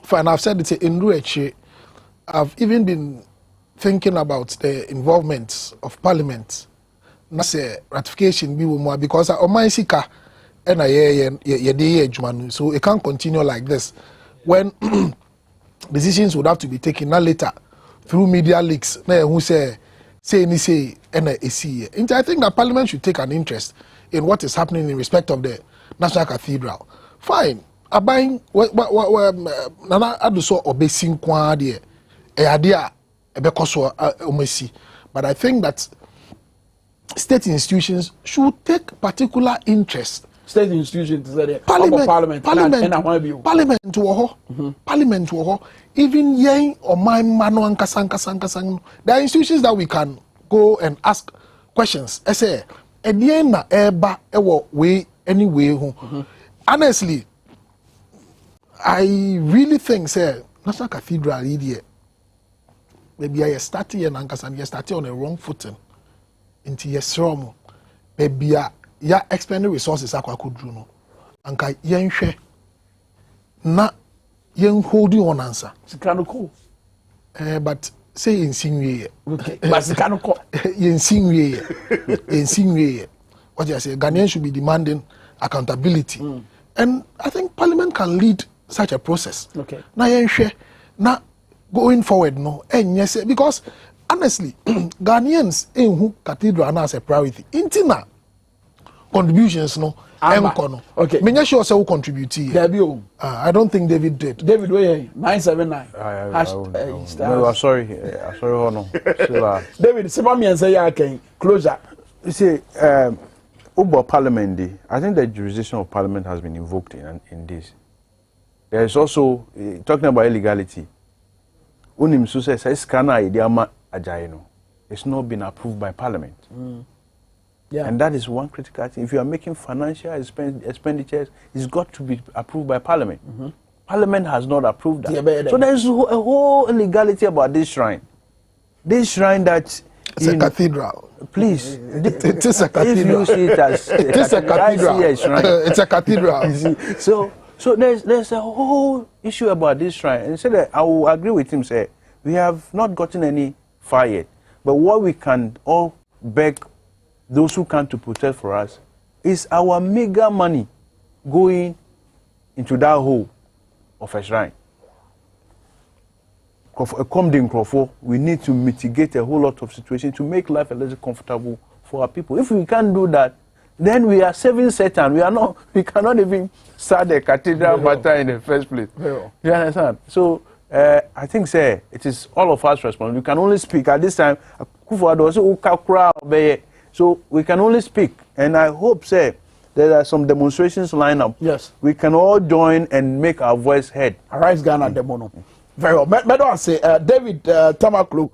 Fine, I've said it in Ruechi. I've even been thinking about the involvement of Parliament. Not say ratification be more because on my sika and so it can't continue like this. When decisions would have to be taken now later through media leaks. Who say and I think that Parliament should take an interest in what is happening in respect of the National Cathedral. Fine. Abain Nana Aduso obesin kwa de idea ebekoso omesi. But I think that state institutions should take particular interest. State institutions, Parliament even yen or my manu ankasang. There are institutions that we can go and ask questions. I say, na eba ewo way anyway. Honestly, I really think National Cathedral here. Maybe I started and ankasang started on a wrong footing. Into yes wrong. Maybe ya expending resources akwa kudru no. Anka yenhwe na yen holding on answer. Sikanoko. But say in sinwe. Okay. But sikanoko. Yen sinwe. What you say? Ghanaians should be demanding accountability. And I think Parliament can lead such a process. Okay. Na yenhwe na going forward no. Yes, because honestly, Ghanaians in who cathedral as a priority. Intina contributions no. Okay. Menya sure say who contribute here. I don't think David did. David way 979. No, I'm sorry. No. David, say me and say okay. Closure. You see, Parliament, I think the jurisdiction of Parliament has been invoked in this. There is also talking about illegality. Unim says iskana idiama ajaino. It's not been approved by Parliament. Yeah. And that is one critical thing. If you are making financial expenditures, it's got to be approved by Parliament. Parliament has not approved that. So there is a whole illegality about this shrine. this shrine that it's a cathedral. Please, it is a cathedral. If you see it as it is a cathedral. It's a cathedral. So there's a whole issue about this shrine, and so that I will agree with him. Say we have not gotten any fire yet, but what we can all beg those who come to protest for us is our mega money going into that hole of a shrine. We need to mitigate a whole lot of situations to make life a little comfortable for our people. If we can't do that, then we are serving Satan. We cannot even start the cathedral matter in the first place. You understand? So I think, say, it is all of us responsible. We can only speak at this time. So we can only speak, and I hope, say, there are some demonstrations lined up. Yes, we can all join and make our voice heard. Arise Ghana Demono. Very well. I say David Tamaklo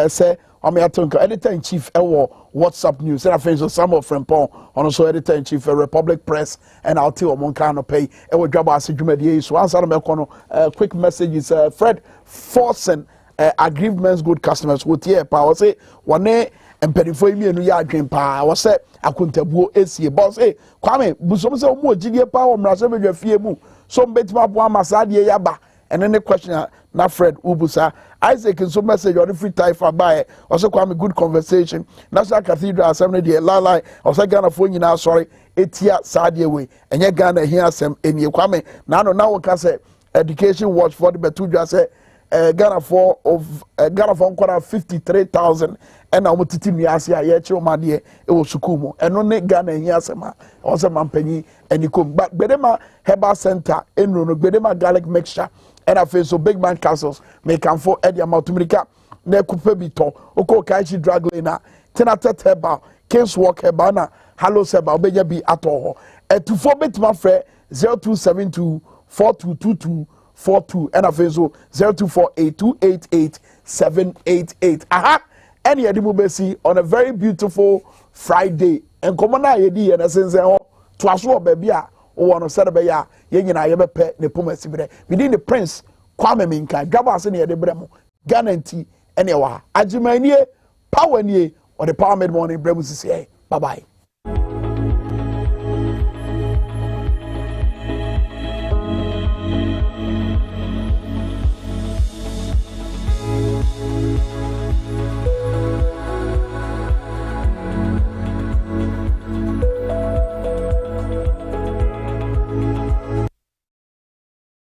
say Omiatonka, editor-in-chief WhatsApp News, and I think so Samuel Frempong, also editor-in-chief Republic Press, and I'll tell you Moncano pay, Dwabo Ase Jumedi. So answer me quick message is Fred Forsen, agreements good customers with here power say one mpanyinfo yi mienu ya adwen pa wo se akontabuo esie boss kwame busom se omo ogidie pa wo mrase bedwa fie mu so mbetima bo amasa de ya ba ene ne question na Fred ubusa Isaac in so message on free time for buy also kwame good conversation National Cathedral Assembly de la also Ghana fo nyina sorry etia saade we enye Ghana here asem enie kwame na no na wo ka say education watch for the betudwa say Ghana for nkora 53,000 and I'm titi miasi a ye chiro made e wo sukumu eno ne Ghana hi asema o se mampanyi enikom but bedema herbal center enro no bedema garlic mixture and I feel so big man castles make am for edia mautumrika na kupe bito oko kaichi drug lane tenatet herbal case walk herbal na hello seba obeja bi ato etufo betima frɛ 0272 422242 and I feel so 0248288788 aha any edimubesi on a very beautiful Friday and come on yedi and sense ho to aso baby a wo no sere be ya ye nyina ye bepe ne pomasi bre within the prince Kwame Minka Dwabo Ase ne yede bre mo guarantee ene wa agimanie power nie or the power mid morning bre mu sisi bye bye.